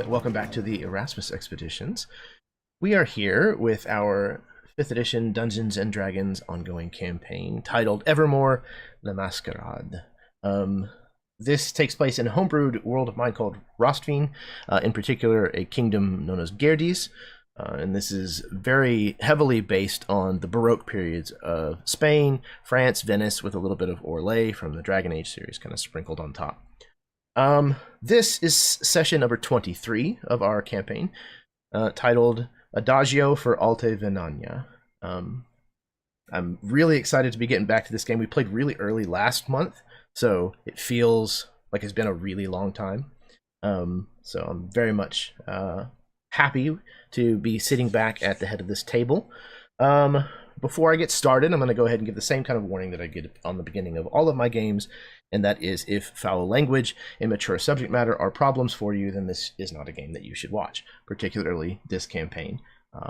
welcome back to the Erasmus Expeditions. We are here with our 5th edition Dungeons & Dragons ongoing campaign titled Evermore le Masquerade. This takes place in a homebrewed world of mine called Rostveen, in particular a kingdom known as Gerdes, and this is very heavily based on the Baroque periods of Spain, France, Venice, with a little bit of Orlais from the Dragon Age series kind of sprinkled on top. This is session number 23 of our campaign, titled Adagio for Alta Venaña. I'm really excited to be getting back to this game. We played really early last month, so it feels like it's been a really long time. So I'm very much happy to be sitting back at the head of this table. Before I get started, I'm going to go ahead and give the same kind of warning that I get on the beginning of all of my games, and that is if foul language, immature subject matter are problems for you, then this is not a game that you should watch, particularly this campaign.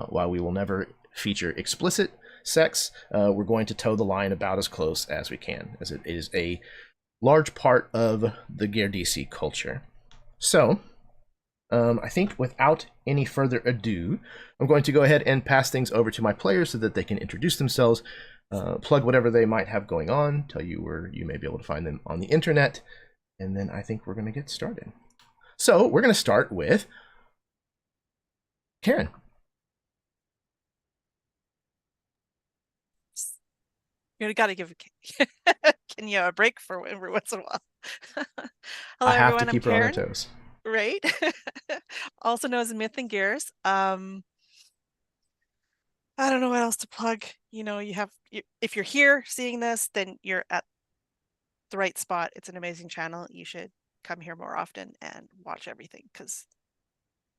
While we will never feature explicit sex, we're going to toe the line about as close as we can, as it is a large part of the Gerdessi culture. So, I think without any further ado, I'm going to go ahead and pass things over to my players so that they can introduce themselves, plug whatever they might have going on, tell you where you may be able to find them on the internet, and then I think we're going to get started. So we're going to start with Karen. You got to give Kenya a break for every once in a while. Hello, I have everyone. to keep I'm her Karen, on her toes. right? Also known as Myth and Gears. I don't know what else to plug. You know, if you're here seeing this, then you're at the right spot. It's an amazing channel. You should come here more often and watch everything because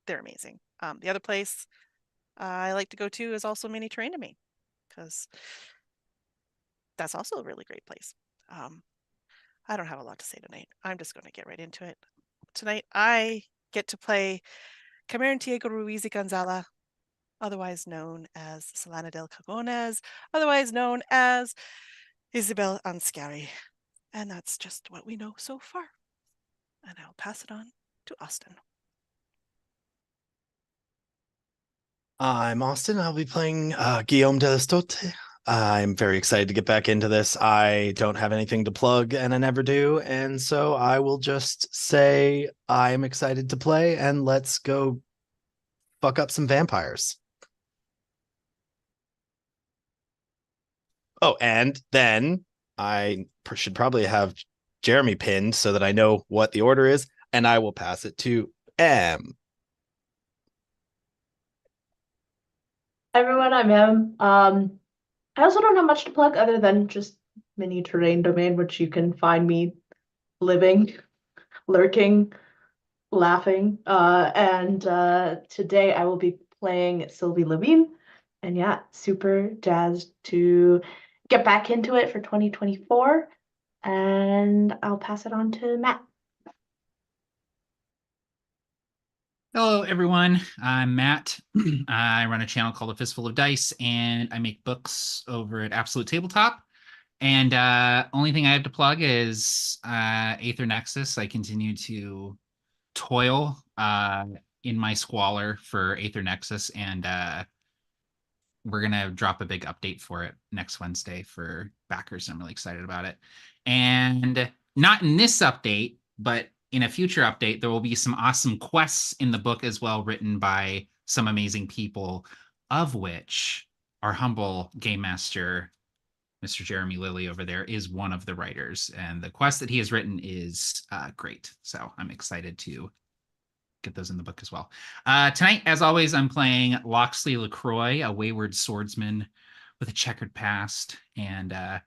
they're amazing. The other place I like to go to is also Mini Terrain to Me because that's also a really great place. I don't have a lot to say tonight. I'm just going to get right into it. Tonight, I get to play Cameron-Diego Ruiz y Gonzala, otherwise known as Solana del Cagones, otherwise known as Isabel Anscari. And that's just what we know so far. And I'll pass it on to Austin. I'm Austin. I'll be playing Guillaume de Lestote. I'm very excited to get back into this. I don't have anything to plug, and I never do. And so I will just say I'm excited to play, and let's go fuck up some vampires. Oh, and then I should probably have Jeremy pinned so that I know what the order is, and I will pass it to M. Hi everyone, I'm Em. I also don't have much to plug other than just Mini Terrain Domain, which you can find me living, lurking, laughing. And today I will be playing Sylvie Levine. And yeah, super jazzed to get back into it for 2024. And I'll pass it on to Matt. Hello, everyone. I'm Matt. I run a channel called A Fistful of Dice, and I make books over at Absolute Tabletop. And only thing I have to plug is Aether Nexus. I continue to toil in my squalor for Aether Nexus, and we're going to drop a big update for it next Wednesday for backers. I'm really excited about it. And not in this update, but in a future update, there will be some awesome quests in the book as well, written by some amazing people, of which our humble game master, Mr. Jeremy Lilly over there, is one of the writers. And the quest that he has written is great. So I'm excited to get those in the book as well. Tonight, as always, I'm playing Loxley LaCroix, a wayward swordsman with a checkered past. And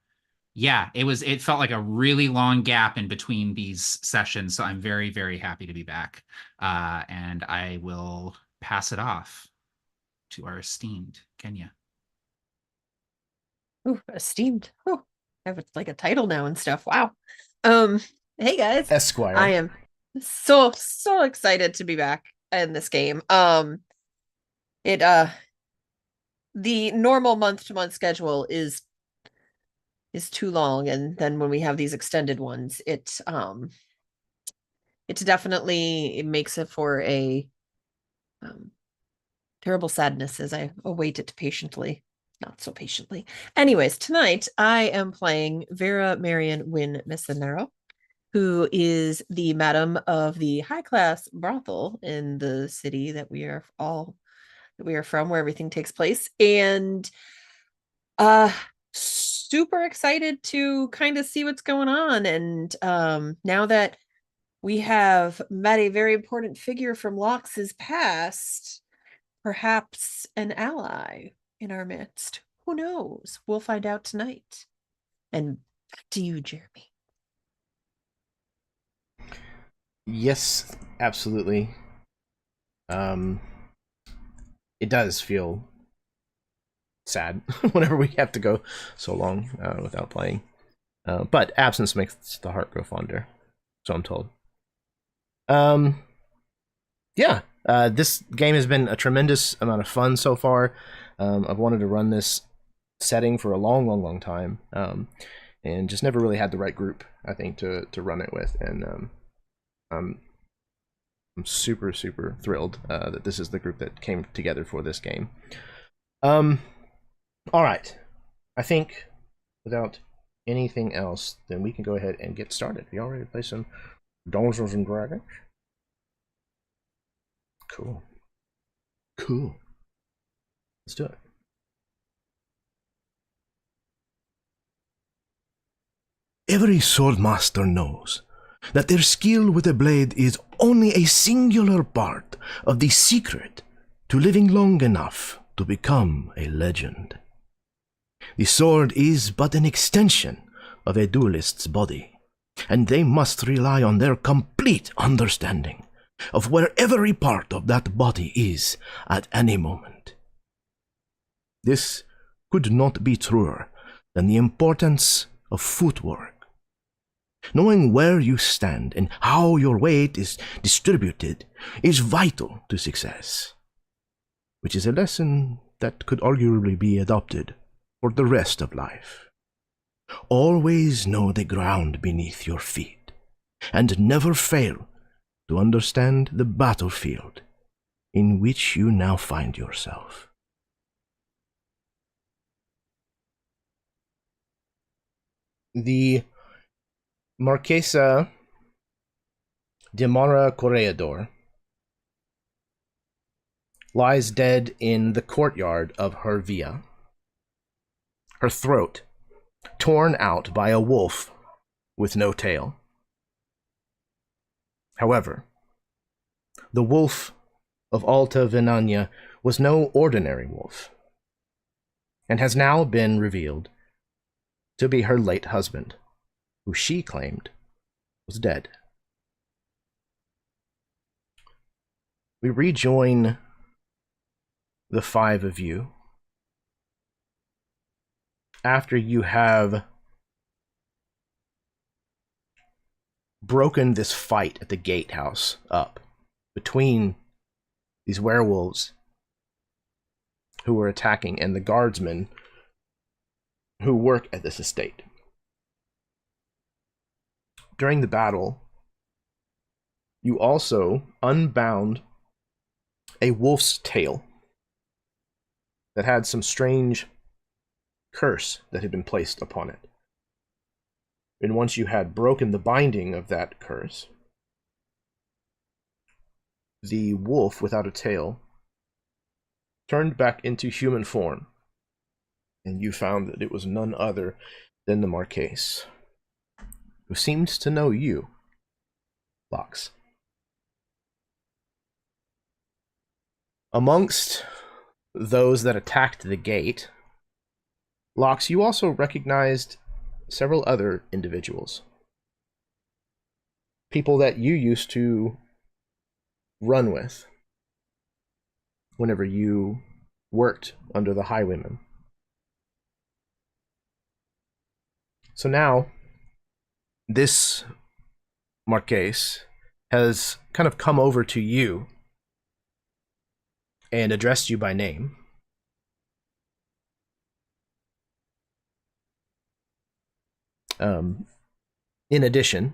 yeah, it felt like a really long gap in between these sessions. So I'm very, very happy to be back. And I will pass it off to our esteemed Kenya. Ooh, esteemed. Oh, I have like a title now and stuff. Wow. Hey guys. Esquire. I am so excited to be back in this game. The normal month-to-month schedule is too long, and then when we have these extended ones, it definitely makes it for a terrible sadness as I await it patiently. Not so patiently. Anyways, tonight I am playing Vera Marion Wynne Messenero, who is the madam of the high-class brothel in the city that we are from, where everything takes place. And super excited to kind of see what's going on. And now that we have met a very important figure from Lox's past, perhaps an ally in our midst. Who knows? We'll find out tonight. And back to you, Jeremy. Yes, absolutely. It does feel sad whenever we have to go so long without playing. But absence makes the heart grow fonder, so I'm told. Yeah, this game has been a tremendous amount of fun so far. I've wanted to run this setting for a long time, and just never really had the right group, I think, to run it with. And I'm super thrilled that this is the group that came together for this game. All right, I think without anything else, then we can go ahead and get started. Are y'all ready to play some Dungeons and Dragons? Cool. Let's do it. Every swordmaster knows that their skill with a blade is only a singular part of the secret to living long enough to become a legend. The sword is but an extension of a duelist's body, and they must rely on their complete understanding of where every part of that body is at any moment. This could not be truer than the importance of footwork. Knowing where you stand and how your weight is distributed is vital to success, which is a lesson that could arguably be adopted for the rest of life. Always know the ground beneath your feet, and never fail to understand the battlefield in which you now find yourself. The Marquesa de Mara Corregidor lies dead in the courtyard of her villa, her throat torn out by a wolf with no tail. However, the wolf of Alta Venaña was no ordinary wolf, and has now been revealed to be her late husband, who she claimed was dead. We rejoin the five of you after you have broken this fight at the gatehouse up between these werewolves who were attacking and the guardsmen who work at this estate. During the battle, you also unbound a wolf's tail that had some strange curse that had been placed upon it. And once you had broken the binding of that curse, the wolf without a tail turned back into human form, and you found that it was none other than the Marquise, who seemed to know you, Lox. Amongst those that attacked the gate, Lox, you also recognized several other individuals. People that you used to run with whenever you worked under the highwaymen. So now, this Marquise has kind of come over to you and addressed you by name. In addition,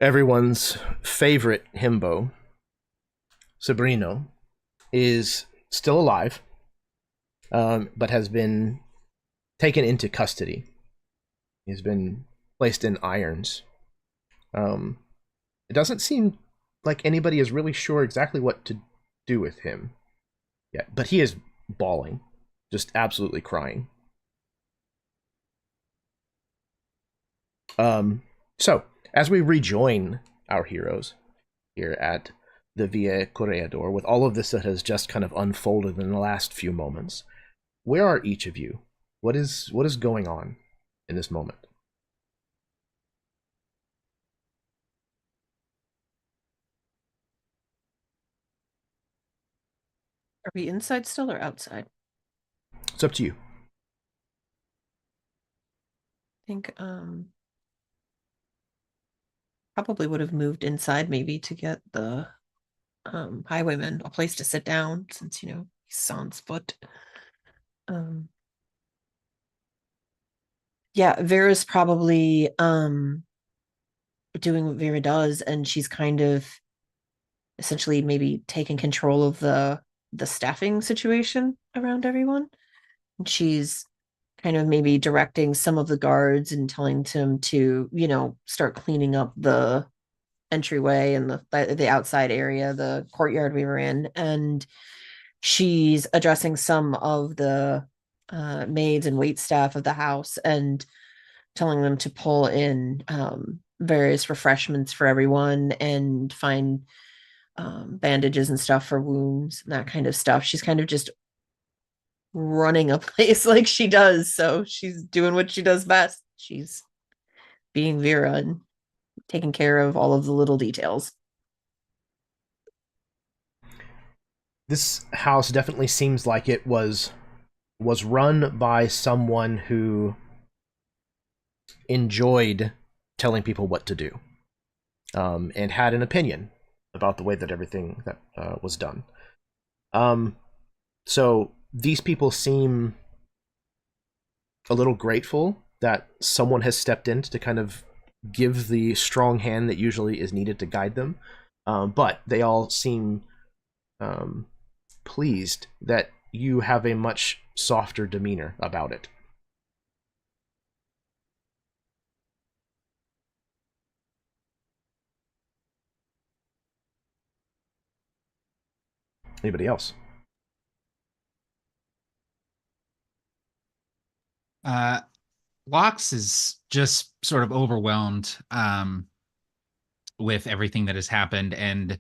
everyone's favorite himbo, Sabrino, is still alive, but has been taken into custody. He's been placed in irons. It doesn't seem like anybody is really sure exactly what to do with him yet, but he is bawling, just absolutely crying. So, as we rejoin our heroes here at the Via Corregidor, with all of this that has just kind of unfolded in the last few moments, where are each of you? What is going on in this moment? Are we inside still or outside? It's up to you. I think probably would have moved inside maybe to get the highwayman a place to sit down, since he's sans foot. Yeah, Vera's probably doing what Vera does, and she's kind of essentially maybe taking control of the staffing situation around everyone. And she's kind of maybe directing some of the guards and telling them to, start cleaning up the entryway and the outside area, the courtyard we were in. And she's addressing some of the maids and wait staff of the house and telling them to pull in various refreshments for everyone and find bandages and stuff for wounds and that kind of stuff. She's kind of just running a place like she does. So she's doing what she does best. She's being Vera and taking care of all of the little details. This house definitely seems like it was run by someone who enjoyed telling people what to do, and had an opinion about the way that everything that was done. So these people seem a little grateful that someone has stepped in to kind of give the strong hand that usually is needed to guide them. But they all seem pleased that you have a much softer demeanor about it. Anybody else? Lox is just sort of overwhelmed with everything that has happened, and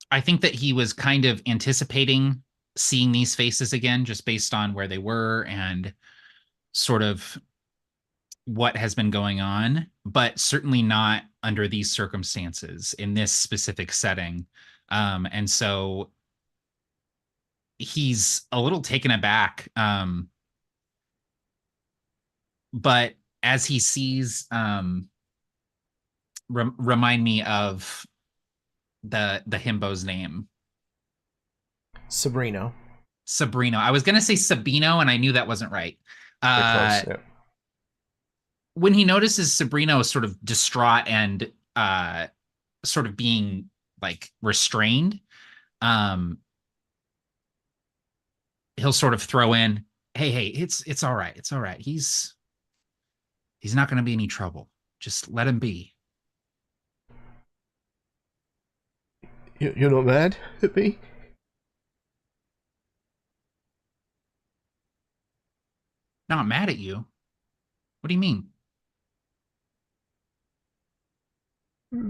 I think that he was kind of anticipating seeing these faces again, just based on where they were and sort of what has been going on, but certainly not under these circumstances in this specific setting. And so he's a little taken aback. But as he sees, remind me of the himbo's name. Sabrino. I was going to say Sabino, and I knew that wasn't right. Close, yeah. When he notices Sabrino sort of distraught and sort of being like restrained, he'll sort of throw in, hey, it's all right. It's all right. He's not going to be any trouble. Just let him be. You're not mad at me? Not mad at you? What do you mean?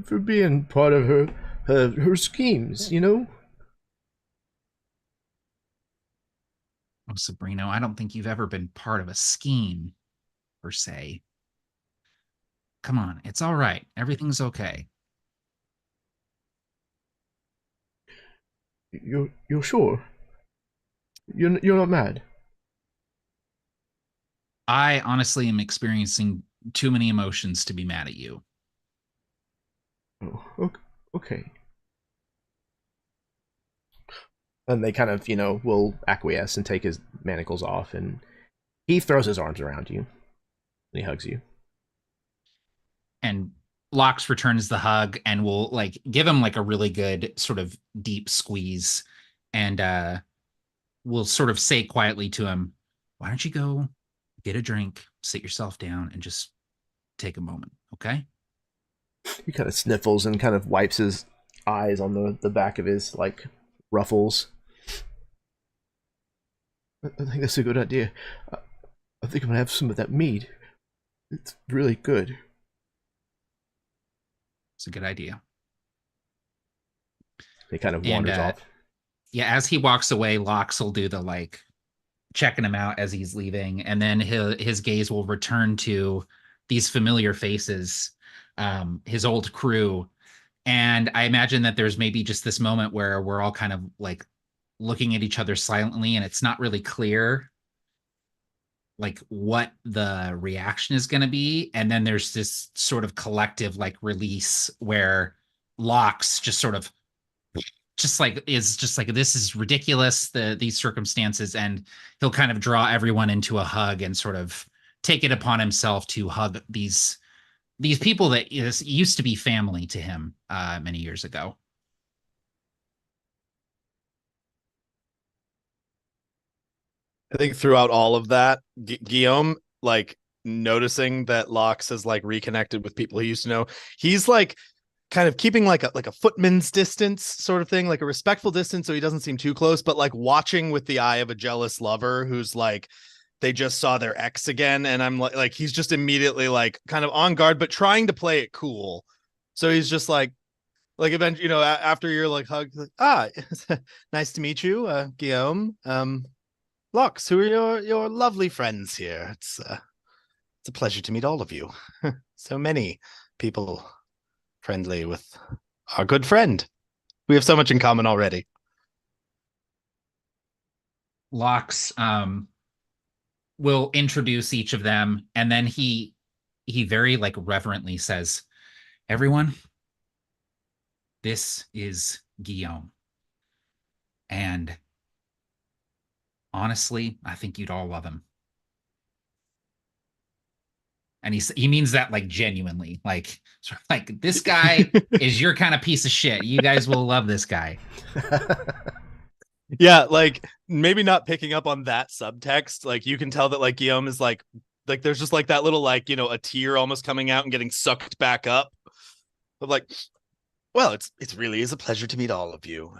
For being part of her schemes, Oh, Sabrino, I don't think you've ever been part of a scheme, per se. Come on, it's all right. Everything's okay. You're sure? You're not mad? I honestly am experiencing too many emotions to be mad at you. Oh, okay. And they kind of, will acquiesce and take his manacles off, and he throws his arms around you, and he hugs you. And Locks returns the hug and will like give him like a really good sort of deep squeeze, and will sort of say quietly to him, "Why don't you go get a drink, sit yourself down, and just take a moment, okay?" He kind of sniffles and kind of wipes his eyes on the back of his like ruffles. I think that's a good idea. I think I'm gonna have some of that mead. It's really good. It's a good idea. He kind of And wanders off. yeah, as he walks away, Locks will do the like checking him out as he's leaving, and then his gaze will return to these familiar faces, his old crew. And I imagine that there's maybe just this moment where we're all kind of like looking at each other silently, and it's not really clear like what the reaction is going to be. And then there's this sort of collective like release where Locks just sort of just like is just like, this is ridiculous, these circumstances, and he'll kind of draw everyone into a hug and sort of take it upon himself to hug these people that used to be family to him many years ago. I think throughout all of that, Guillaume, like noticing that Locks has like reconnected with people he used to know, he's like kind of keeping like a footman's distance sort of thing, like a respectful distance, so he doesn't seem too close, but like watching with the eye of a jealous lover who's like, they just saw their ex again, and I'm like he's just immediately like kind of on guard, but trying to play it cool. So he's just like eventually, you know, after you're like hug, like, nice to meet you, Guillaume. Locks, who are your lovely friends here. It's a pleasure to meet all of you. So many people friendly with our good friend. We have so much in common already. Locks will introduce each of them, and then he very like reverently says, "Everyone, this is Guillaume. And honestly, I think you'd all love him." And he means that like genuinely, like sort of like, this guy is your kind of piece of shit. You guys will love this guy. Yeah, like maybe not picking up on that subtext. Like you can tell that like Guillaume is like there's just like that little like, you know, a tear almost coming out and getting sucked back up. But like, well, it's really is a pleasure to meet all of you.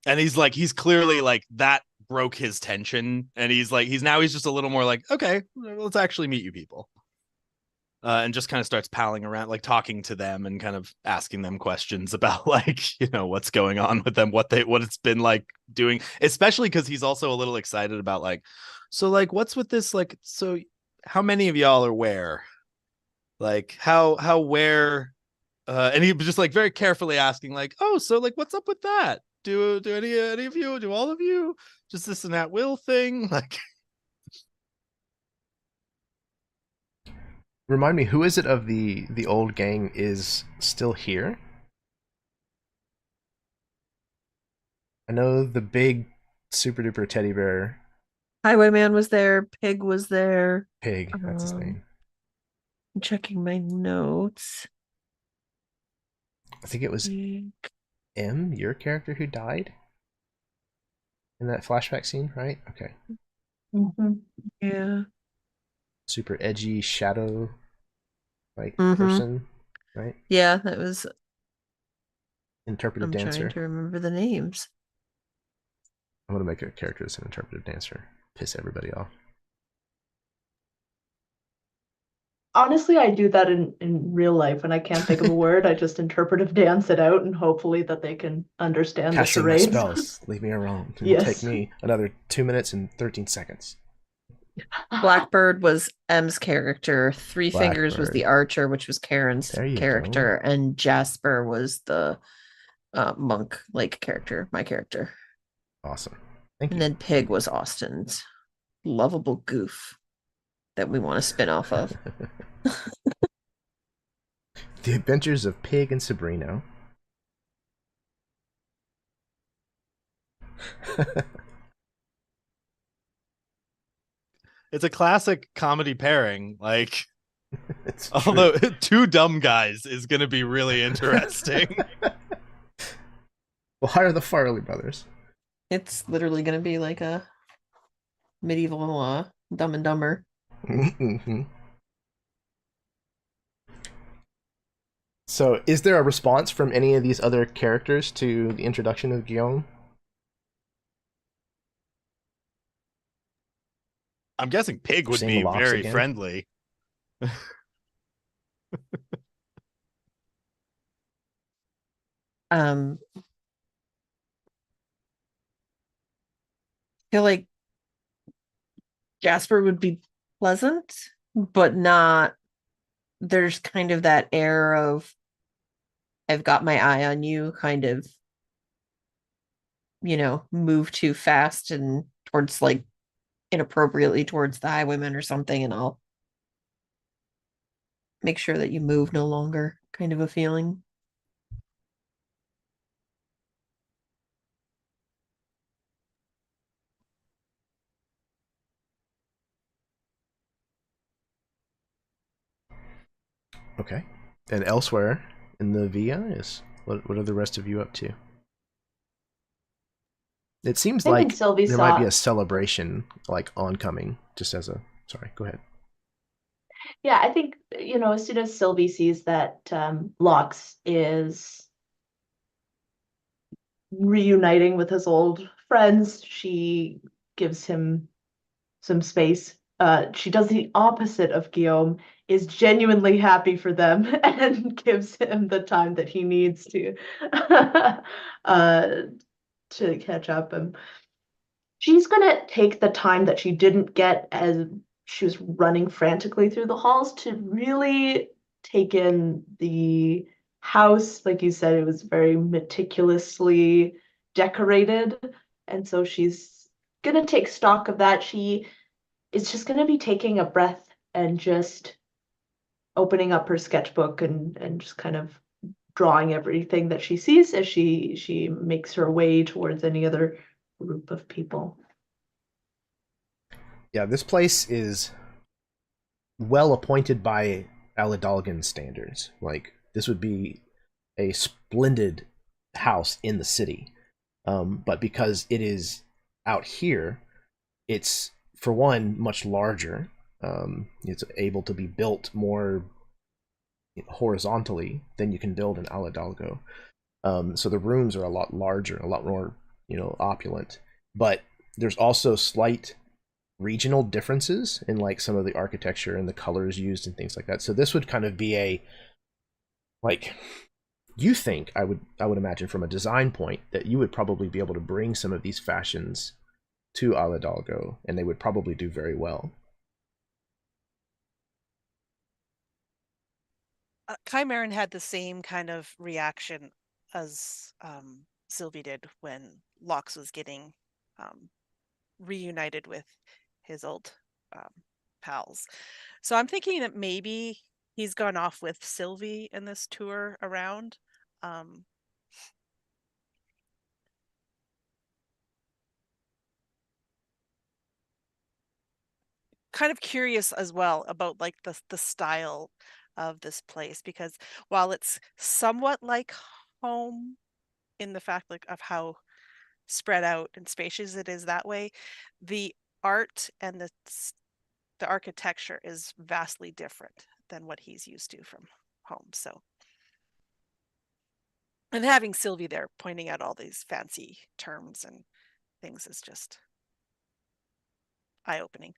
And he's clearly like that broke his tension, and he's just a little more like, okay, let's actually meet you people. And just kind of starts palling around, like talking to them and kind of asking them questions about like, you know, what's going on with them, what it's been like doing, especially because he's also a little excited about like, so like, what's with this, like, so how many of y'all are where, like how where, and he was just like very carefully asking like, oh, so like, what's up with that? Do any of you, do all of you, just this and that will thing, like. Remind me, who is it of the old gang is still here? I know the big super duper teddy bear. Highwayman was there. Pig was there. Pig, that's his name. I'm checking my notes. I think it was M, your character, who died in that flashback scene, right? Okay. Mm-hmm. Yeah. Super edgy shadow like person, right? Yeah, that was interpretive dancer. I'm trying to remember the names. I'm gonna make a character that's an interpretive dancer. Piss everybody off. Honestly, I do that in real life when I can't think of a word. I just interpretive dance it out and hopefully that they can understand Casting the my charades. spells. Leave me alone. It'll Yes. take me another 2 minutes and 13 seconds. Blackbird was M's character. Three Fingers was Blackbird. the archer, which was Karen's There you character, and Jasper was the monk like character, my character. Awesome. Thank you. And then Pig was Austin's lovable goof that we want to spin off of. The Adventures of Pig and Sabrino. It's a classic comedy pairing. Like, It's Although true. two dumb guys is going to be really interesting. We'll hire the Farley brothers. It's literally going to be like a medieval Dumb and Dumber. Mm-hmm. So, is there a response from any of these other characters to the introduction of Guillaume? I'm guessing Pig would Seeing be Locks very again? friendly. I feel like Jasper would be pleasant, but not. There's kind of that air of I've got my eye on you, kind of, move too fast and towards like inappropriately towards the highwaymen or something, and I'll make sure that you move no longer, kind of a feeling. Okay. And elsewhere in the Via is what are the rest of you up to? It seems I think like Sylvie there might be saw. a celebration like oncoming. Just as a sorry, go ahead. Yeah, I think, as soon as Sylvie sees that Lox is reuniting with his old friends, she gives him some space. She does the opposite of Guillaume, is genuinely happy for them and gives him the time that he needs to uh, to catch up. And she's gonna take the time that she didn't get as she was running frantically through the halls to really take in the house. Like you said, it was very meticulously decorated. And so she's gonna take stock of that. She is just gonna be taking a breath and just opening up her sketchbook and just kind of drawing everything that she sees as she makes her way towards any other group of people. Yeah, this place is well appointed by Aladalgan standards. Like this would be a splendid house in the city, but because it is out here, it's for one much larger. It's able to be built more horizontally than you can build in Aladalgo. So the rooms are a lot larger, a lot more opulent. But there's also slight regional differences in like some of the architecture and the colors used and things like that. So this would kind of be a like you think I would imagine from a design point that you would probably be able to bring some of these fashions to Aladalgo and they would probably do very well. Chimeran had the same kind of reaction as Sylvie did when Lox was getting reunited with his old pals. So I'm thinking that maybe he's gone off with Sylvie in this tour around. Kind of curious as well about like the style of this place, because while it's somewhat like home in the fact like of how spread out and spacious it is that way, the art and the architecture is vastly different than what he's used to from home. So, and having Sylvie there pointing out all these fancy terms and things is just eye-opening.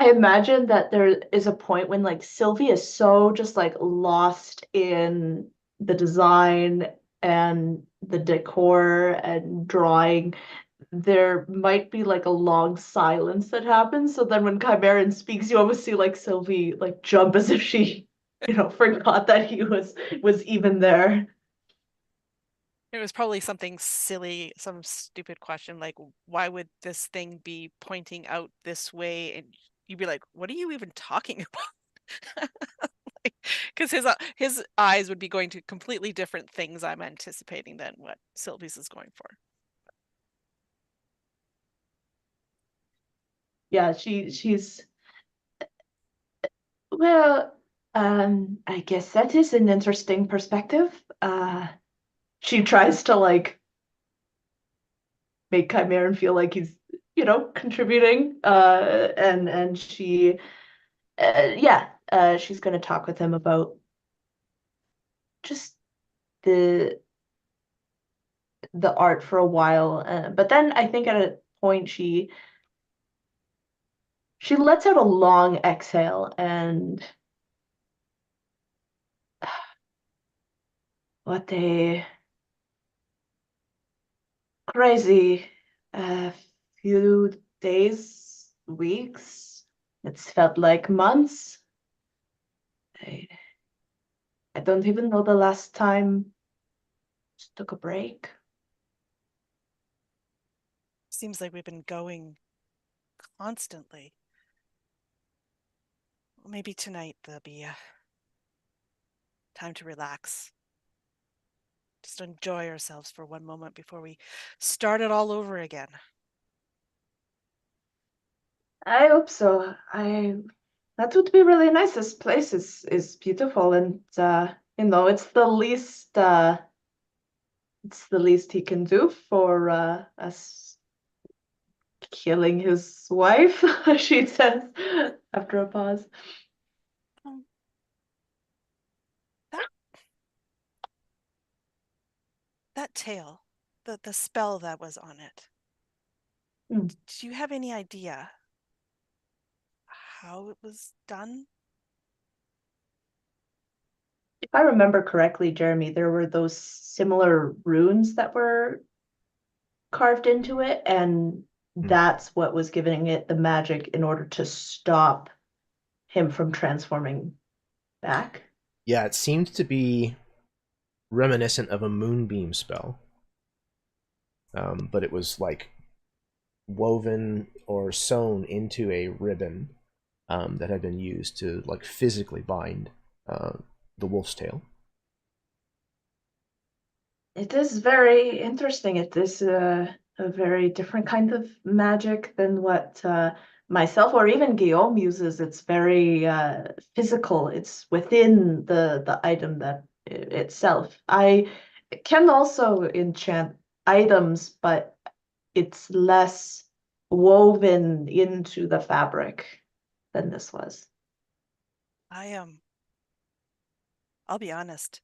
I imagine that there is a point when like Sylvie is so just like lost in the design and the decor and drawing. There might be like a long silence that happens. So then when Chimeran speaks, you almost see like Sylvie like jump as if she, forgot that he was even there. It was probably something silly, some stupid question like, why would this thing be pointing out this way? And you'd be like, what are you even talking about? Because his eyes would be going to completely different things I'm anticipating than what Sylvie's is going for. Yeah, she's Well, I guess that is an interesting perspective. She tries to like make Chimeran feel like he's, contributing. And she, she's gonna talk with him about just the the art for a while. But then I think at a point she lets out a long exhale and what a crazy few days, weeks. It's felt like months. I, I don't even know the last time just took a break. Seems like we've been going constantly. Well, maybe tonight there'll be time to relax. Just enjoy ourselves for one moment before we start it all over again. I hope so. That would be really nice. This place is beautiful and it's the least he can do for us killing his wife, she says after a pause. That tail, the spell that was on it. Mm. Do you have any idea how it was done? If I remember correctly, Jeremy, there were those similar runes that were carved into it, and that's what was giving it the magic in order to stop him from transforming back. Yeah, it seemed to be reminiscent of a moonbeam spell. But it was like woven or sewn into a ribbon that had been used to like physically bind the wolf's tail. It is very interesting. It is a very different kind of magic than what myself or even Guillaume uses. It's very physical. It's within the item that itself. I can also enchant items, but it's less woven into the fabric than this was. I'll be honest,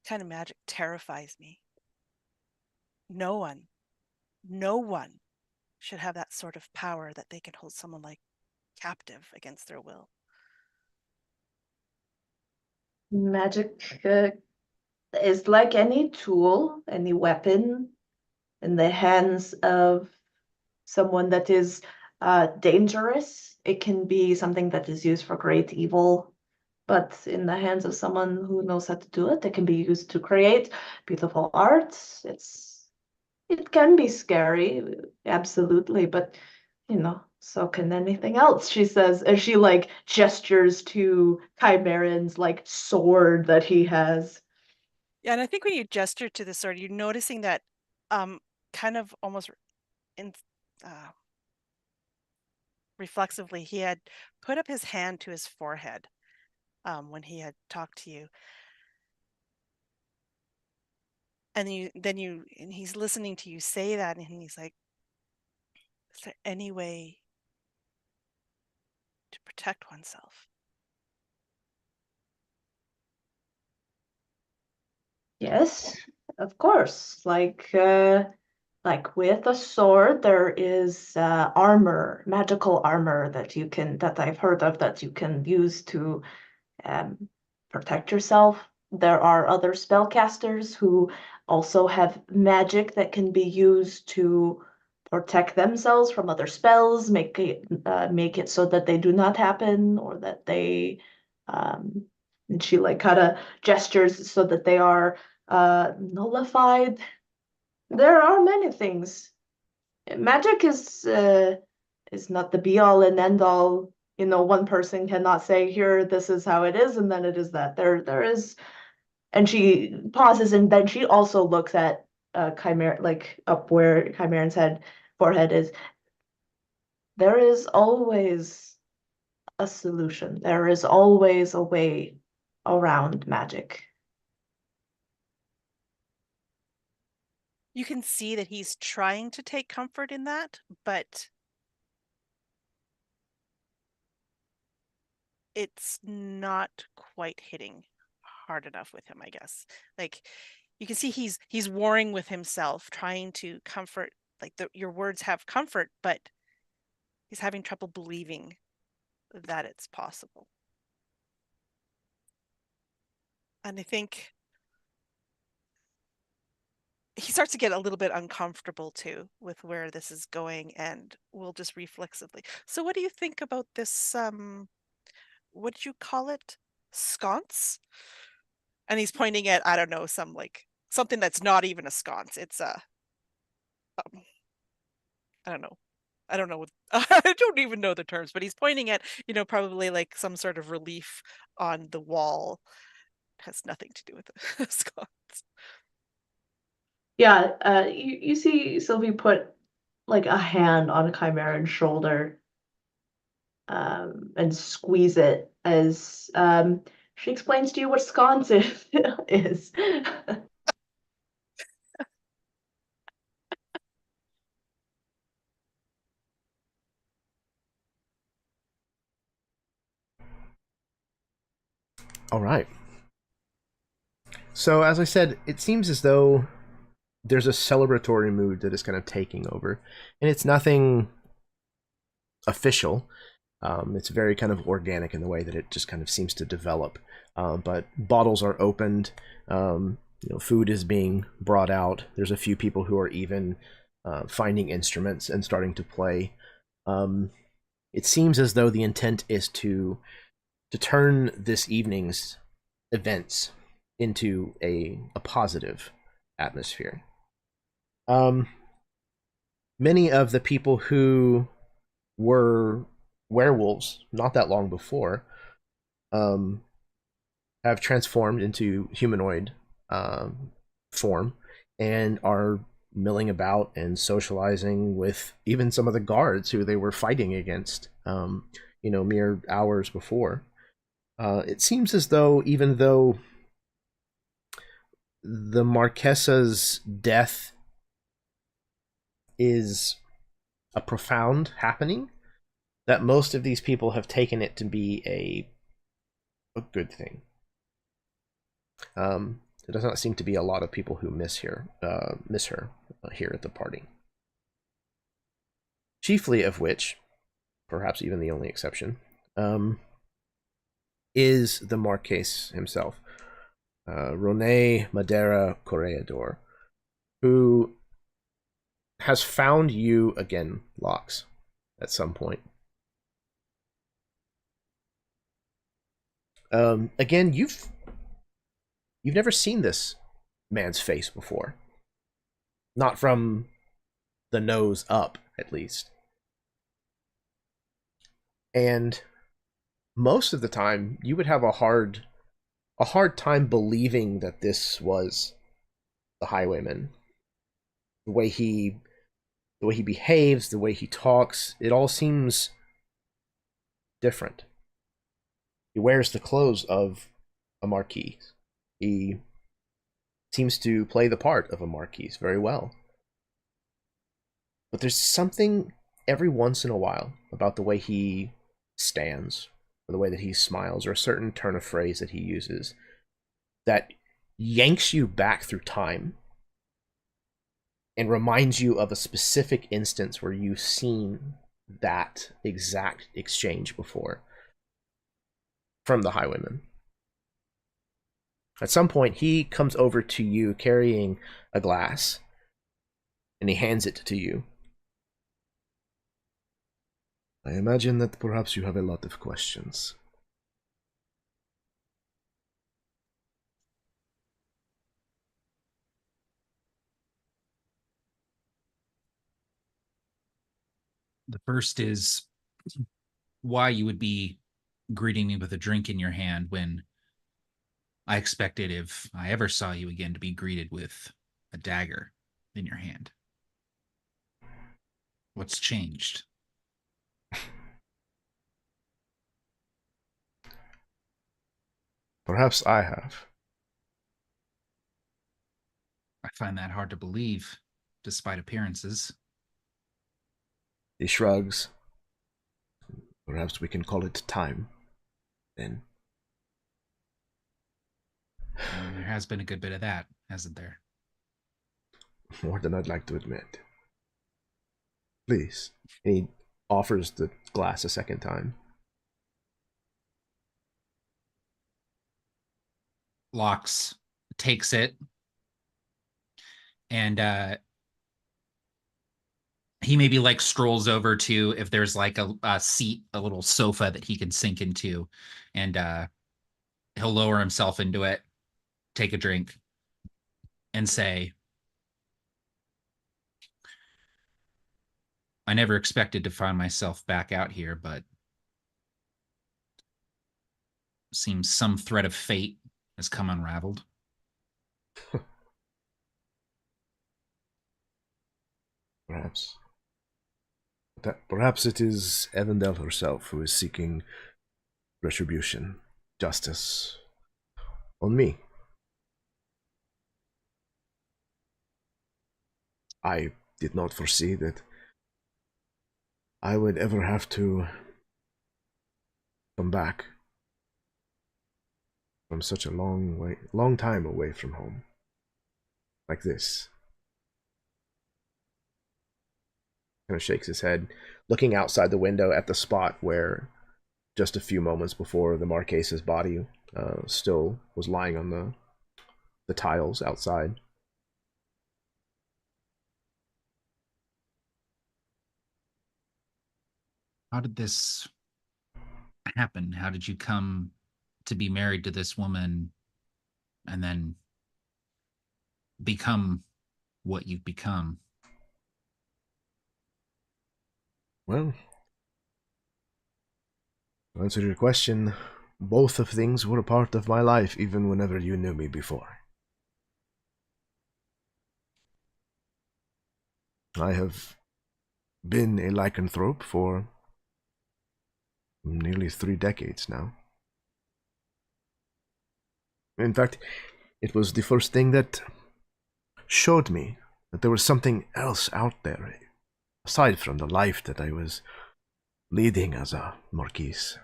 that kind of magic terrifies me. No one should have that sort of power that they can hold someone like captive against their will. Magic is like any tool, any weapon in the hands of someone that is dangerous. It can be something that is used for great evil, but in the hands of someone who knows how to do it, it can be used to create beautiful art. It can be scary, absolutely, but so can anything else, she says, as she like gestures to Chimeran's like sword that he has. Yeah, and I think when you gesture to the sword, you're noticing that kind of almost in reflexively, he had put up his hand to his forehead when he had talked to you. And he's listening to you say that, and he's like, is there any way to protect oneself? Yes, of course. Like with a sword, there is armor, magical armor that I've heard of that you can use to protect yourself. There are other spellcasters who also have magic that can be used to protect themselves from other spells, make it so that they do not happen, or that they and she like kind of gestures so that they are nullified. There are many things. Magic is not the be all and end all. One person cannot say, here, this is how it is, and then it is that. There is, and she pauses, and then she also looks at Chimera, like up where Chimeran's forehead is. There is always a solution. There is always a way around magic. You can see that he's trying to take comfort in that, but it's not quite hitting hard enough with him, I guess. Like, you can see he's warring with himself, trying to comfort, like your words have comfort, but he's having trouble believing that it's possible. And I think he starts to get a little bit uncomfortable too with where this is going, and will just reflexively. So what do you think about this, what did you call it? Sconce? And he's pointing at, I don't know, some like something that's not even a sconce. It's a I don't know. I don't know what I don't even know the terms, but he's pointing at, probably like some sort of relief on the wall. It has nothing to do with the sconce. Yeah, you see Sylvie put like a hand on a chimera's shoulder, and squeeze it as she explains to you what sconce is. All right. So, as I said, it seems as though there's a celebratory mood that is kind of taking over, and it's nothing official. It's very kind of organic in the way that it just kind of seems to develop. But bottles are opened. Food is being brought out. There's a few people who are even finding instruments and starting to play. It seems as though the intent is to turn this evening's events into a positive atmosphere. Many of the people who were werewolves not that long before have transformed into humanoid form and are milling about and socializing with even some of the guards who they were fighting against mere hours before. It seems as though, even though the Marquesa's death is a profound happening, that most of these people have taken it to be a good thing. There does not seem to be a lot of people who miss her here at the party. Chiefly of which, perhaps even the only exception, is the Marquess himself, Rene Madera Corregidor, who has found you again, Locks, at some point. Again, you've never seen this man's face before. Not from the nose up, at least. And most of the time, you would have a hard time believing that this was the highwayman. The way he behaves, the way he talks, it all seems different. He wears the clothes of a marquis. He seems to play the part of a marquis very well. But there's something every once in a while about the way he stands, or the way that he smiles, or a certain turn of phrase that he uses, that yanks you back through time and reminds you of a specific instance where you've seen that exact exchange before from the highwayman. At some point, he comes over to you carrying a glass, and he hands it to you. I imagine that perhaps you have a lot of questions. The first is why you would be greeting me with a drink in your hand when I expected, if I ever saw you again, to be greeted with a dagger in your hand. What's changed? Perhaps I have. I find that hard to believe, despite appearances. He shrugs. Perhaps we can call it time, then. There has been a good bit of that, hasn't there? More than I'd like to admit. Please. He offers the glass a second time. Lox takes it, and he maybe like strolls over to if there's like a seat, a little sofa that he can sink into, and he'll lower himself into it, take a drink, and say, I never expected to find myself back out here, but seems some thread of fate has come unraveled. Perhaps. Perhaps it is Evandel herself who is seeking retribution, justice on me. I did not foresee that I would ever have to come back from such a long time away from home. Like this. Kind of shakes his head, looking outside the window at the spot where just a few moments before the Marquesa's body still was lying on the tiles outside. How did this happen? How did you come to be married to this woman and then become what you've become? Well, to answer your question, both of things were a part of my life even whenever you knew me before. I have been a lycanthrope for nearly 3 decades now. In fact, it was the first thing that showed me that there was something else out there, aside from the life that I was leading as a marquise.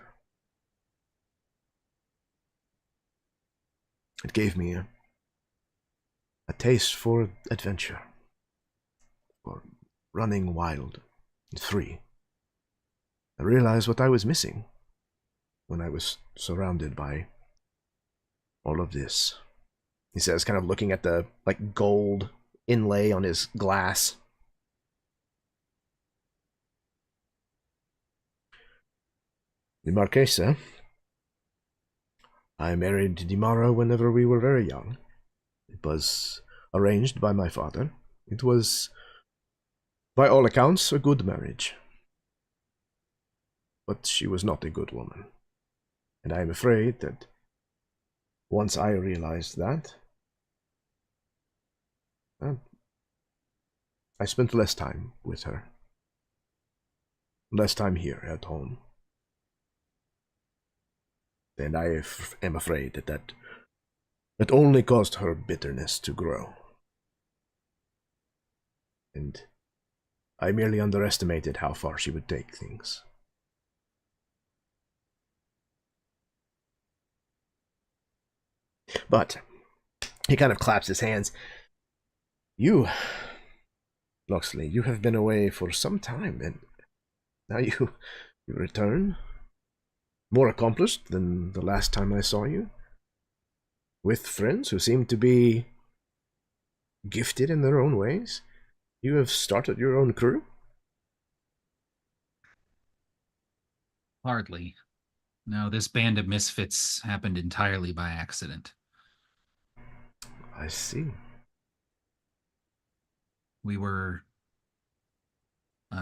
It gave me a taste for adventure, for running wild and free. I realized what I was missing when I was surrounded by all of this. He says, kind of looking at the like gold inlay on his glass. The Marquesa, I married Dimara whenever we were very young. It was arranged by my father. It was, by all accounts, a good marriage. But she was not a good woman. And I am afraid that once I realized that, I spent less time with her. Less time here at home. And I am afraid that only caused her bitterness to grow. And I merely underestimated how far she would take things. But he kind of claps his hands. You, Loxley, you have been away for some time, and now you return, more accomplished than the last time I saw you, with friends who seem to be gifted in their own ways. You have started your own crew? Hardly. No, this band of misfits happened entirely by accident. I see. We were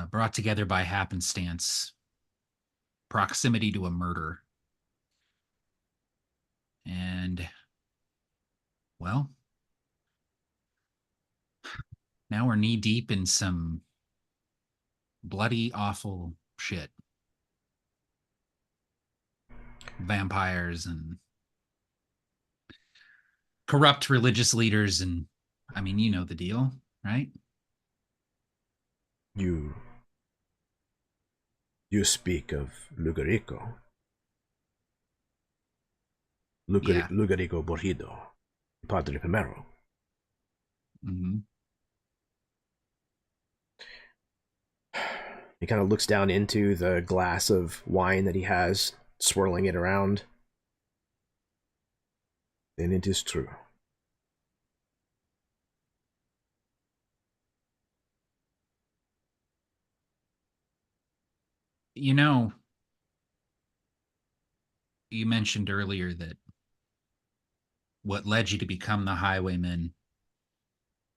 brought together by happenstance, proximity to a murder. And, well, now we're knee deep in some bloody, awful shit. Vampires and corrupt religious leaders, and I mean, you know the deal, right? You speak of Lugarico. Yeah. Lugarico Borjido, Padre Primero. Mm-hmm. He kind of looks down into the glass of wine that he has, swirling it around. Then it is true. You know, you mentioned earlier that what led you to become the highwayman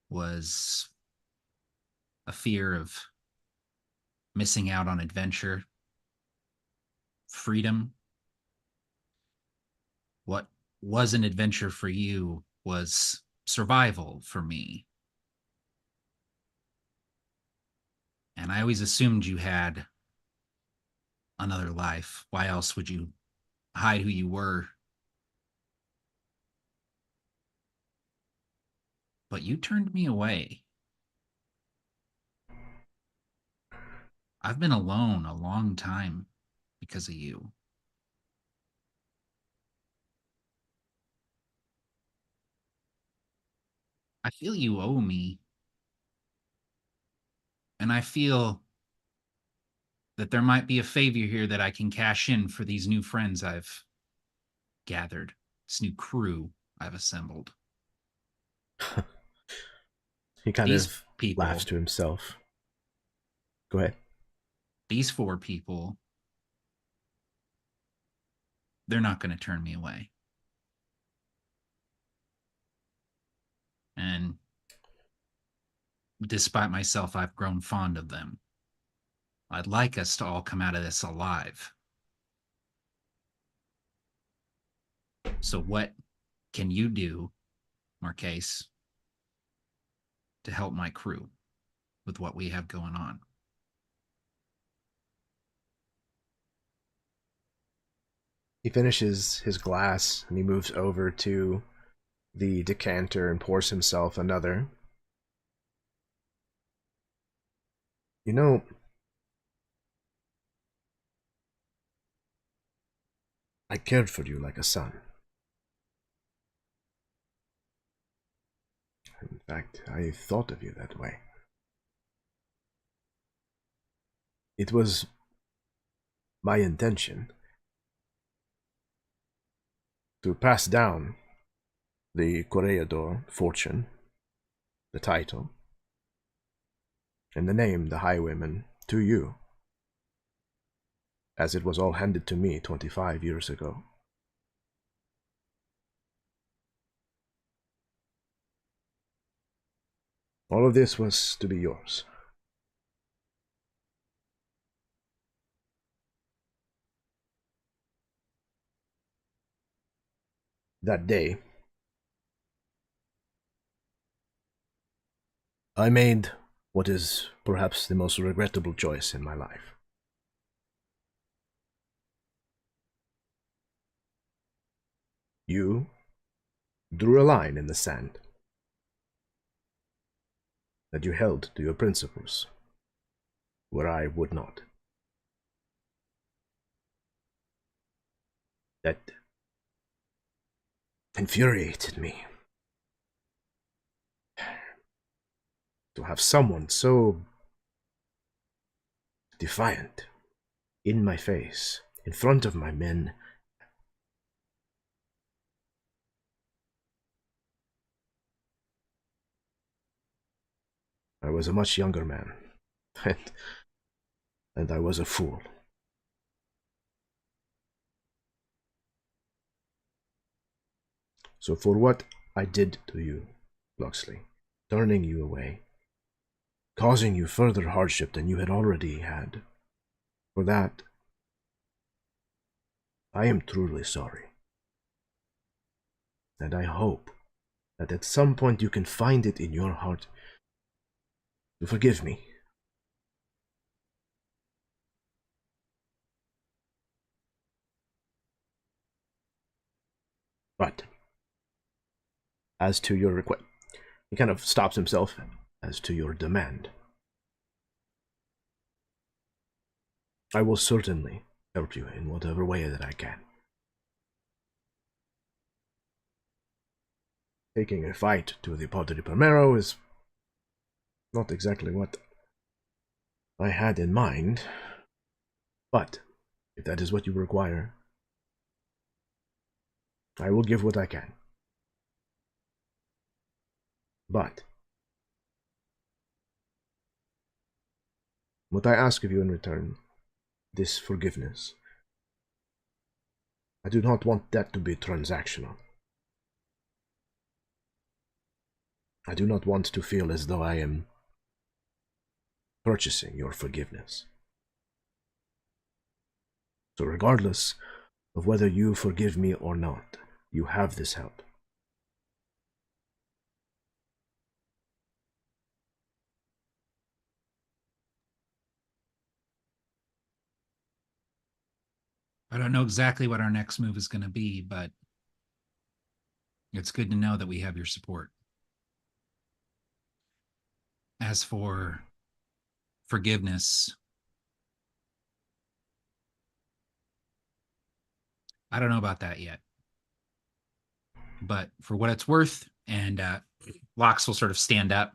was a fear of missing out on adventure, freedom. What was an adventure for you was survival for me. And I always assumed you had another life. Why else would you hide who you were? But you turned me away. I've been alone a long time because of you. I feel you owe me. And I feel that there might be a favor here that I can cash in for these new friends I've gathered, this new crew I've assembled. He kind These of people, laughs to himself. Go ahead. these 4 people, they're not going to turn me away. And despite myself, I've grown fond of them. I'd like us to all come out of this alive. So what can you do, Marquez, to help my crew with what we have going on? He finishes his glass and he moves over to the decanter and pours himself another. You know, I cared for you like a son. In fact, I thought of you that way. It was my intention to pass down the Corregidor fortune, the title, and the name, the Highwayman, to you, as it was all handed to me 25 years ago. All of this was to be yours. That day, I made what is perhaps the most regrettable choice in my life. You drew a line in the sand, that you held to your principles, where I would not. That infuriated me. To have someone so defiant in my face, in front of my men. I was a much younger man, and I was a fool. So for what I did to you, Loxley, turning you away, causing you further hardship than you had already had, for that, I am truly sorry. And I hope that at some point you can find it in your heart to forgive me. But as to your request. He kind of stops himself. As to your demand, I will certainly help you in whatever way that I can. Taking a fight to the Padre Primero is not exactly what I had in mind, but if that is what you require, I will give what I can. But what I ask of you in return, this forgiveness, I do not want that to be transactional. I do not want to feel as though I am purchasing your forgiveness. So regardless of whether you forgive me or not, you have this help. I don't know exactly what our next move is going to be, but it's good to know that we have your support. As for forgiveness, I don't know about that yet. But for what it's worth, and Lox will sort of stand up,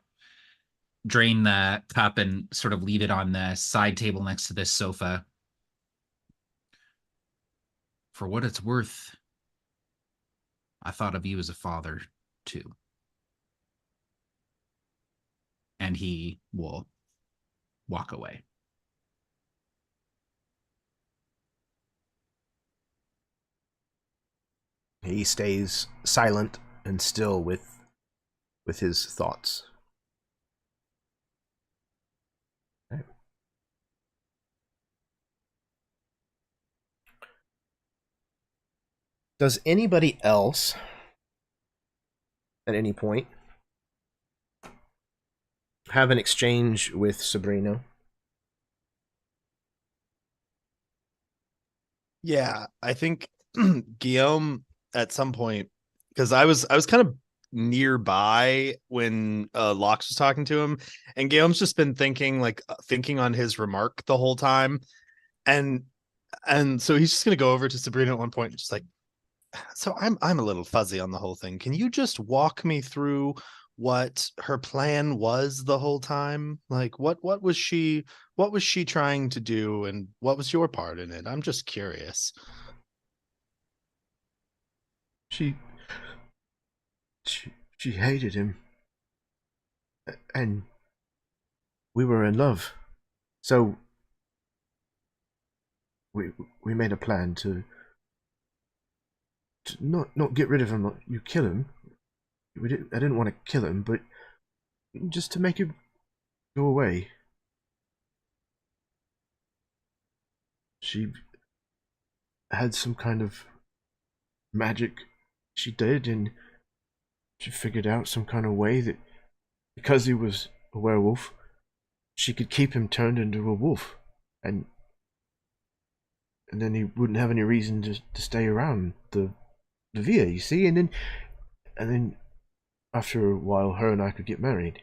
drain the cup, and sort of leave it on the side table next to this sofa. For what it's worth, I thought of you as a father, too. And he will walk away. He stays silent and still with his thoughts. Okay. Does anybody else at any point have an exchange with Sabrina? Yeah, I think Guillaume at some point, because I was kind of nearby when Lox was talking to him, and Guillaume's just been thinking on his remark the whole time, and so he's just gonna go over to Sabrina at one point and just like, so I'm a little fuzzy on the whole thing. Can you just walk me through what her plan was the whole time? Like what was she trying to do, and what was your part in it? I'm just curious. She hated him. And we were in love. So we made a plan to not get rid of him. You kill him. I didn't want to kill him, but just to make him go away. She had some kind of magic she did, and she figured out some kind of way that because he was a werewolf, she could keep him turned into a wolf, and then he wouldn't have any reason to stay around the villa, you see, and then after a while, her and I could get married.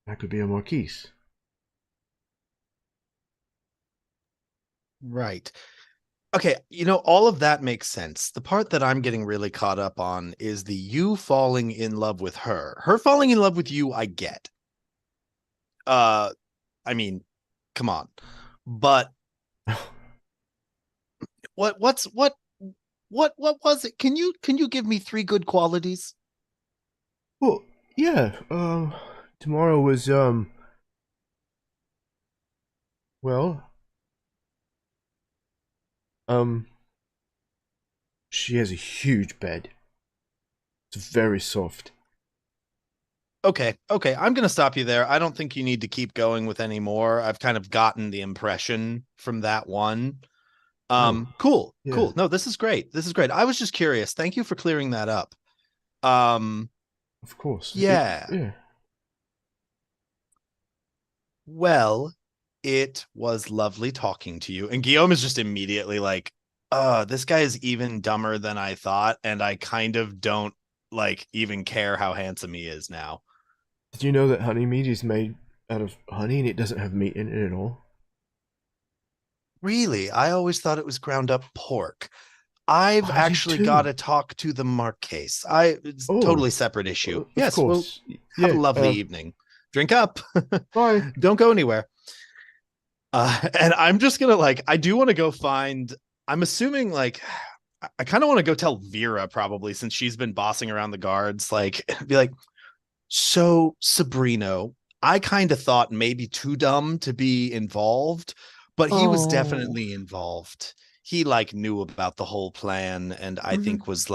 I could be a marquise. Right. Okay, all of that makes sense. The part that I'm getting really caught up on is the you falling in love with her. Her falling in love with you, I get. I mean, come on. But what was it? Can you give me 3 good qualities? Well, yeah. Tomorrow was well, she has a huge bed. It's very soft. Okay, I'm going to stop you there. I don't think you need to keep going with any more. I've kind of gotten the impression from that one. Cool. Yeah. Cool. No, this is great. I was just curious. Thank you for clearing that up. Of course. Yeah. Yeah. Well, it was lovely talking to you. And Guillaume is just immediately like This guy is even dumber than I thought, and I kind of don't like even care how handsome he is now. Did you know that honey meat is made out of honey and it doesn't have meat in it at all? Really? I always thought it was ground up pork. I've I did actually too. got to talk to the Marquise. It's Oh, totally separate issue. of Yes, well, course. have a Yeah, lovely evening. Drink up. bye. Don't go anywhere. And I'm just gonna I do want to go find. I'm assuming I kind of want to go tell Vera probably since she's been bossing around the guards. Be like, so Sabrino, I kind of thought maybe too dumb to be involved, but he was Oh. definitely involved. He knew about the whole plan, and I think was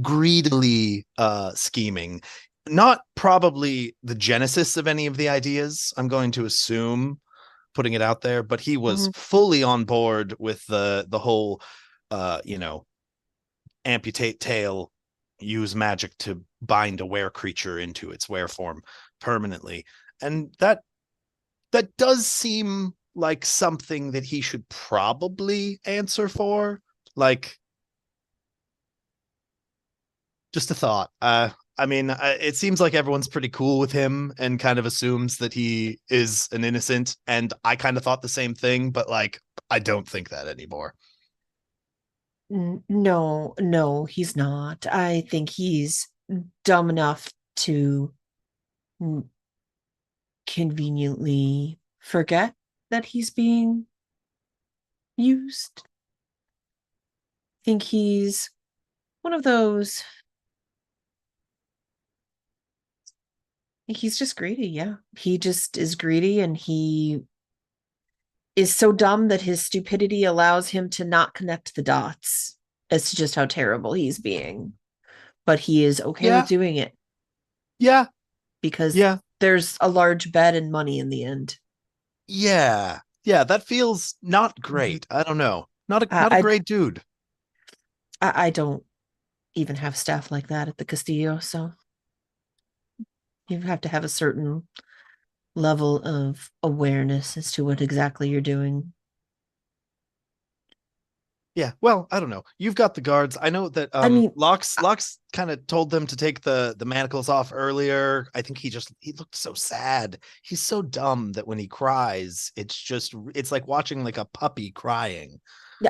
greedily scheming. Not probably the genesis of any of the ideas, I'm going to assume, putting it out there, but he was fully on board with the whole amputate tail, use magic to bind a were creature into its were form permanently. And that does seem like something that he should probably answer for. Just a thought. I mean, it seems like everyone's pretty cool with him and kind of assumes that he is an innocent. And I kind of thought the same thing, but I don't think that anymore. No, he's not. I think he's dumb enough to conveniently forget that he's being used. I think he's one of those. He's just greedy, yeah. He just is greedy, and he is so dumb that his stupidity allows him to not connect the dots as to just how terrible he's being. But he is okay with doing it. Yeah. Because there's a large bet and money in the end. Yeah. Yeah, that feels not great. I don't know. Not a great dude. I don't even have staff like that at the Castillo, so you have to have a certain level of awareness as to what exactly you're doing. Yeah, well, I don't know. You've got the guards. I know that Locks kind of told them to take the manacles off earlier. I think he looked so sad. He's so dumb that when he cries, it's like watching a puppy crying.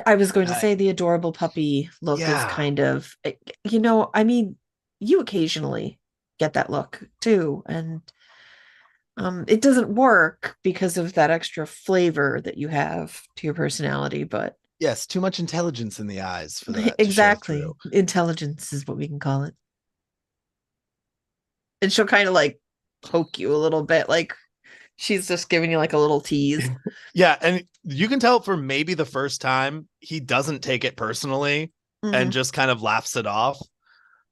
I was going to say the adorable puppy look is kind of, I mean, you occasionally get that look too, and it doesn't work because of that extra flavor that you have to your personality, but yes, too much intelligence in the eyes for that. Exactly. Intelligence is what we can call it. And she'll kind of poke you a little bit, like she's just giving you a little tease. Yeah, and you can tell for maybe the first time he doesn't take it personally and just kind of laughs it off.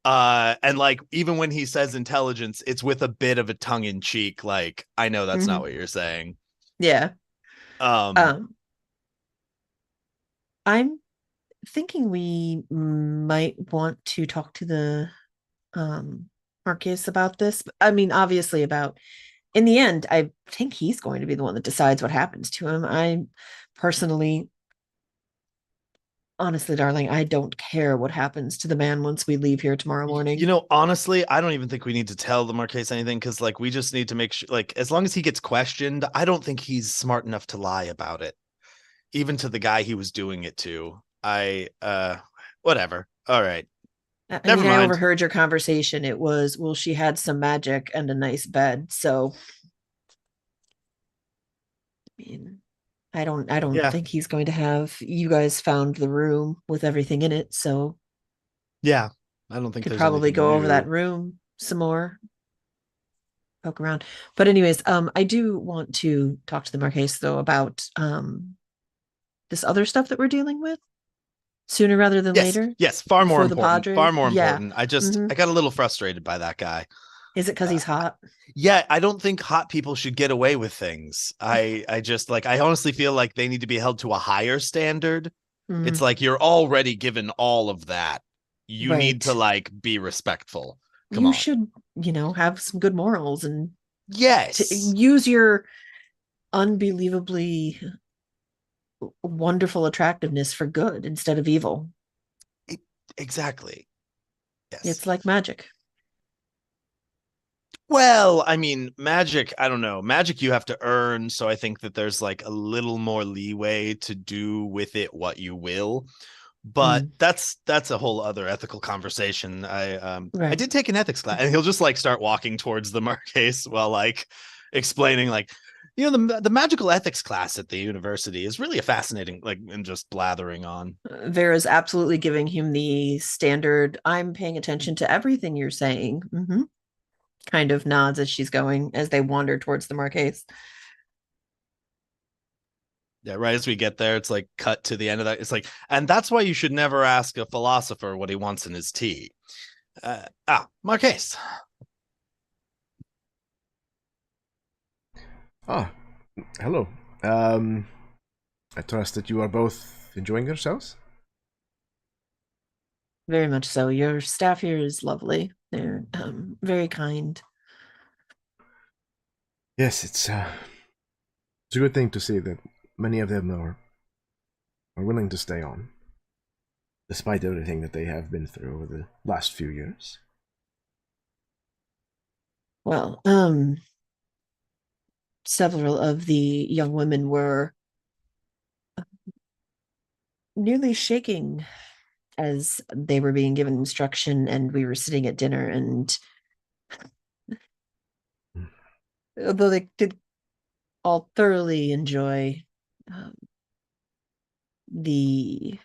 And even when he says intelligence, it's with a bit of a tongue in cheek, I know that's not what you're saying. Yeah. I'm thinking we might want to talk to the Marquis about this. I mean, obviously in the end, I think he's going to be the one that decides what happens to him. I personally, honestly, darling, I don't care what happens to the man once we leave here tomorrow morning. Honestly, I don't even think we need to tell the Marquise anything because we just need to make sure, as long as he gets questioned, I don't think he's smart enough to lie about it. Even to the guy he was doing it to. Whatever. All right. Never mind. I overheard your conversation. It was, well, she had some magic and a nice bed. So, I mean, I don't think he's going to have, you guys found the room with everything in it. So, yeah, I don't think could probably go over that room some more. Poke around. But anyways, I do want to talk to the Marquise though about this other stuff that we're dealing with sooner rather than later. Yes, far more important. Far more important. I got a little frustrated by that guy. Is it because he's hot? Yeah, I don't think hot people should get away with things. I just I honestly feel like they need to be held to a higher standard. It's you're already given all of that. You need to be respectful. You should, have some good morals and yes, use your unbelievably wonderful attractiveness for good instead of evil. Exactly. Yes. It's like magic. Well, I mean, magic, I don't know. Magic you have to earn, so I think that there's like a little more leeway to do with it what you will. But that's a whole other ethical conversation. I Right. did take an ethics class, and he'll just like start walking towards the Marquise while like explaining like, you know, the magical ethics class at the university is really a fascinating, like, and just blathering on. Vera's absolutely giving him the standard, I'm paying attention to everything you're saying. Kind of nods as she's going, as they wander towards the Marquise. Yeah, right as we get there, it's like cut to the end of that. It's like, and that's why you should never ask a philosopher what he wants in his tea. Marquise. Ah, hello. I trust that you are both enjoying yourselves? Very much so. Your staff here is lovely. They're very kind. Yes, it's a good thing to see that many of them are willing to stay on, despite everything that they have been through over the last few years. Well, several of the young women were nearly shaking as they were being given instruction, and we were sitting at dinner, and although they did all thoroughly enjoy the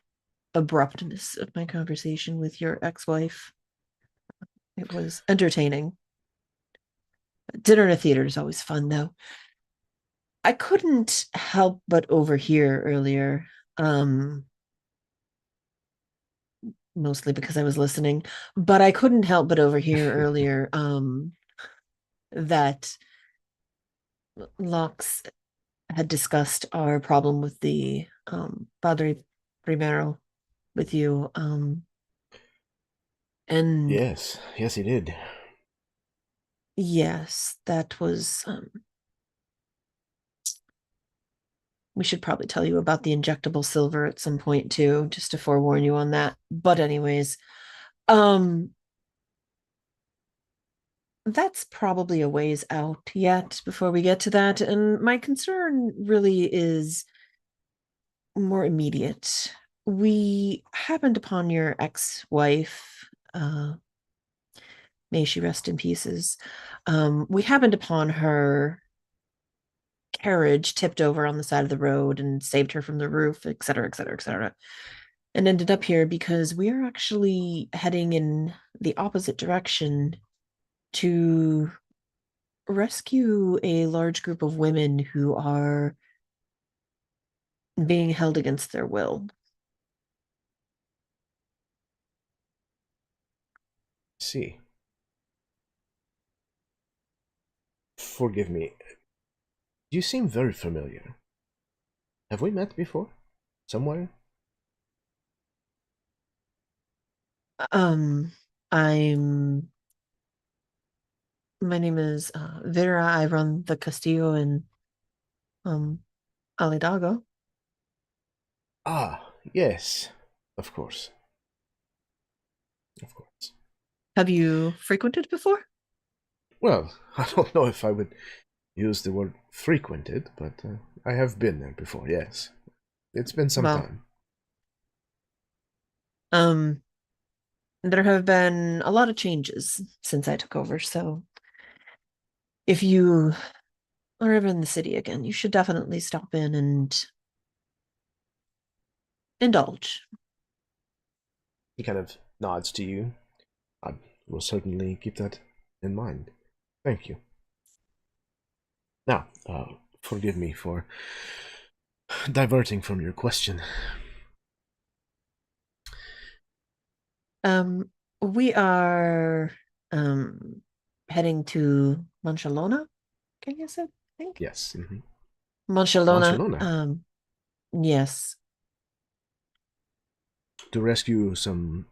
abruptness of my conversation with your ex-wife, it was entertaining. Dinner in a theater is always fun, though. I couldn't help but overhear earlier, mostly because I was listening, but I couldn't help but overhear earlier that Locks had discussed our problem with the Padre Primero with you. And yes, he did. Yes, that was we should probably tell you about the injectable silver at some point too, just to forewarn you on that. But anyways, that's probably a ways out yet before we get to that. And my concern really is more immediate. We happened upon your ex-wife, may she rest in pieces. We happened upon her carriage tipped over on the side of the road and saved her from the roof, et cetera, et cetera, et cetera, and ended up here because we are actually heading in the opposite direction to rescue a large group of women who are being held against their will. See. Forgive me. You seem very familiar. Have we met before? Somewhere? My name is Vera. I run the Castillo in Alidago. Ah, yes. Of course. Of course. Have you frequented before? Well, I don't know if I would use the word frequented, but I have been there before, yes. It's been some time. There have been a lot of changes since I took over, so if you are ever in the city again, you should definitely stop in and indulge. He kind of nods to you. I will certainly keep that in mind. Thank you. Now, forgive me for diverting from your question. We are heading to Monchalona, can you say? I think. Yes. Mm-hmm. Monchalona. Yes. To rescue some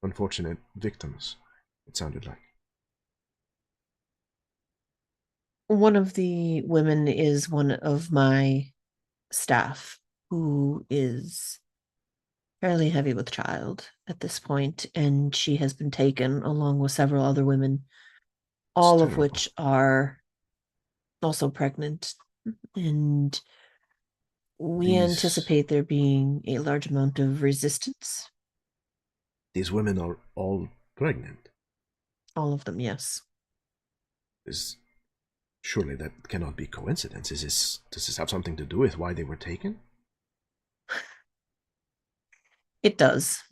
unfortunate victims, it sounded like. One of the women is one of my staff. who is fairly heavy with child at this point, and she has been taken along with several other women, all of terrible. which are also pregnant. And we anticipate there being a large amount of resistance. These women are all pregnant. All of them, yes. Surely that cannot be coincidence. Does this have something to do with why they were taken? It does.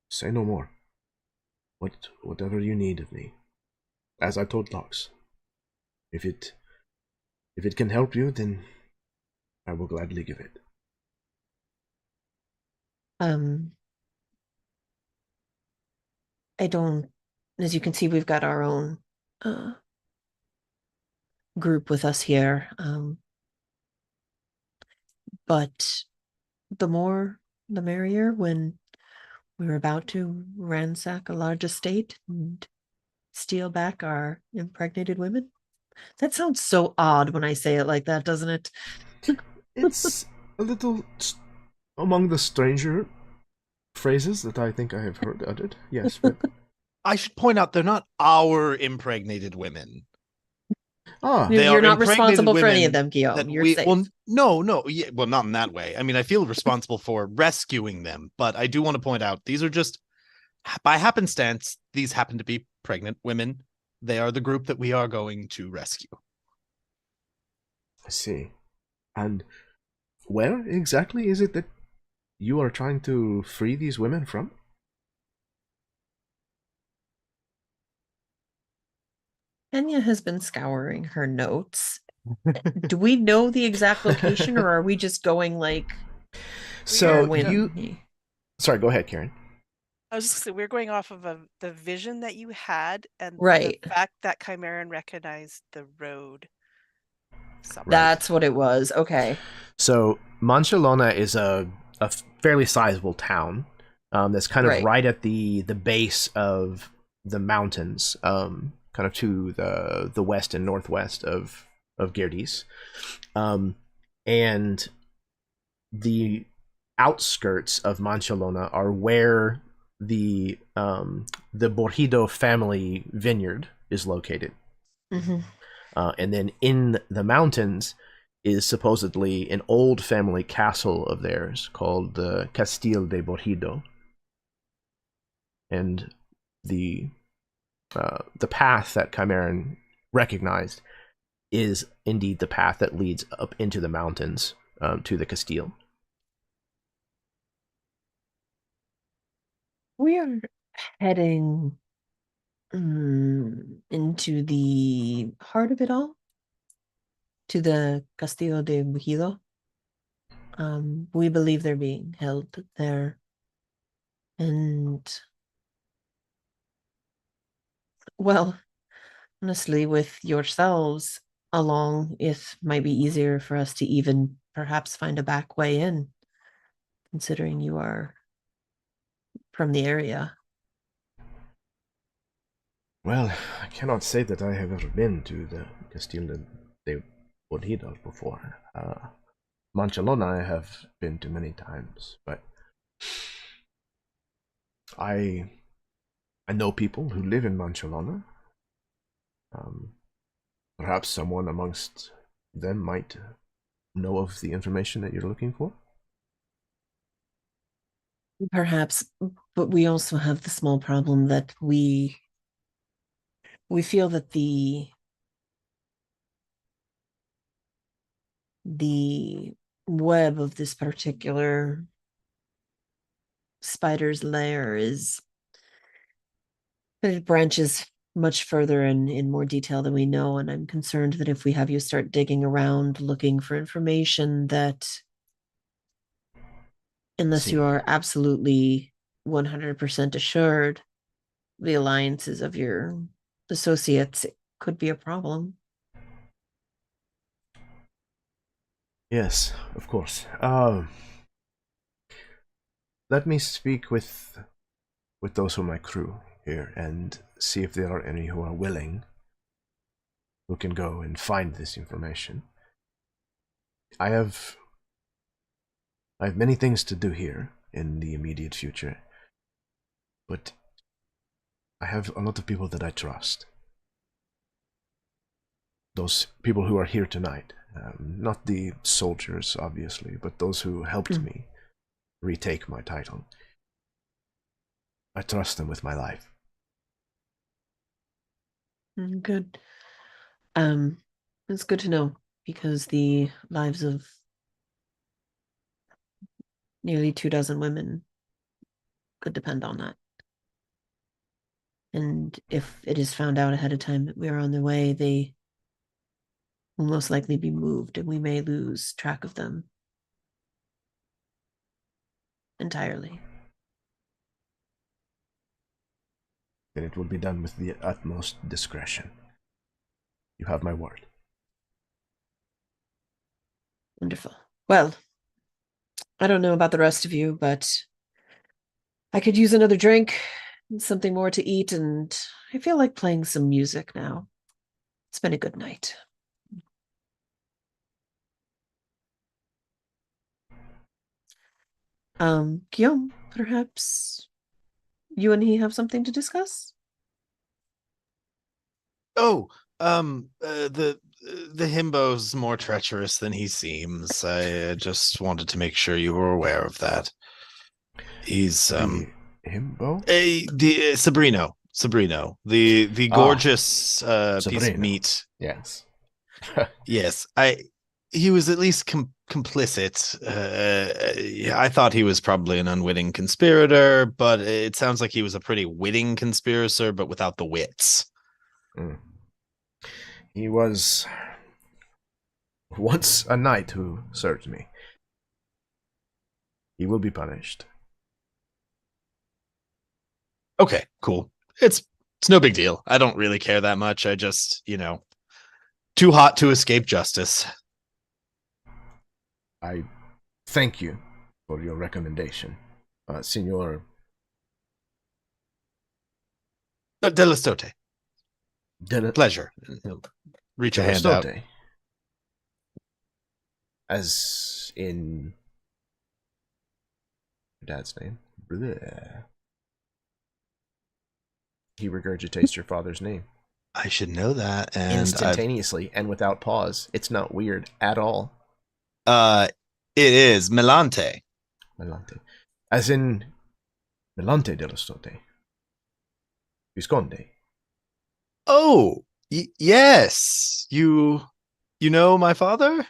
Say no more. Whatever you need of me. As I told Lux. If it can help you, then I will gladly give it. I don't, as you can see, we've got our own group with us here. But the more, the merrier when we're about to ransack a large estate and steal back our impregnated women. That sounds so odd when I say it like that, doesn't it? It's a little among the stranger phrases that I think I have heard uttered. Yes, but I should point out they're not our impregnated women. they You're are not responsible for any of women them, Guillaume. that You're safe. Well, no, yeah, well, not in that way. I mean, I feel responsible for rescuing them, but I do want to point out these are just by happenstance. These happen to be pregnant women. They are the group that we are going to rescue. I see. And where exactly is it that you are trying to free these women from? Enya has been scouring her notes. Do we know the exact location, or are we just going like? So you. Sorry, go ahead, Karen. I was just gonna say we're going off of the vision that you had, and right. the fact that Chimeran recognized the road. Right. That's what it was. Okay. So Manchalona is a fairly sizable town that's kind of right at the base of the mountains, kind of to the west and northwest of Gerdes, and the outskirts of Manchalona are where the Borjido family vineyard is located. Mm-hmm. And then in the mountains is supposedly an old family castle of theirs called the Castillo de Borjido. And the path that Chimeran recognized is indeed the path that leads up into the mountains to the Castile. We are heading into the heart of it all, to the Castillo de Borjido. We believe they're being held there, and well, honestly, with yourselves along, it might be easier for us to even perhaps find a back way in, considering you are from the area. Well, I cannot say that I have ever been to the Castillo de Borjido before. Manchalona I have been to many times, but I know people who live in Manchalona. Perhaps someone amongst them might know of the information that you're looking for. Perhaps, but we also have the small problem that we feel that the web of this particular spider's lair it branches much further and in more detail than we know, and I'm concerned that if we have you start digging around looking for information, that unless you are absolutely 100% assured the alliances of your associates, it could be a problem. Yes, of course. Let me speak with those of my crew here and see if there are any who are willing, who can go and find this information. I have many things to do here in the immediate future, but I have a lot of people that I trust. Those people who are here tonight, not the soldiers, obviously, but those who helped me retake my title. I trust them with my life. Good. It's good to know, because the lives of nearly 24 women could depend on that. And if it is found out ahead of time that we are on the way, they will most likely be moved, and we may lose track of them entirely. Then it will be done with the utmost discretion. You have my word. Wonderful. Well, I don't know about the rest of you, but I could use another drink, something more to eat, and I feel like playing some music now. It's been a good night. Guillaume, perhaps you and he have something to discuss? Oh, the himbo's more treacherous than he seems. I just wanted to make sure you were aware of that. He's The himbo? the Sabrino, the gorgeous piece of Sabrino. meat. Yes. Yes, he was at least complicit. Yeah, I thought he was probably an unwitting conspirator, but it sounds like he was a pretty witting conspirator, but without the wits. He was once a knight who served me. He will be punished. Okay, cool. It's no big deal. I don't really care that much. I just, too hot to escape justice. I thank you for your recommendation, Signor Delastote. Pleasure. He'll reach a hand out. Delastote. As in your dad's name. Bleh. He regurgitates your father's name. I should know that. And instantaneously and without pause. It's not weird at all. It is Melante. Melante. As in Melante Delastote. Visconde. Oh, yes. You know my father?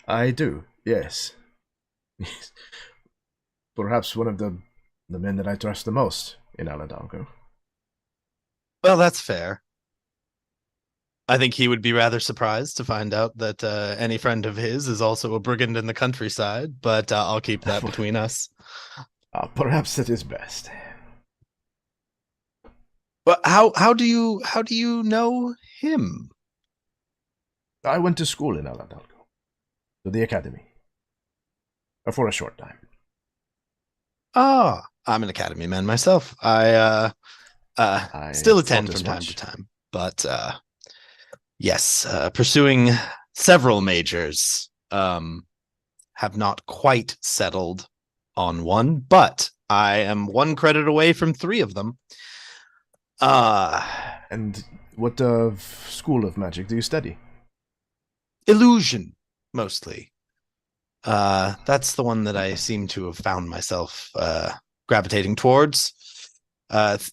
I do, yes. Perhaps one of the men that I trust the most in Alhidalgo. Well, that's fair. I think he would be rather surprised to find out that any friend of his is also a brigand in the countryside, but I'll keep that between us. Perhaps that is best. But how do you know him? I went to school in Alhidalgo, to the academy, for a short time. Ah, I'm an academy man myself. I still attend from time to time, but yes, pursuing several majors. Have not quite settled on one, but I am one credit away from 3 of them. And what school of magic do you study? Illusion, mostly. That's the one that I seem to have found myself gravitating towards.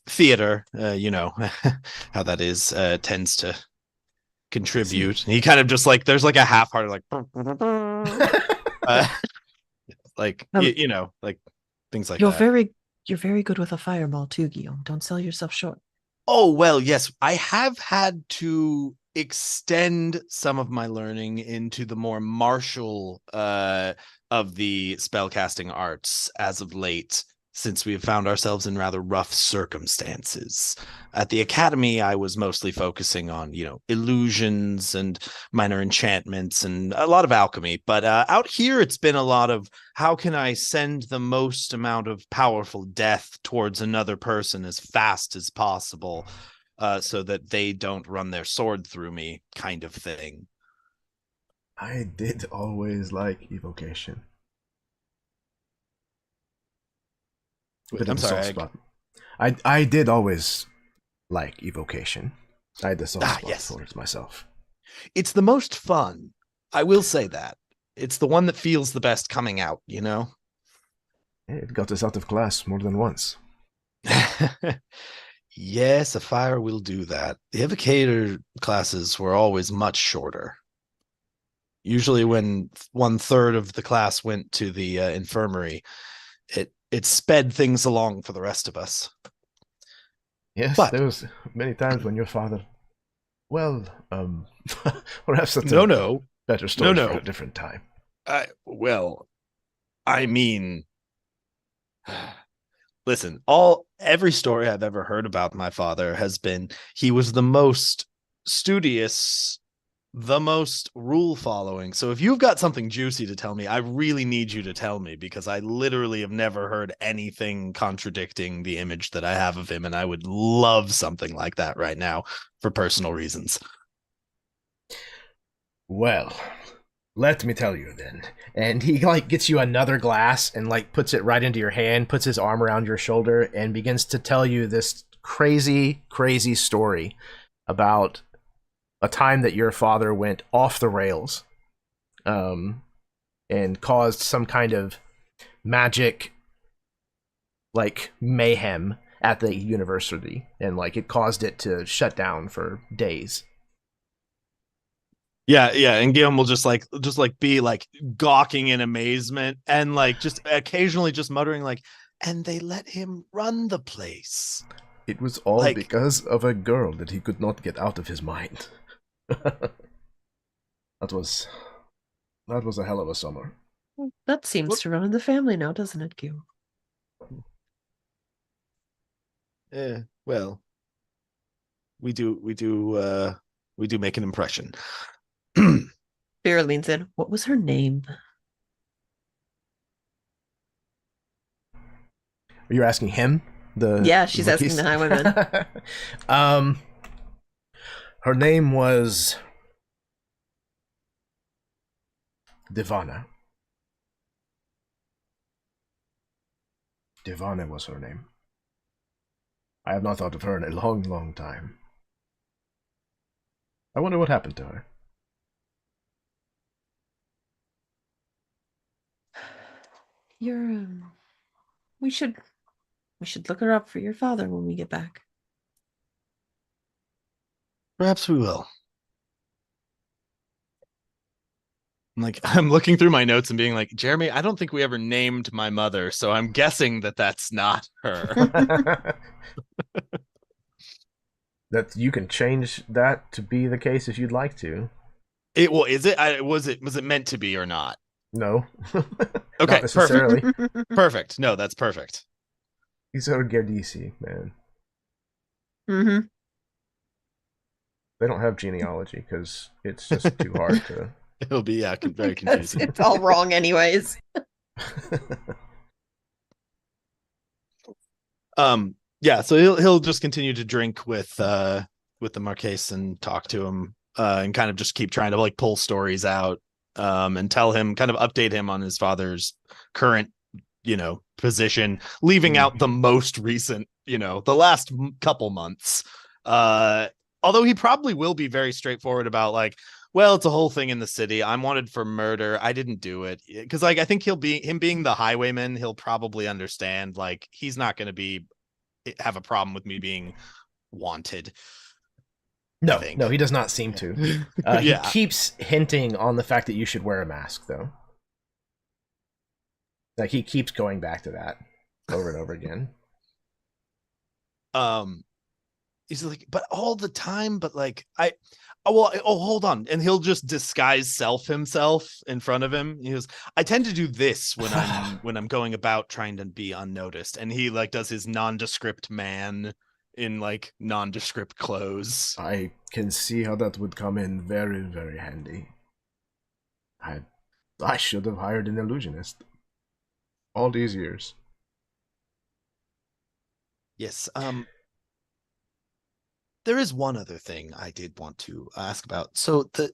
Theater, you know how that is, tends to contribute. And he kind of just there's a half-hearted things like that. You're very good with a fireball too, Guillaume. Don't sell yourself short. Oh, well, yes, I have had to extend some of my learning into the more martial of the spellcasting arts as of late, since we have found ourselves in rather rough circumstances. At the academy, I was mostly focusing on, illusions and minor enchantments and a lot of alchemy. But out here, it's been a lot of how can I send the most amount of powerful death towards another person as fast as possible, so that they don't run their sword through me, kind of thing. I did always like evocation. Bit of I'm a sorry. soft spot. I did always like evocation. I had the soft spot Yes. for it myself. It's the most fun. I will say that. It's the one that feels the best coming out, you know? It got us out of class more than once. Yes, a fire will do that. The evocator classes were always much shorter. Usually when 1/3 of the class went to the infirmary, it sped things along for the rest of us. Yes, But there was many times when your father, well, perhaps that's no, better story no. for a different time. I mean, listen, every story I've ever heard about my father has been he was the most studious, the most rule following. So if you've got something juicy to tell me, I really need you to tell me, because I literally have never heard anything contradicting the image that I have of him, and I would love something like that right now for personal reasons. Well, let me tell you then. And he like gets you another glass and like puts it right into your hand, puts his arm around your shoulder, and begins to tell you this crazy, crazy story about a time that your father went off the rails, and caused some kind of magic, like mayhem at the university, and like it caused it to shut down for days. Yeah, and Guillaume will just be like gawking in amazement, and like just occasionally just muttering like, and they let him run the place. It was all Like- because of a girl that he could not get out of his mind. That was a hell of a summer. That seems to run in the family now, doesn't it, Q? Well, we do make an impression. Vera leans in. What was her name? You're asking him? Yeah, she's asking the highwayman. Her name was Divana. Divana was her name. I have not thought of her in a long, long time. I wonder what happened to her. We should look her up for your father when we get back. Perhaps we will. I'm looking through my notes and being like, Jeremy, I don't think we ever named my mother, so I'm guessing that that's not her. That you can change that to be the case if you'd like to. Is it? Was it meant to be or not? No. Okay, Not necessarily. Perfect. No, that's perfect. These are Gerdessi, man. Mm-hmm. They don't have genealogy because it's just too hard to. It'll be very confusing. It's all wrong anyways. Yeah, so he'll just continue to drink with the Marquise and talk to him, and kind of just keep trying to like pull stories out, and tell him, kind of update him on his father's current, position, leaving out the most recent, the last couple months. Although he probably will be very straightforward about like, well, it's a whole thing in the city. I'm wanted for murder. I didn't do it. Because like I think him being the highwayman, he'll probably understand, like, he's not going to have a problem with me being wanted. No, he does not seem to. Yeah. He keeps hinting on the fact that you should wear a mask, though. Like, he keeps going back to that over and over again. He's like, but all the time, but like, hold on. And he'll just disguise himself in front of him. He goes, I tend to do this when I'm going about trying to be unnoticed. And he like does his nondescript man in like nondescript clothes. I can see how that would come in very, very handy. I should have hired an illusionist. All these years. Yes. There is one other thing I did want to ask about. So the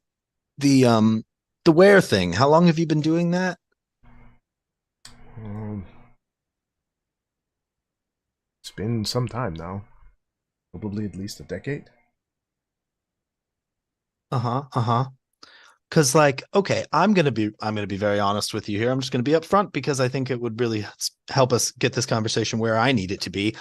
the wear thing, how long have you been doing that? It's been some time now. Probably at least a decade. Because like, okay, I'm gonna be very honest with you here. I'm just gonna be upfront because I think it would really help us get this conversation where I need it to be.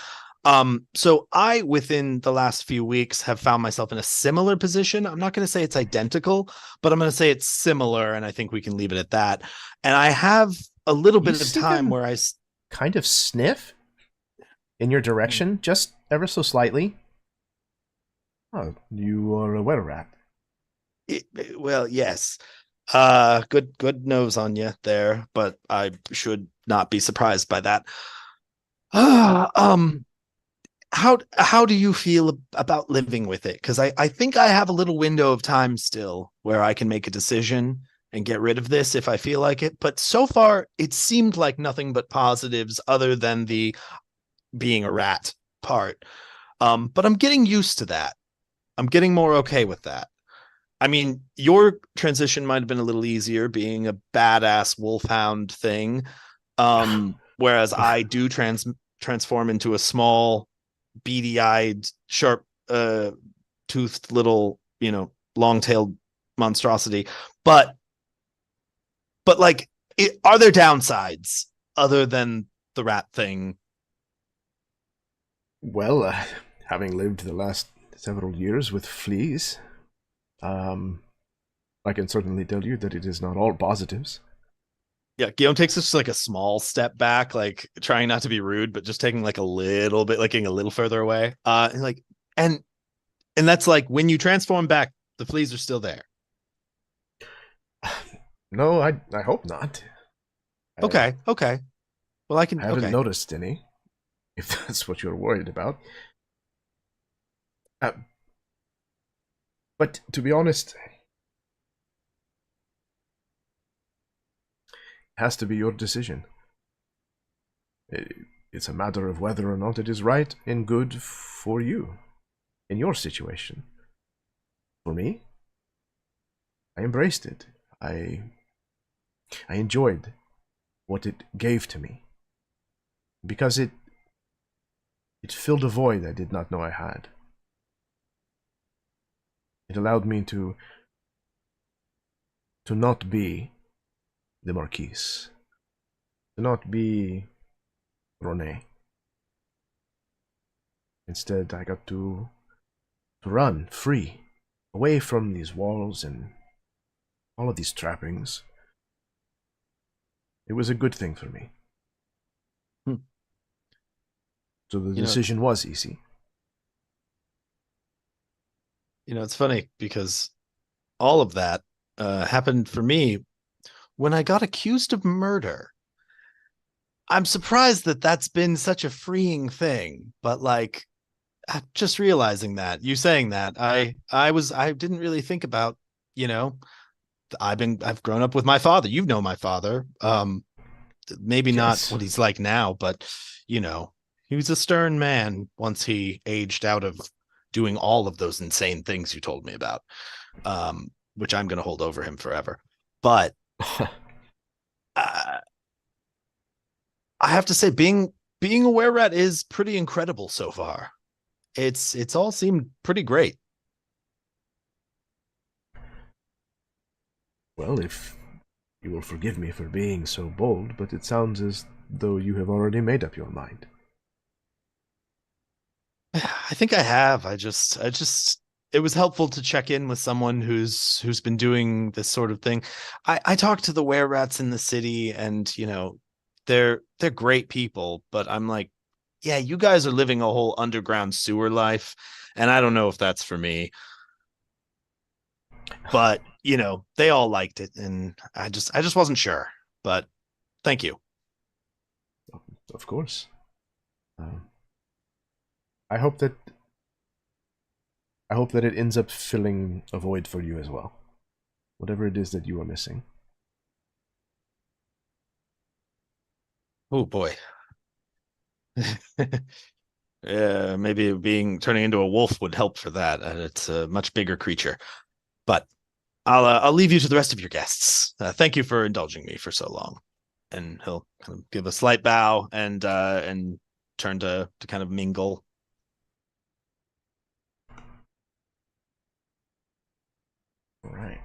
So I, within the last few weeks, have found myself in a similar position. I'm not going to say it's identical, but I'm going to say it's similar, and I think we can leave it at that. And I have a little bit of time where I kind of sniff in your direction, just ever so slightly. Oh, you are a were-rat. Well, yes. Good nose on you there, but I should not be surprised by that. How do you feel about living with it? Because I think I have a little window of time still where I can make a decision and get rid of this if I feel like it. But so far, it seemed like nothing but positives other than the being a rat part. But I'm getting used to that. I'm getting more okay with that. I mean, your transition might have been a little easier being a badass wolfhound thing. Whereas I do transform into a small, beady-eyed, sharp toothed little, long-tailed monstrosity. But like, are there downsides other than the rat thing? Well, having lived the last several years with fleas, I can certainly tell you that it is not all positives. Yeah, Guillaume takes just like a small step back, like trying not to be rude, but just taking like a little bit, like getting a little further away. And that's like when you transform back, the fleas are still there. No, I hope not. Okay. Well, I haven't noticed any, if that's what you're worried about. But to be honest, it has to be your decision. It's a matter of whether or not it is right and good for you, in your situation. For me, I embraced it. I enjoyed what it gave to me, because it filled a void I did not know I had. It allowed me to not be the Marquise, to not be Rene. Instead, I got to run free, away from these walls and all of these trappings. It was a good thing for me. So the decision was easy. It's funny because all of that happened for me when I got accused of murder. I'm surprised that that's been such a freeing thing, but like, just realizing that, you saying that, I didn't really think about, I've grown up with my father. You know my father. Maybe not what he's like now, but he was a stern man once he aged out of doing all of those insane things you told me about, which I'm going to hold over him forever. But I have to say, being a were-rat is pretty incredible so far. It's all seemed pretty great. Well, if you will forgive me for being so bold, but it sounds as though you have already made up your mind. I think I have. I just it was helpful to check in with someone who's been doing this sort of thing. I talked to the were-rats in the city, and they're great people, but I'm like, yeah, you guys are living a whole underground sewer life, and I don't know if that's for me. But they all liked it, and I just wasn't sure. But thank you. Of course. I hope that it ends up filling a void for you as well, whatever it is that you are missing. Oh boy. Yeah, maybe turning into a wolf would help for that. It's a much bigger creature. But I'll leave you to the rest of your guests. Thank you for indulging me for so long. And he'll kind of give a slight bow and turn to kind of mingle. All right.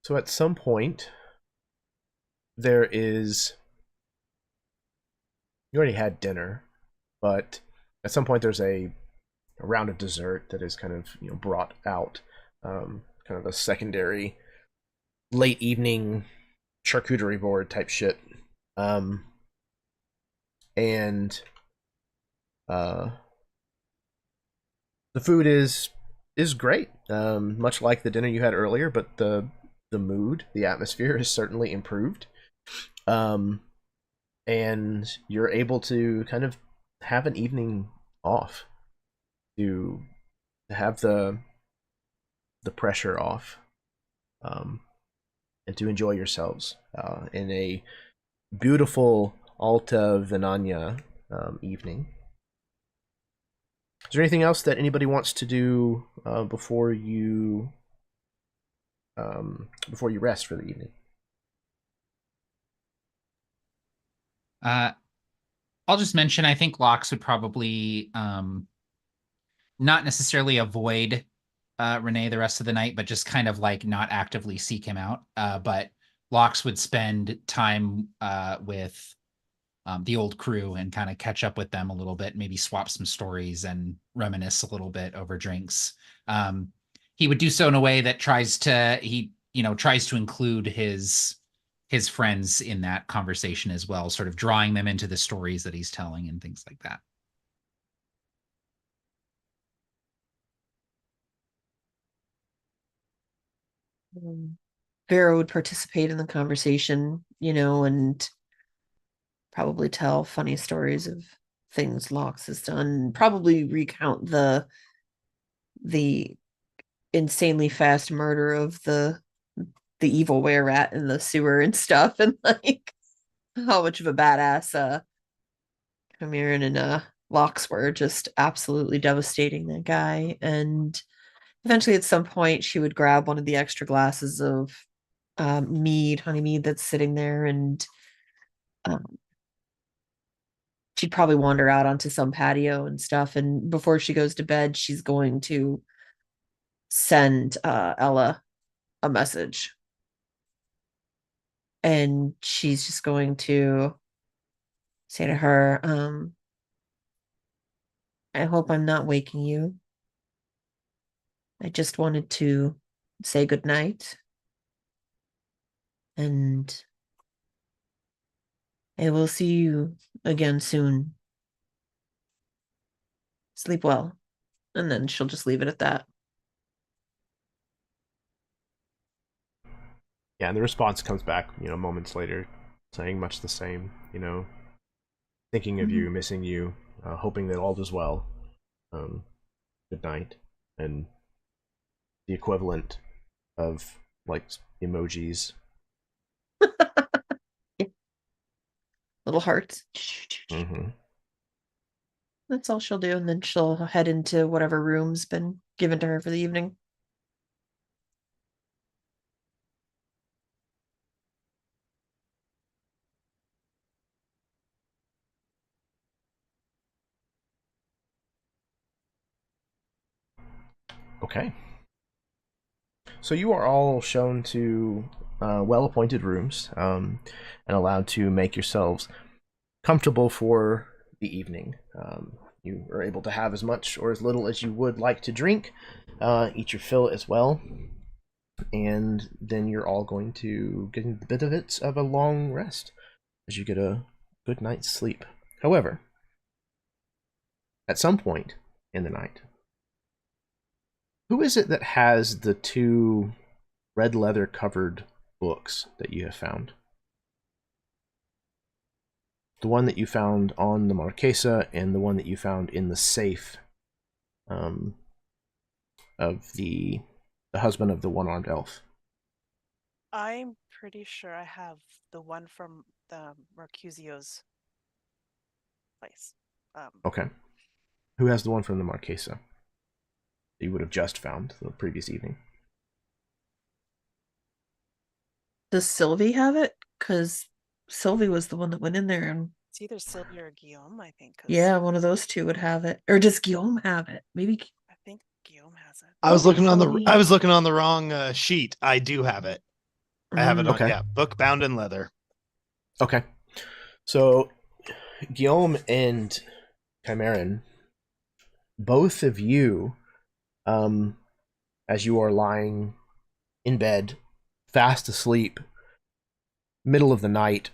So at some point, there is. You already had dinner, but at some point there's a round of dessert that is kind of brought out, kind of a secondary late evening charcuterie board type shit, and the food is great, much like the dinner you had earlier, but the mood, the atmosphere is certainly improved, and you're able to kind of have an evening off, to have the pressure off, and to enjoy yourselves in a beautiful Alta Venaña evening. Is there anything else that anybody wants to do before you rest for the evening? I'll just mention, I think Lox would probably not necessarily avoid Renee the rest of the night, but just kind of like not actively seek him out. But Lox would spend time with the old crew and kind of catch up with them a little bit, maybe swap some stories and reminisce a little bit over drinks. He would do so in a way that tries to include his friends in that conversation as well, sort of drawing them into the stories that he's telling and things like that. Vera would participate in the conversation, and probably tell funny stories of things Lox has done, probably recount the insanely fast murder of the evil were rat in the sewer and stuff, and like how much of a badass Kamirin and Lox were, just absolutely devastating that guy. And eventually at some point she would grab one of the extra glasses of honey mead that's sitting there, and she'd probably wander out onto some patio and stuff. And before she goes to bed, she's going to send Ella a message. And she's just going to say to her, I hope I'm not waking you. I just wanted to say goodnight. And I will see you again soon. Sleep well. And then she'll just leave it at that. Yeah, and the response comes back, moments later, saying much the same, thinking of you, missing you, hoping that all is well. Good night. And the equivalent of, like, emojis. Yeah. Little hearts. Mm-hmm. That's all she'll do, and then she'll head into whatever room's been given to her for the evening. Okay. So you are all shown to well-appointed rooms, and allowed to make yourselves comfortable for the evening. You are able to have as much or as little as you would like to drink, eat your fill as well, and then you're all going to get the benefits of a long rest as you get a good night's sleep. However, at some point in the night, who is it that has the two red leather covered books that you have found? The one that you found on the Marquesa and the one that you found in the safe of the husband of the one-armed elf. I'm pretty sure I have the one from the Mercusio's place. Okay. Who has the one from the Marquesa? that you would have just found the previous evening. Does Sylvie have it? Because Sylvie was the one that went in there, and It's either Sylvia or Guillaume, I think. 'Cause yeah, one of those two would have it. Or does Guillaume have it? Maybe. I think Guillaume has it. I was Okay, looking on the Sylvie. I was looking on the wrong sheet. I do have it. I have it on Okay. book bound in leather. Okay. So Guillaume and Chimeran, both of you, as you are lying in bed, fast asleep, middle of the night,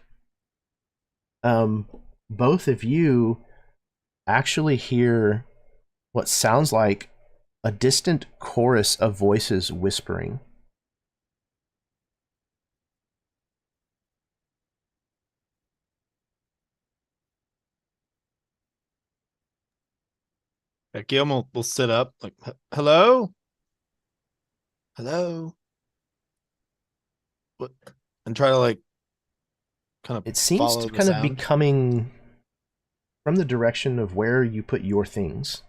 both of you actually hear what sounds like a distant chorus of voices whispering. Guillaume will sit up, like, hello? Hello? What? And try to, like, kind of It seems follow to the kind of be sound. coming from the direction of where you put your things.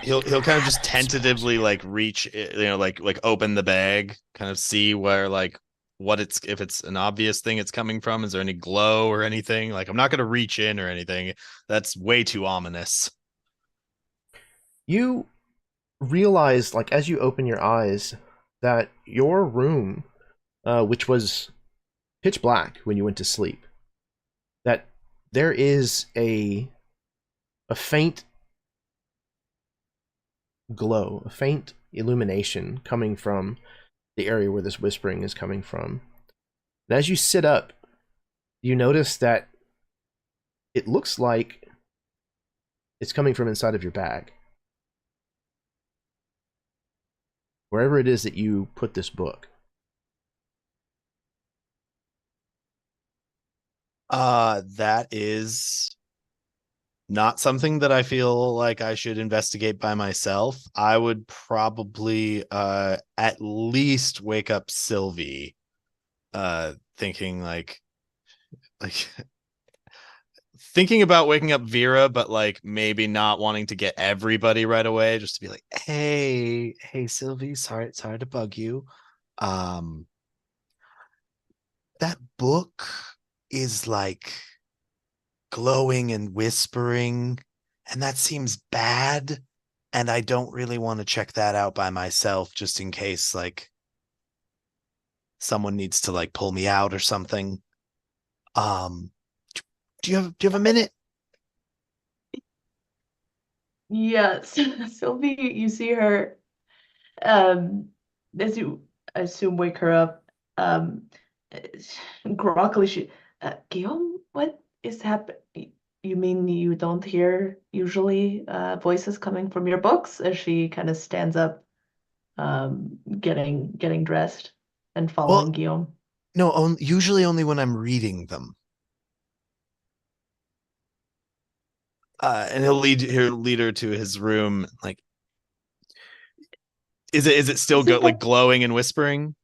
He'll kind of just tentatively like reach, like open the bag, kind of see where like what it's, if it's an obvious thing it's coming from. Is there any glow or anything? Like, I'm not going to reach in or anything. That's way too ominous. You realize, like, as you open your eyes, that your room, which was pitch black when you went to sleep, that there is a faint glow, a faint illumination coming from the area where this whispering is coming from. And as you sit up, you notice that it looks like it's coming from inside of your bag. Wherever it is that you put this book. That is not something that I feel like I should investigate by myself. I would probably at least wake up Sylvie, thinking like thinking about waking up Vera, but like maybe not wanting to get everybody right away, just to be like, hey Sylvie, sorry to bug you. That book is like glowing and whispering, and that seems bad, and I don't really want to check that out by myself, just in case like someone needs to like pull me out or something. Do you have a minute? Yes, Sylvie, you see her, as you, I assume, wake her up, groggily, Guillaume, what is happening? You mean you don't hear usually voices coming from your books? As she kind of stands up, getting dressed and following Well, Guillaume. no, usually only when I'm reading them. And he'll lead her to his room. Like, is it still like glowing and whispering?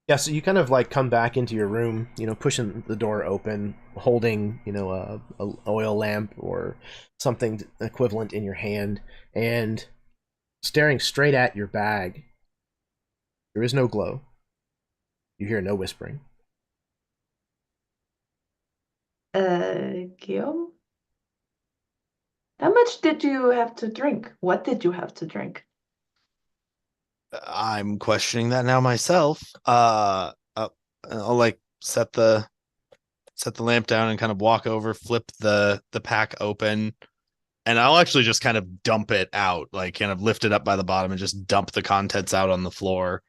Yeah, so you kind of like come back into your room, pushing the door open, holding, a oil lamp or something equivalent in your hand, and staring straight at your bag. There is no glow. You hear no whispering. Guillaume? How much did you have to drink? What did you have to drink? I'm questioning that now myself. I'll like set the lamp down and kind of walk over, flip the pack open, and I'll actually just kind of dump it out, like kind of lift it up by the bottom and just dump the contents out on the floor.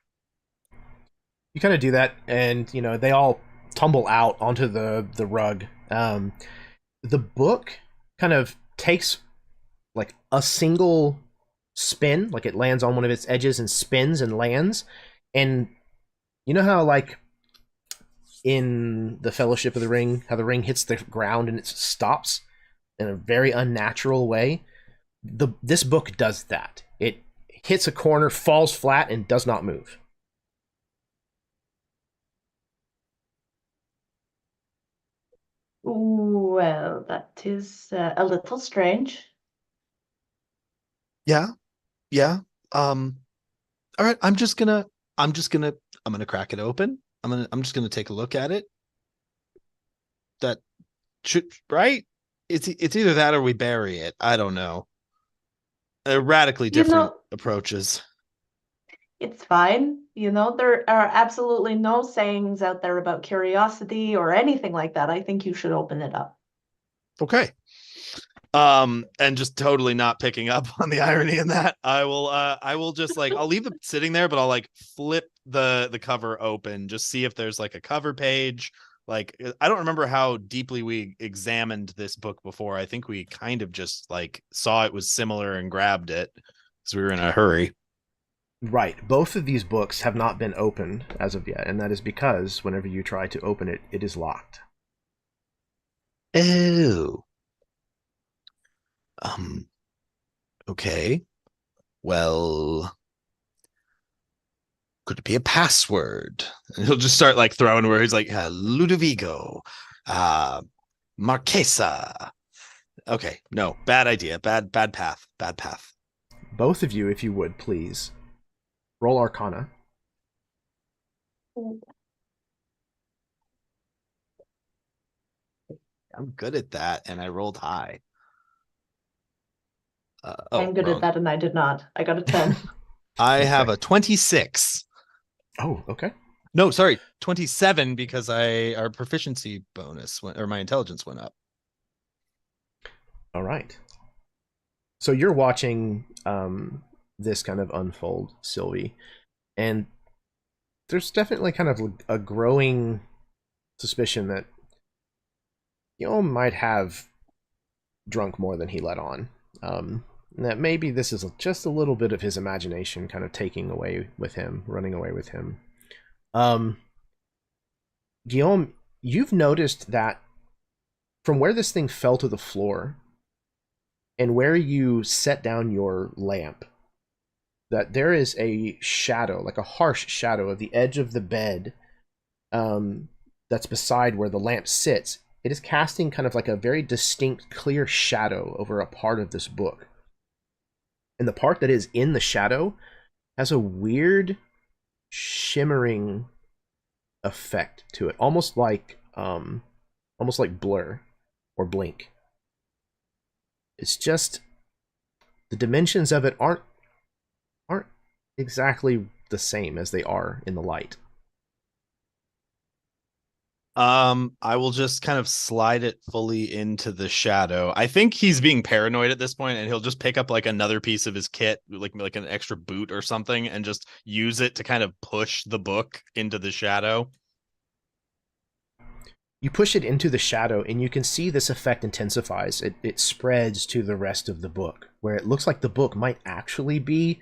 You kind of do that, and they all tumble out onto the rug. The book kind of takes like a single spin, like it lands on one of its edges and spins and lands. And you know how like in the Fellowship of the Ring, how the ring hits the ground and it stops in a very unnatural way? This book does that. It hits a corner, falls flat, and does not move. Well, that is a little strange. Yeah. Um, all right, I'm gonna crack it open. I'm just gonna take a look at it. That should right? It's either that or we bury it. I don't know. They're radically You different know, approaches. it's fine. There are absolutely no sayings out there about curiosity or anything like that. I think you should open it up. Okay. And just totally not picking up on the irony in that. I will just like I'll leave it sitting there, but I'll like flip the cover open, just see if there's like a cover page. Like I don't remember how deeply we examined this book before. I think we kind of just like saw it was similar and grabbed it because we were in a hurry. Right. Both of these books have not been opened as of yet, and that is because whenever you try to open it, it is locked. Oh. Okay. Well, could it be a password? And he'll just start like throwing words like Ludovico, Marquesa. Okay, no, bad idea. Bad path. Bad path. Both of you, if you would, please, roll Arcana. I'm good at that, and I rolled high. I'm good wrong. at that, and I did not. I got a 10. I Okay. have a 26. Oh, okay. No, sorry, 27 because our proficiency bonus went, or my intelligence went up. All right. So you're watching this kind of unfold, Sylvie, and there's definitely kind of a growing suspicion that Guillaume might have drunk more than he let on. That maybe this is just a little bit of his imagination kind of taking away with him, running away with him. Guillaume, you've noticed that from where this thing fell to the floor and where you set down your lamp, that there is a shadow, like a harsh shadow of the edge of the bed that's beside where the lamp sits. It is casting kind of like a very distinct, clear shadow over a part of this book. And the part that is in the shadow has a weird shimmering effect to it, almost like blur or blink. It's just the dimensions of it aren't exactly the same as they are in the light. I will just kind of slide it fully into the shadow. I think he's being paranoid at this point, and he'll just pick up like another piece of his kit, like an extra boot or something, and just use it to kind of push the book into the shadow. You push it into the shadow, and you can see this effect intensifies. It spreads to the rest of the book, where it looks like the book might actually be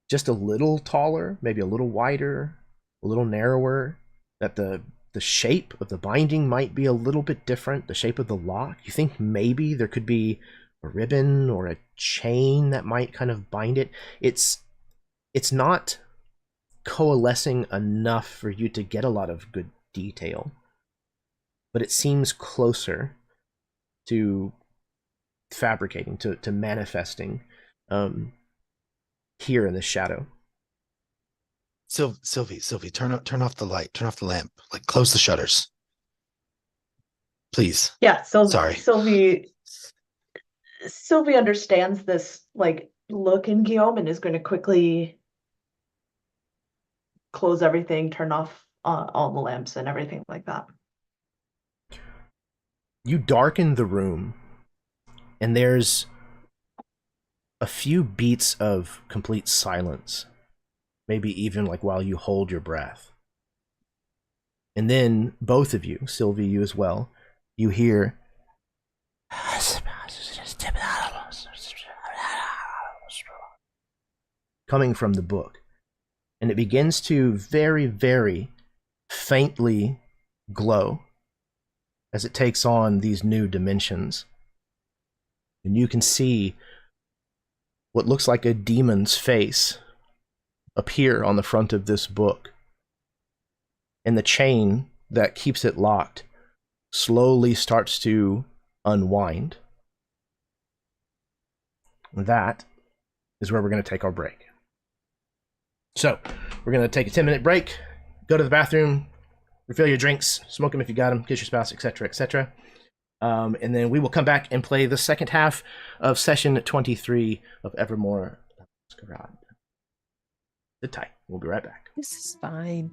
just a little taller, maybe a little wider, a little narrower, that the shape of the binding might be a little bit different, the shape of the lock. You think maybe there could be a ribbon or a chain that might kind of bind it. It's not coalescing enough for you to get a lot of good detail, but it seems closer to fabricating, to manifesting here in the shadow. Sylvie, turn off the light, turn off the lamp, like close the shutters, please. Yeah, Sorry. Sylvie understands this like look in Guillaume and is going to quickly close everything, turn off all the lamps and everything like that. You darken the room, and there's a few beats of complete silence, maybe even like while you hold your breath. And then both of you, Sylvie, you as well, you hear coming from the book. And it begins to very, very faintly glow as it takes on these new dimensions. And you can see what looks like a demon's face appear on the front of this book. And the chain that keeps it locked slowly starts to unwind, that is where we're going to take our break. So we're going to take a 10-minute break, go to the bathroom, refill your drinks, smoke them if you got them, kiss your spouse, etc., etc. And then we will come back and play the second half of session 23 of Evermore le Masquerade. Sit tight. We'll be right back. This is fine.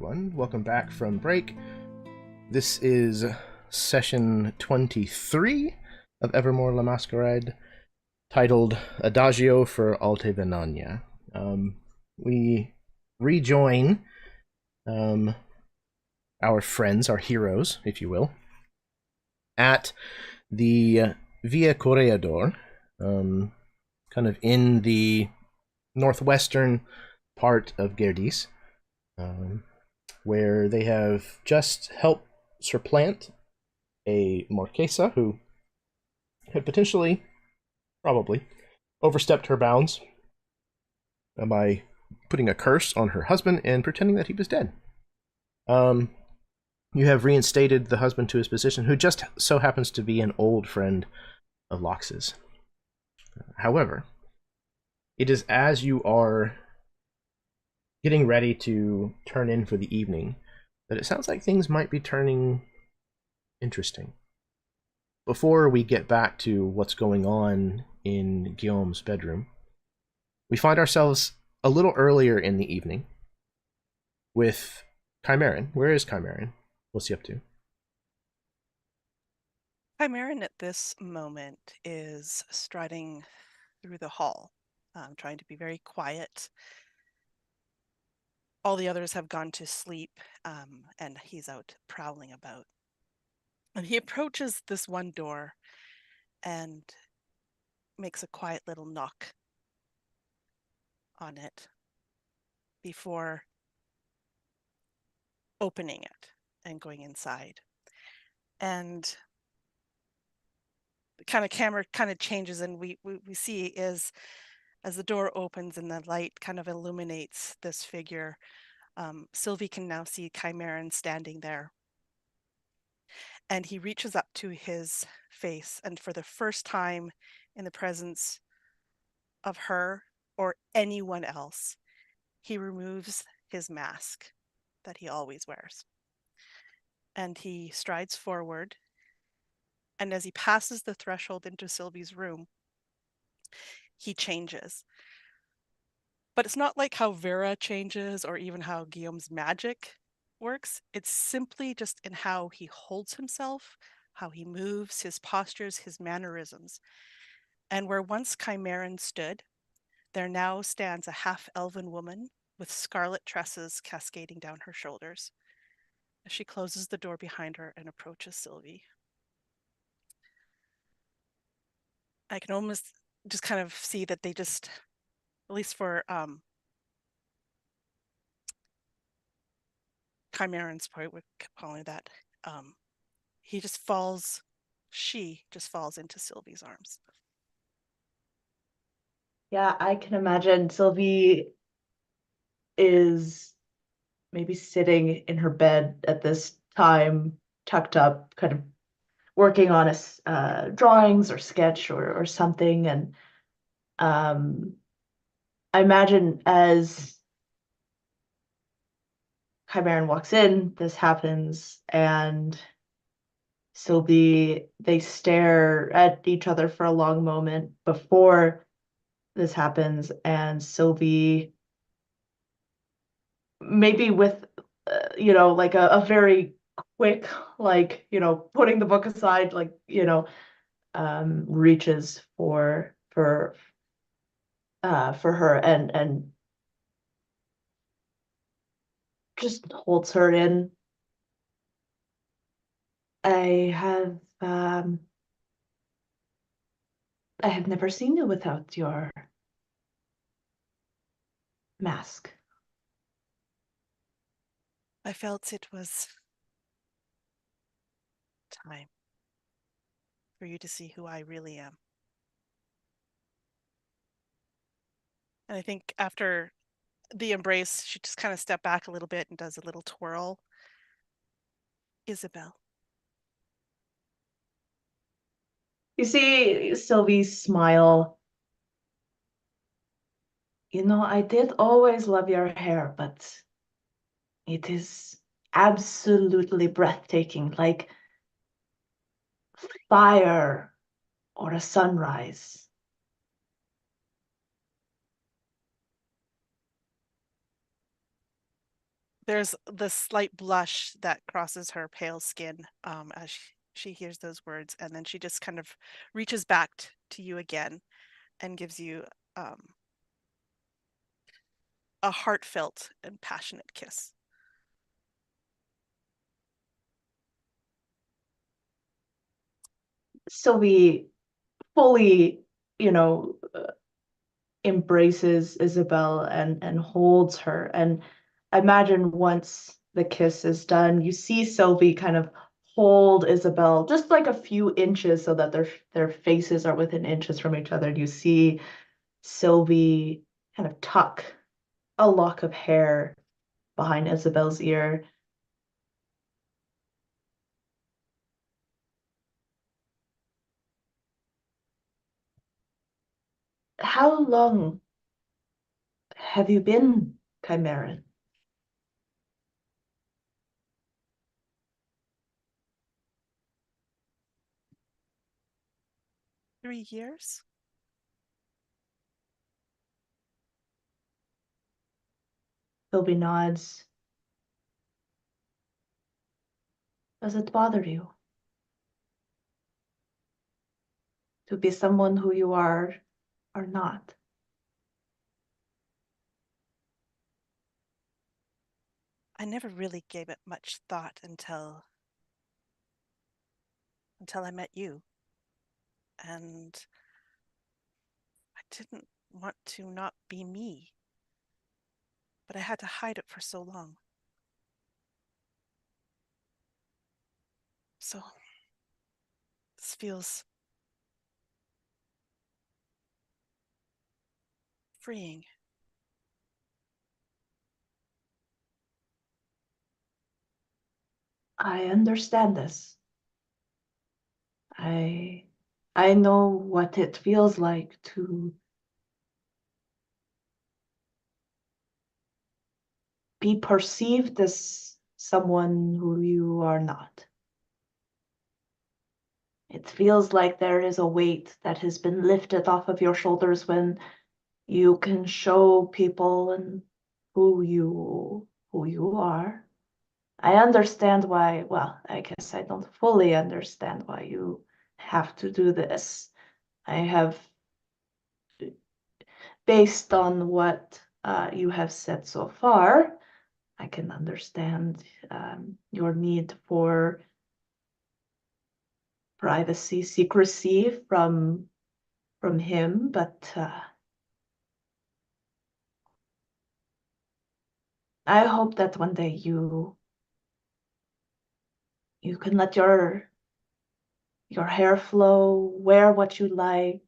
everyone. Welcome back from break. This is session 23 of Evermore le Masquerade, titled Adagio for Alta Venaña. We rejoin our friends, our heroes, if you will, at the Via Corregidor, kind of in the northwestern part of Gerdes, where they have just helped supplant a marquesa who had potentially, probably, overstepped her bounds by putting a curse on her husband and pretending that he was dead. You have reinstated the husband to his position, who just so happens to be an old friend of Lox's. However, it is as you are getting ready to turn in for the evening that it sounds like things might be turning interesting. Before we get back to what's going on in Guillaume's bedroom, we find ourselves a little earlier in the evening with Chimeran. Where is Chimeran? What's he up to? Chimeran at this moment is striding through the hall, trying to be very quiet. All the others have gone to sleep, and he's out prowling about. And he approaches this one door and makes a quiet little knock on it before opening it and going inside. And the kind of camera kind of changes, and we see is as the door opens and the light kind of illuminates this figure, Sylvie can now see Chimeran standing there. And he reaches up to his face, and for the first time in the presence of her or anyone else, he removes his mask that he always wears. And he strides forward, and as he passes the threshold into Sylvie's room, he changes. But it's not like how Vera changes or even how Guillaume's magic works. It's simply just in how he holds himself, how he moves, his postures, his mannerisms. And where once Chimeran stood, there now stands a half-elven woman with scarlet tresses cascading down her shoulders as she closes the door behind her and approaches Sylvie. I can almost just kind of see that they just, at least for Chimeran's point, we're calling that, she just falls into Sylvie's arms. Yeah, I can imagine Sylvie is maybe sitting in her bed at this time, tucked up, kind of working on a drawings or sketch or something. And I imagine as Chimeran walks in, this happens, and Sylvie, they stare at each other for a long moment before this happens, and Sylvie, maybe with, like a very quick, like, putting the book aside, like, reaches for her and just holds her in. I have never seen you without your mask. I felt it was time for you to see who I really am. And I think after the embrace, she just kind of stepped back a little bit and does a little twirl. Isabel. You see Sylvie smile. I did always love your hair, but it is absolutely breathtaking, like fire or a sunrise. There's the slight blush that crosses her pale skin as she hears those words, and then she just kind of reaches back to you again and gives you a heartfelt and passionate kiss. Sylvie fully, embraces Isabel and holds her. And imagine once the kiss is done, you see Sylvie kind of hold Isabel just like a few inches so that their faces are within inches from each other. And you see Sylvie kind of tuck a lock of hair behind Isabel's ear. How long have you been Chimeran? 3 years? Sylvie nods. Does it bother you to be someone who you are or not? I never really gave it much thought until I met you. And I didn't want to not be me, but I had to hide it for so long. So this feels freeing. I understand this. I know what it feels like to be perceived as someone who you are not. It feels like there is a weight that has been lifted off of your shoulders when you can show people and who you are. I understand why, well, I guess I don't fully understand why you have to do this. I have, based on what you have said so far, I can understand your need for privacy, secrecy from him, but I hope that one day you can let your hair flow, wear what you like.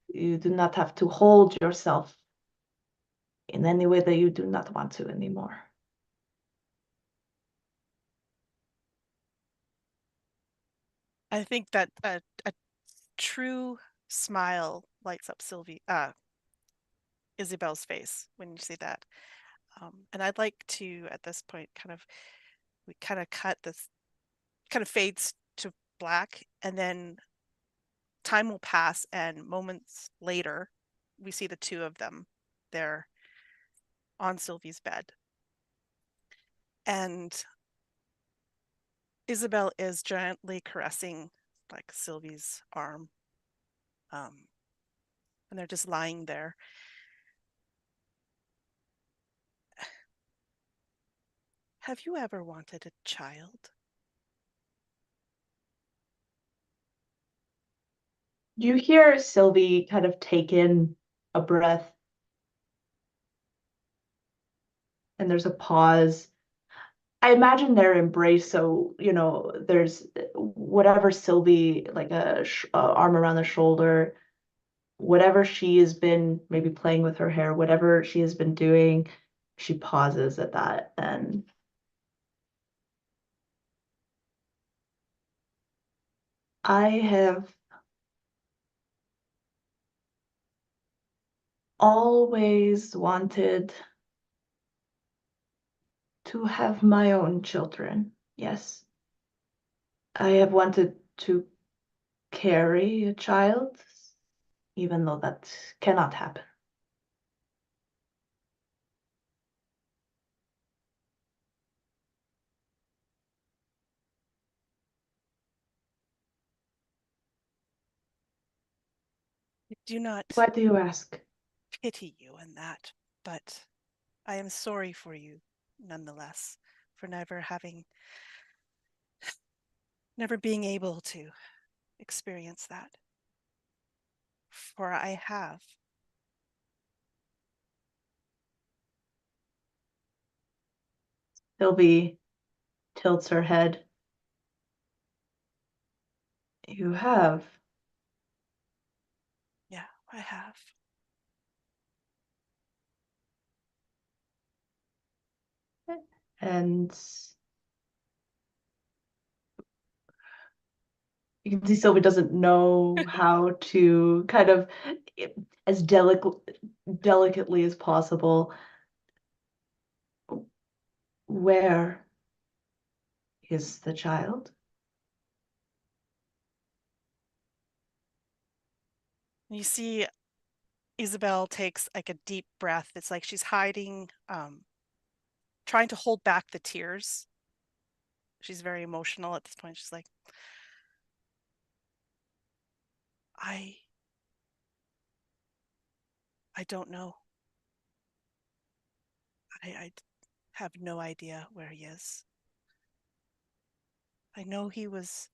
You do not have to hold yourself in any way that you do not want to anymore. I think that a true smile lights up Isabel's face when you say that. And I'd like to, at this point, we kind of cut this, kind of fades to black, and then time will pass, and moments later, we see the two of them there on Sylvie's bed. And Isabel is gently caressing like Sylvie's arm. And they're just lying there. Have you ever wanted a child? You hear Sylvie kind of take in a breath, and there's a pause. I imagine their embrace, so there's whatever Sylvie, like a arm around the shoulder, whatever she has been maybe playing with her hair, whatever she has been doing, she pauses at that. And I have always wanted to have my own children. Yes. I have wanted to carry a child, even though that cannot happen. I do not Why do you ask? pity you in that, but I am sorry for you nonetheless, for never being able to experience that. For I have. Sylvie tilts her head. You have. Yeah, I have. And you can see Sylvie doesn't know how to kind of, as delicately as possible, where is the child? You see Isabel takes like a deep breath. It's like she's hiding, trying to hold back the tears. She's very emotional at this point. She's like, I don't know. I have no idea where he is. I know he was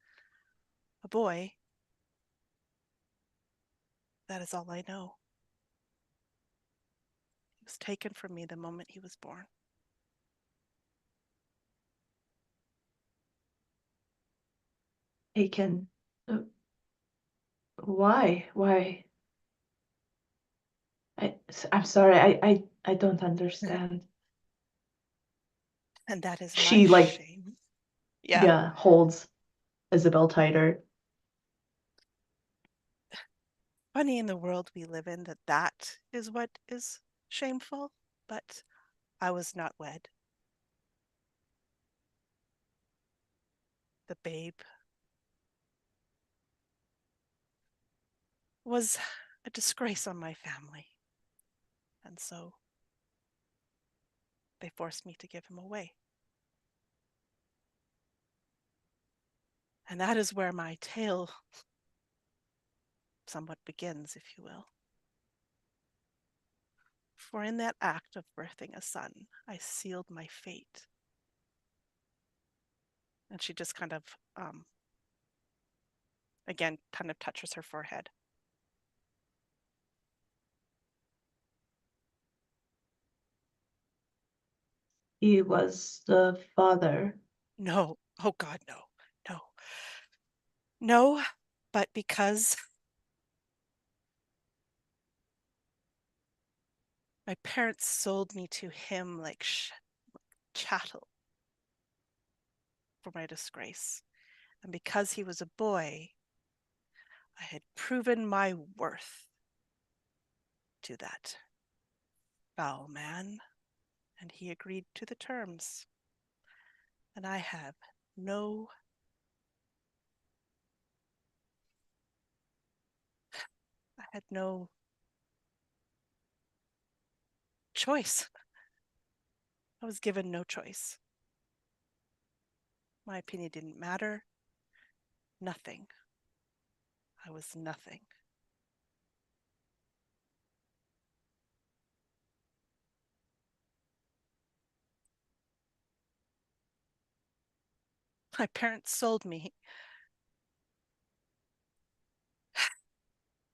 a boy. That is all I know. He was taken from me the moment he was born. Taken. Why? Why? I'm sorry, I don't understand. And that is She my shame. Yeah. holds Isabel tighter. Funny in the world we live in that is what is shameful, but I was not wed. The babe was a disgrace on my family. And so they forced me to give him away. And that is where my tale somewhat begins, if you will. For in that act of birthing a son, I sealed my fate. And she just kind of, again, kind of touches her forehead. He was the father. No. Oh God, no. No. No, but because my parents sold me to him like chattel for my disgrace. And because he was a boy, I had proven my worth to that foul man, and he agreed to the terms. And I had no choice. I was given no choice. My opinion didn't matter. Nothing. I was nothing. My parents sold me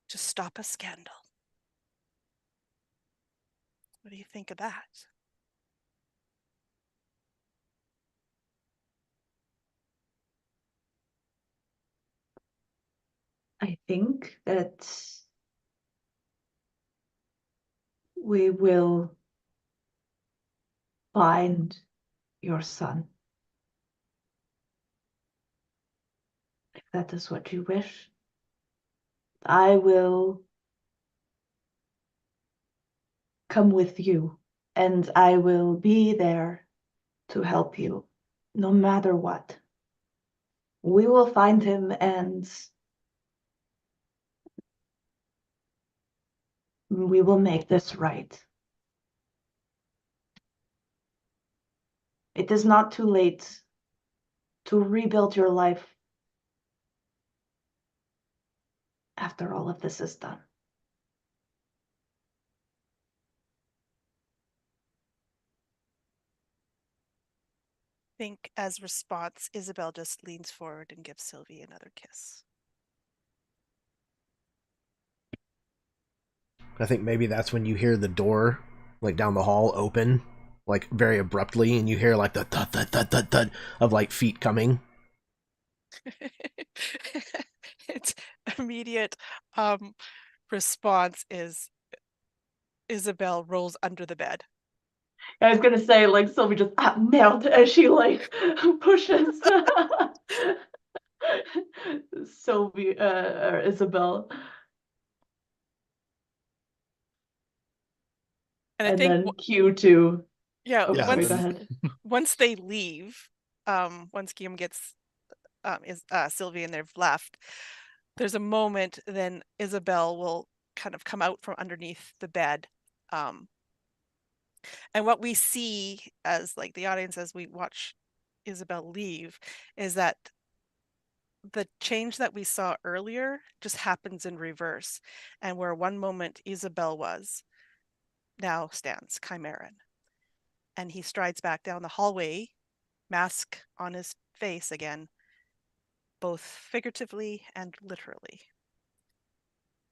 to stop a scandal. What do you think of that? I think that we will find your son. If that is what you wish, I will come with you, and I will be there to help you, no matter what. We will find him, and we will make this right. It is not too late to rebuild your life after all of this is done. think as response, Isabel just leans forward and gives Sylvie another kiss. I think maybe that's when you hear the door, like down the hall, open, like very abruptly, and you hear like the thud, thud, thud, thud, thud of like feet coming. Its immediate response is Isabel rolls under the bed. I was gonna say, like, Sylvie just melt as she like pushes Sylvie or Isabel. And I And think then Q2. yeah, Yeah, once go ahead. once they leave, once Guillaume gets Sylvie and they've left, there's a moment then Isabel will kind of come out from underneath the bed. And what we see as like the audience as we watch Isabel leave is that the change that we saw earlier just happens in reverse. And where one moment Isabel was, now stands Chimeran. And he strides back down the hallway, mask on his face again, both figuratively and literally,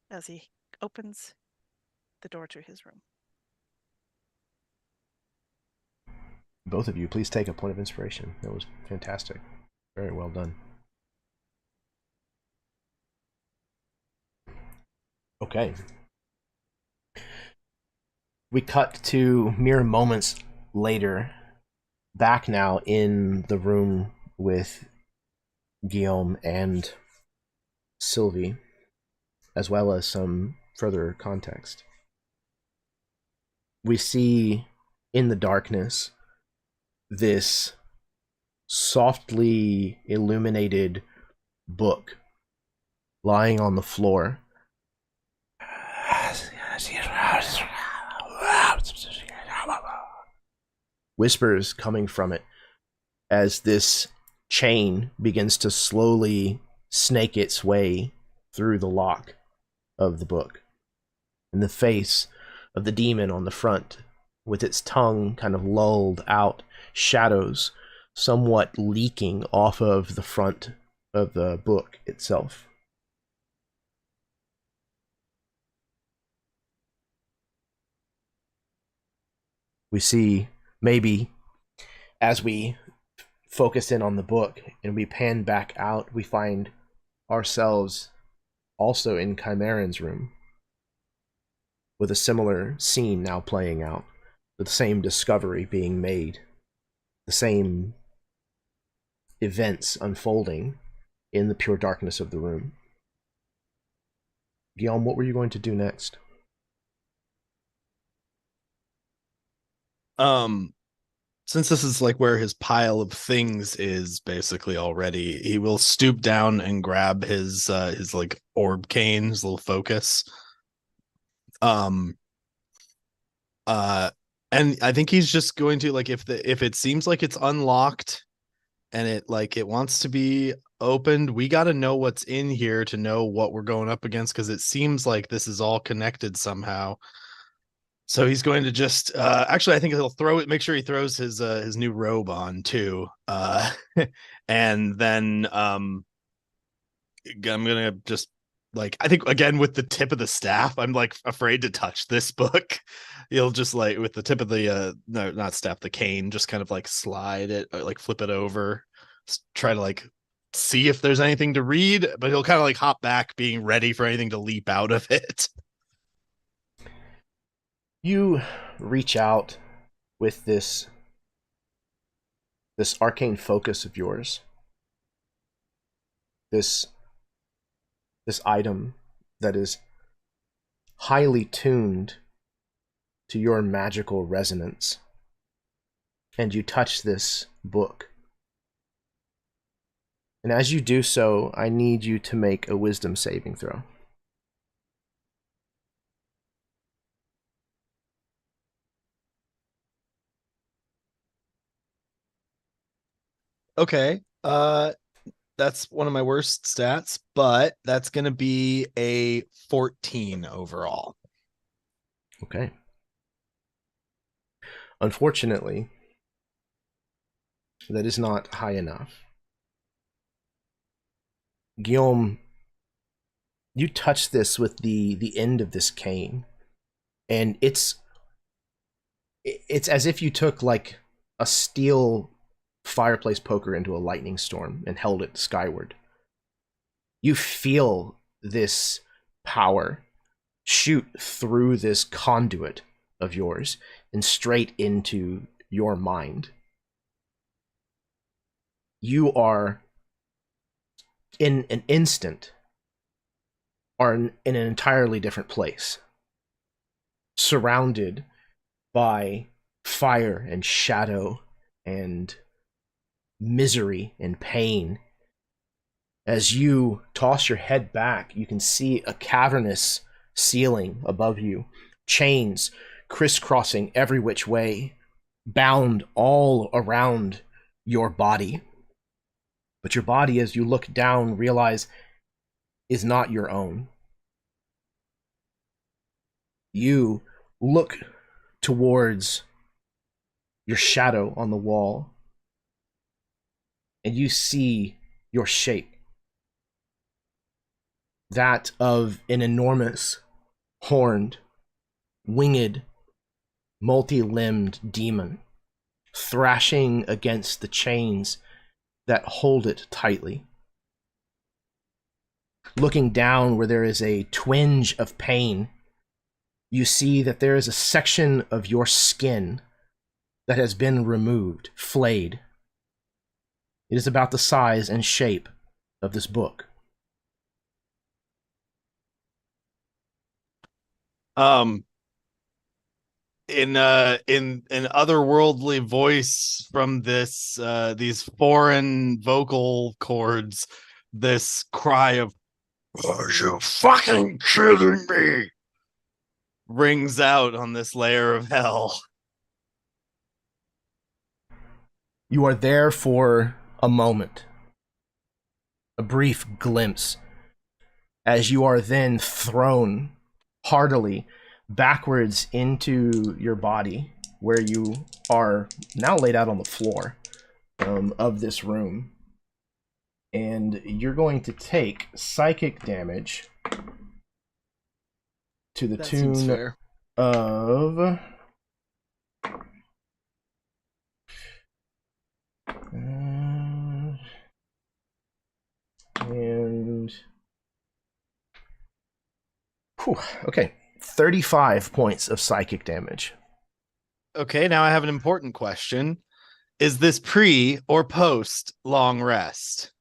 as he opens the door to his room. Both of you, please take a point of inspiration. That was fantastic. Very well done. Okay. We cut to mere moments later, back now in the room with Guillaume and Sylvie, as well as some further context. We see in the darkness this softly illuminated book lying on the floor. Whispers coming from it as this chain begins to slowly snake its way through the lock of the book. And the face of the demon on the front, with its tongue kind of lulled out, shadows somewhat leaking off of the front of the book itself. We see, maybe, as we focus in on the book and we pan back out, we find ourselves also in Chimeran's room, with a similar scene now playing out, with the same discovery being made, the same events unfolding in the pure darkness of the room. Guillaume, what were you going to do next? Since this is like where his pile of things is basically already, he will stoop down and grab his like orb cane, his little focus. And I think he's just going to, like, if it seems like it's unlocked and it wants to be opened, we got to know what's in here to know what we're going up against, because it seems like this is all connected somehow. So he's going to just actually, I think he'll make sure he throws his new robe on too. And then I'm gonna just, like, I think again with the tip of the staff, I'm like afraid to touch this book. He'll just, like, with the tip of the no, not staff, the cane, just kind of like slide it, or like flip it over, try to like see if there's anything to read, but he'll kind of like hop back, being ready for anything to leap out of it. You reach out with this arcane focus of yours, this item that is highly tuned to your magical resonance, and you touch this book. And as you do so, I need you to make a wisdom saving throw. Okay. That's one of my worst stats, but that's going to be a 14 overall. Okay. Unfortunately, That is not high enough. Guillaume, you touch this with the end of this cane, and it's as if you took like a steel fireplace poker into a lightning storm and held it skyward. You feel this power shoot through this conduit of yours and straight into your mind. You are, in an instant, are in an entirely different place, surrounded by fire and shadow and misery and pain. As you toss your head back, you can see a cavernous ceiling above you, chains crisscrossing every which way, bound all around your body. But your body, as you look down, realize is not your own. You look towards your shadow on the wall, and you see your shape. That of an enormous, horned, winged, multi-limbed demon, thrashing against the chains that hold it tightly. Looking down where there is a twinge of pain, you see that there is a section of your skin that has been removed, flayed. It is about the size and shape of this book. In an otherworldly voice from this these foreign vocal cords, this cry of "Are you fucking kidding me?" rings out on this layer of hell. You are there for a moment, a brief glimpse, as you are then thrown heartily backwards into your body, where you are now laid out on the floor of this room. And you're going to take psychic damage to the tune of... okay, 35 points of psychic damage. Okay, now I have an important question. Is this pre or post long rest?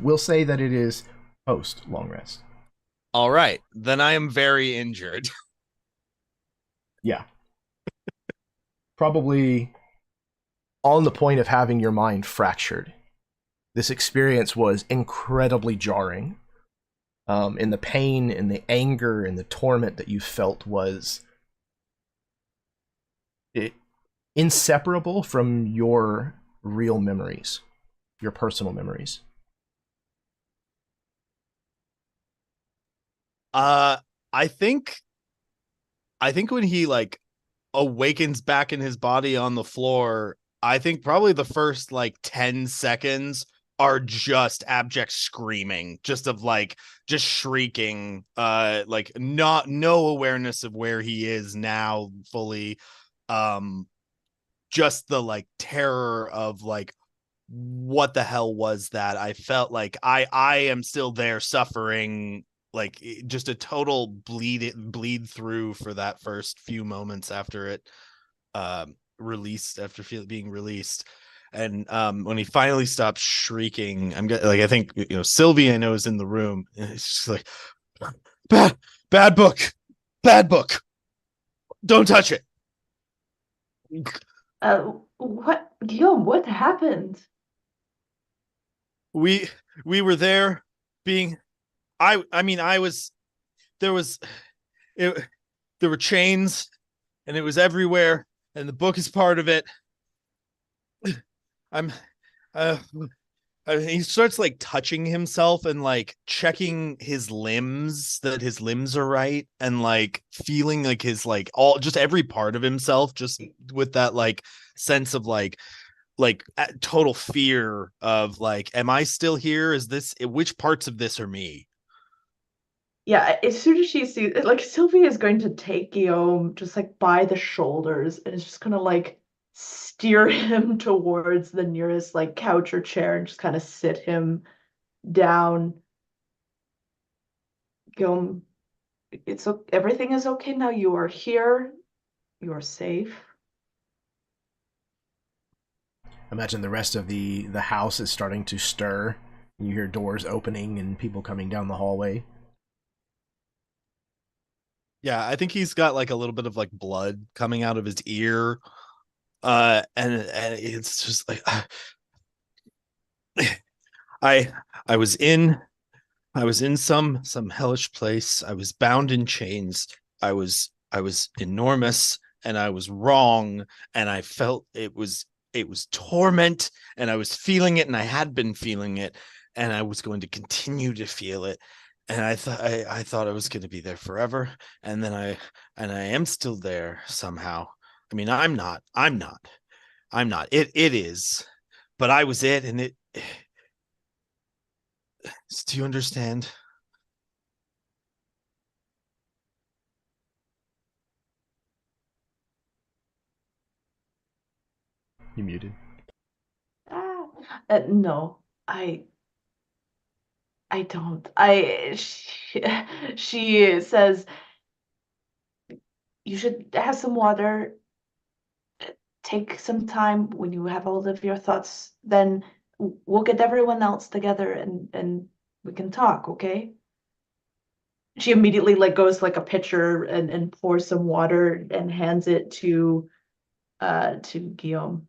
We'll say that it is post long rest. All right, then I am very injured. Yeah. Probably on the point of having your mind fractured. This experience was incredibly jarring. And the pain and the anger and the torment that you felt was inseparable from your real memories, your personal memories. I think when he like awakens back in his body on the floor, I think probably the first like 10 seconds are just abject screaming, just shrieking, like no awareness of where he is now fully. Just the like terror of like, what the hell was that? I felt like I am still there suffering, like just a total bleed through for that first few moments after it released, after being released. And when he finally stops shrieking, I think Sylvia, I know, is in the room, and it's just like, bad book, don't touch it. What, Guillaume, what happened? We were there being, there were chains, and it was everywhere, and the book is part of it. He starts like touching himself and like checking his limbs, that his limbs are right, and like feeling like his like just every part of himself, just with that like sense of like, total fear of like, am I still here? Is this, which parts of this are me? Yeah, as soon as she sees like Sylvia is going to take Guillaume just like by the shoulders and is just gonna like steer him towards the nearest like couch or chair and just kind of sit him down. Guillaume, everything is okay now. You are here. You are safe. Imagine the rest of the house is starting to stir. You hear doors opening and people coming down the hallway. Yeah, I think he's got like a little bit of like blood coming out of his ear. And it's just like I I was in some hellish place. I was bound in chains. I was enormous and I was wrong, and I felt it was torment, and I was feeling it, and I had been feeling it, and I was going to continue to feel it. And I thought I was going to be there forever, and then I am still there somehow. I mean, I'm not. It is, but I was it, and it. Do you understand? You muted. Ah, no, I don't. She says you should have some water. Take some time when you have all of your thoughts. Then we'll get everyone else together and we can talk. Okay? She immediately like goes like a pitcher and pours some water and hands it to Guillaume.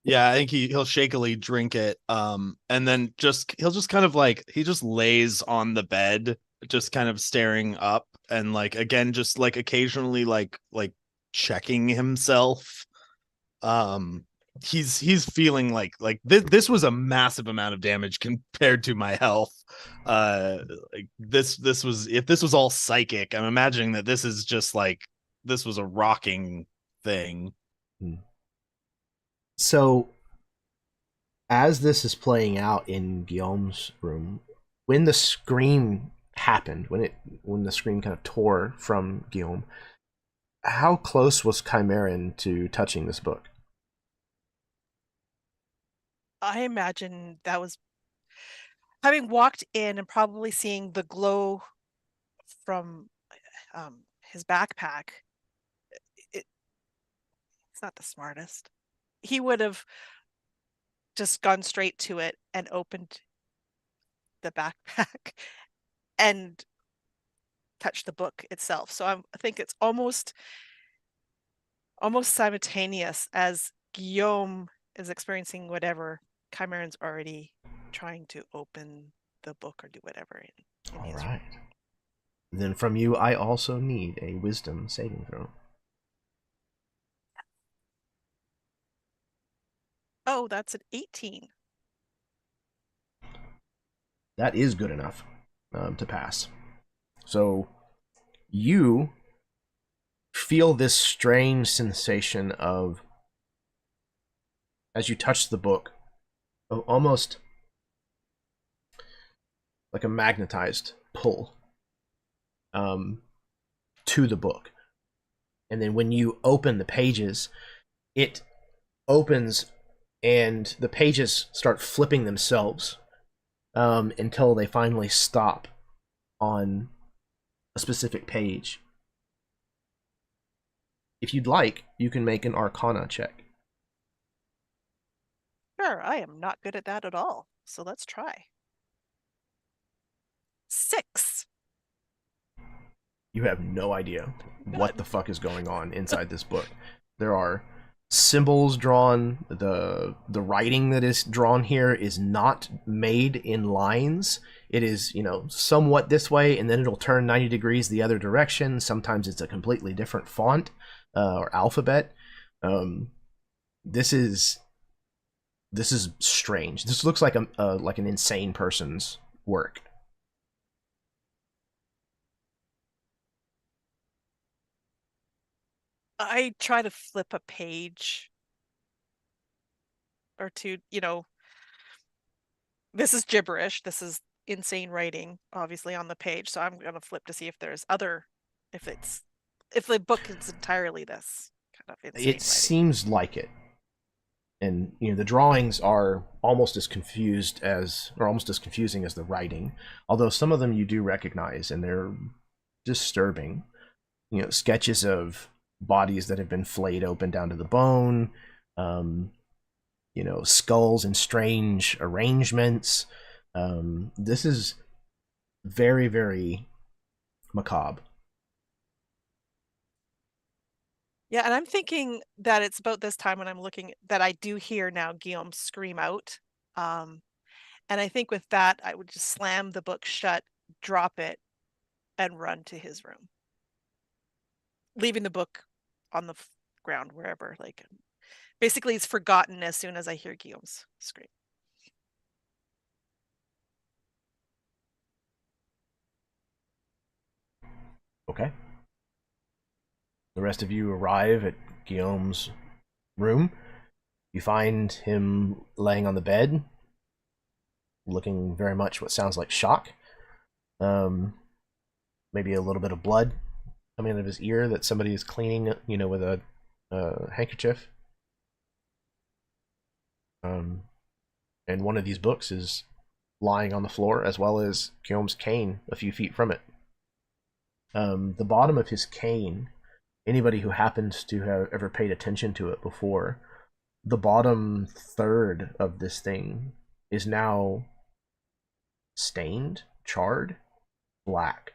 Yeah, I think he'll shakily drink it. And then he'll just kind of like, he just lays on the bed, just kind of staring up, and like again, just like occasionally like checking himself. He's feeling like this was a massive amount of damage compared to my health. Like this was, if this was all psychic, I'm imagining that this is just like, this was a rocking thing. So, as this is playing out in Guillaume's room, when the scream happened, when the scream kind of tore from Guillaume, how close was Chimeran to touching this book? I imagine that was having walked in and probably seeing the glow from his backpack. It's not the smartest. He would have just gone straight to it and opened the backpack and touched the book itself. So I think it's almost simultaneous as Guillaume is experiencing whatever. Chimeran's already trying to open the book or do whatever. All right. Then from you, I also need a wisdom saving throw. Oh, that's an 18. That is good enough to pass. So you feel this strange sensation of, as you touch the book, of almost like a magnetized pull to the book. And then when you open the pages, it opens and the pages start flipping themselves until they finally stop on a specific page. If you'd like, you can make an Arcana check. Sure, I am not good at that at all. So let's try. 6. You have no idea what the fuck is going on inside this book. There are symbols drawn. The writing that is drawn here is not made in lines. It is, somewhat this way, and then it'll turn 90 degrees the other direction. Sometimes it's a completely different font or alphabet. This is strange. This looks like like an insane person's work. I try to flip a page or two, this is gibberish. This is insane writing, obviously, on the page. So I'm going to flip to see if there's if the book is entirely this kind of insane It writing. seems like it. And the drawings are almost as confusing as the writing, although some of them you do recognize, and they're disturbing. Sketches of bodies that have been flayed open down to the bone, skulls in strange arrangements. This is very, very macabre. Yeah, and I'm thinking that it's about this time when I'm looking that I do hear now Guillaume scream out. And I think with that, I would just slam the book shut, drop it, and run to his room, leaving the book on the ground wherever. Like, basically, it's forgotten as soon as I hear Guillaume's scream. Okay. The rest of you arrive at Guillaume's room. You find him laying on the bed, looking very much what sounds like shock. Maybe a little bit of blood coming out of his ear that somebody is cleaning, with a handkerchief. And one of these books is lying on the floor, as well as Guillaume's cane a few feet from it. The bottom of his cane, anybody who happens to have ever paid attention to it before, the bottom third of this thing is now stained, charred, black.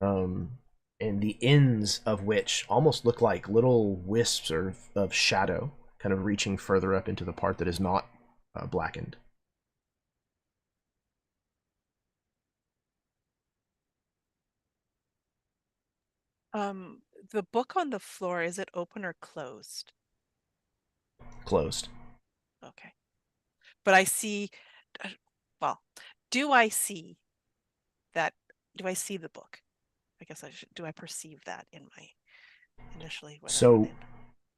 And the ends of which almost look like little wisps of shadow, kind of reaching further up into the part that is not blackened. The book on the floor, is it open or closed? Closed. Okay. But I see, well, do I see the book? I guess do I perceive that in my initially? So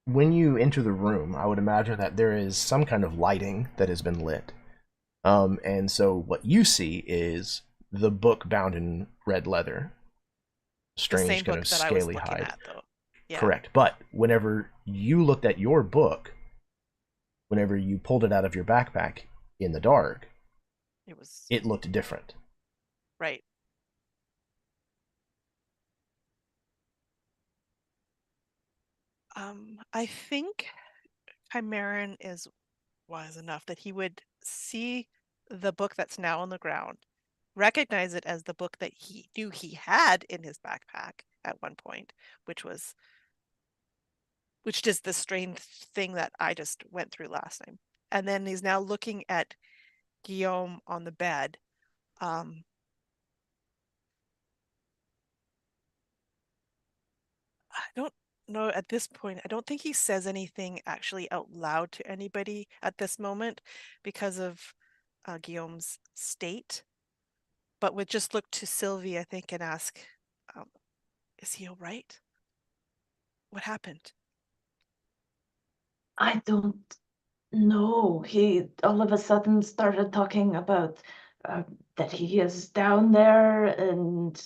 when you enter the room, I would imagine that there is some kind of lighting that has been lit. And so what you see is the book bound in red leather. Strange kind of scaly hide. Yeah. Correct. But whenever you looked at your book, whenever you pulled it out of your backpack in the dark, it looked different. Right. I think Chimeran is wise enough that he would see the book that's now on the ground, recognize it as the book that he knew he had in his backpack at one point, which is the strange thing that I just went through last time. And then he's now looking at Guillaume on the bed. I don't know at this point. I don't think he says anything actually out loud to anybody at this moment because of Guillaume's state. But would just look to Sylvie, I think, and ask, is he all right? What happened? I don't know. He all of a sudden started talking about that he is down there and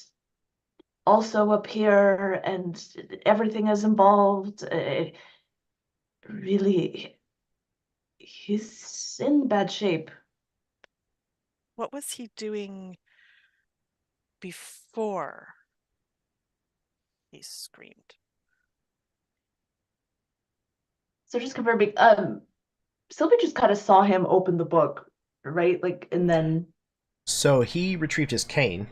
also up here, and everything is involved. Really, he's in bad shape. What was he doing before he screamed? So just confirming, Sylvie just kind of saw him open the book, right? Like, and then. So he retrieved his cane,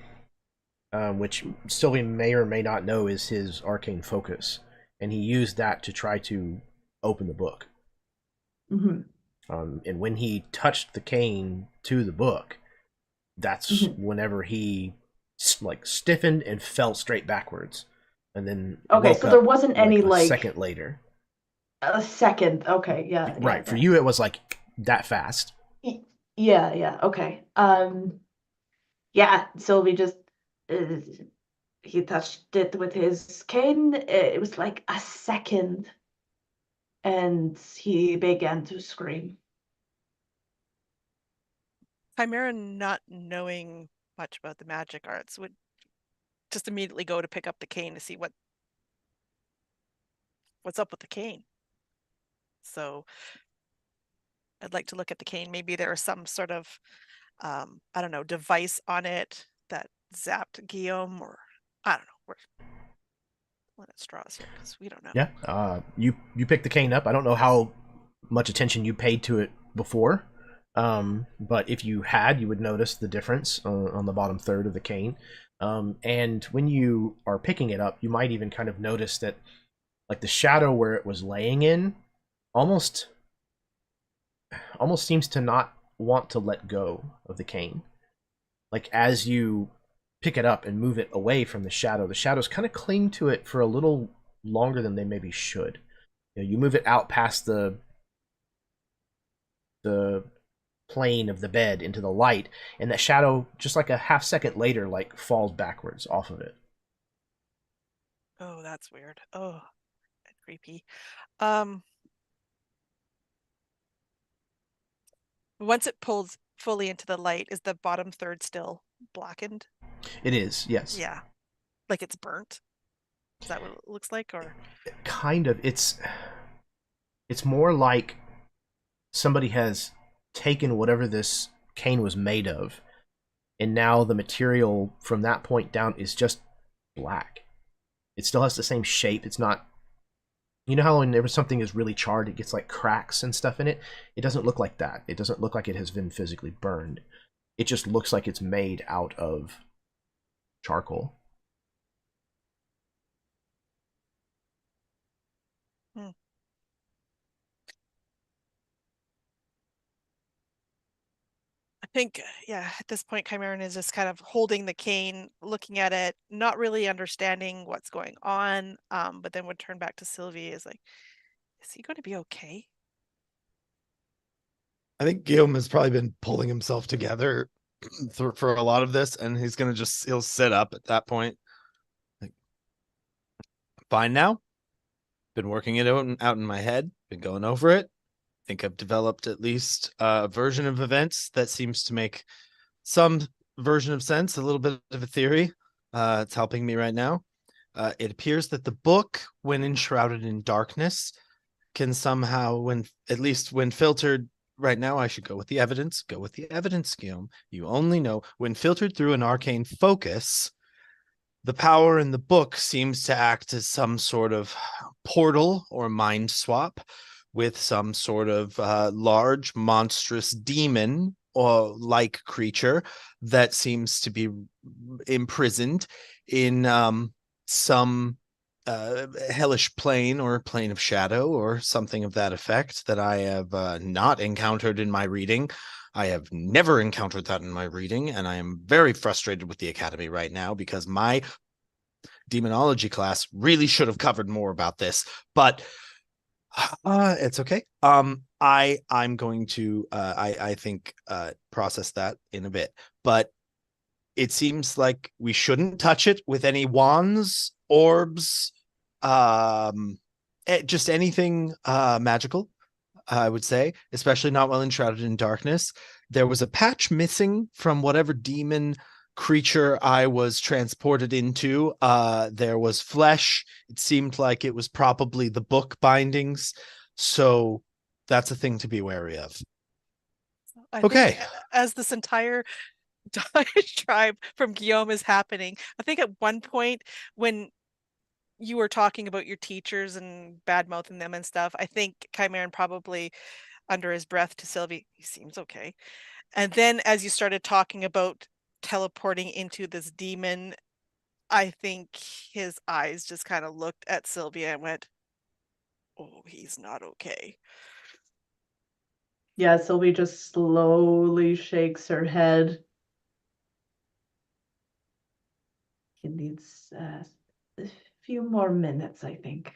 which Sylvie may or may not know is his arcane focus, and he used that to try to open the book. Mm-hmm. And when he touched the cane to the book, that's whenever he stiffened and fell straight backwards, and then okay, so there wasn't any a second later. A second, okay, yeah. Right, yeah, for you it was like that fast. Yeah, okay. Yeah, Sylvie just he touched it with his cane. It was like a second, and he began to scream. Chimera, not knowing much about the magic arts, would just immediately go to pick up the cane to see what's up with the cane. So I'd like to look at the cane. Maybe there is some sort of I don't know, device on it that zapped Guillaume, or I don't know. We're pulling at straws here because we don't know. Yeah. You picked the cane up. I don't know how much attention you paid to it before, but if you had, you would notice the difference on the bottom third of the cane. And when you are picking it up, you might even kind of notice that, like, the shadow where it was laying in almost seems to not want to let go of the cane. Like, as you pick it up and move it away from the shadows kind of cling to it for a little longer than they maybe should. You move it out past the plane of the bed into the light, and that shadow, just like a half second later, like, falls backwards off of it. Oh, that's weird. Oh, that's creepy. Once it pulls fully into the light, is the bottom third still blackened? It is, yes. Yeah. Like it's burnt? Is that what it looks like? Or kind of. It's more like somebody has taken whatever this cane was made of, and now the material from that point down is just black. It still has the same shape. It's not, you know how whenever something is really charred, it gets like cracks and stuff in it? It doesn't look like that. It doesn't look like it has been physically burned. It just looks like it's made out of charcoal. I think, yeah, at this point, Chimeran is just kind of holding the cane, looking at it, not really understanding what's going on, but then would turn back to Sylvie, is like, is he going to be okay? I think Guillaume has probably been pulling himself together for a lot of this, and he'll sit up at that point. Like, fine now. Been working it out in my head, been going over it. Think I've developed at least a version of events that seems to make some version of sense, a little bit of a theory. It's helping me right now. It appears that the book, when enshrouded in darkness, can somehow, when filtered, right now I should go with the evidence. Go with the evidence, Guillaume. You only know when filtered through an arcane focus, the power in the book seems to act as some sort of portal or mind swap with some sort of large, monstrous demon or like creature that seems to be imprisoned in some hellish plane or plane of shadow or something of that effect that I have not encountered in my reading. I have never encountered that in my reading, and I am very frustrated with the Academy right now because my demonology class really should have covered more about this, but it's okay. I'm going to I think process that in a bit, but it seems like we shouldn't touch it with any wands, orbs, just anything magical, I would say, especially not while enshrouded in darkness. There was a patch missing from whatever demon creature I was transported into. There was flesh. It seemed like it was probably the book bindings. So that's a thing to be wary of. I Okay. think as this entire tribe from Guillaume is happening, I think at one point when you were talking about your teachers and bad mouthing them and stuff, I think Chimeran probably under his breath to Sylvie, he seems okay. And then as you started talking about teleporting into this demon, I think his eyes just kind of looked at Sylvia and went, oh, he's not okay. Yeah, Sylvie just slowly shakes her head. He needs a few more minutes, I think.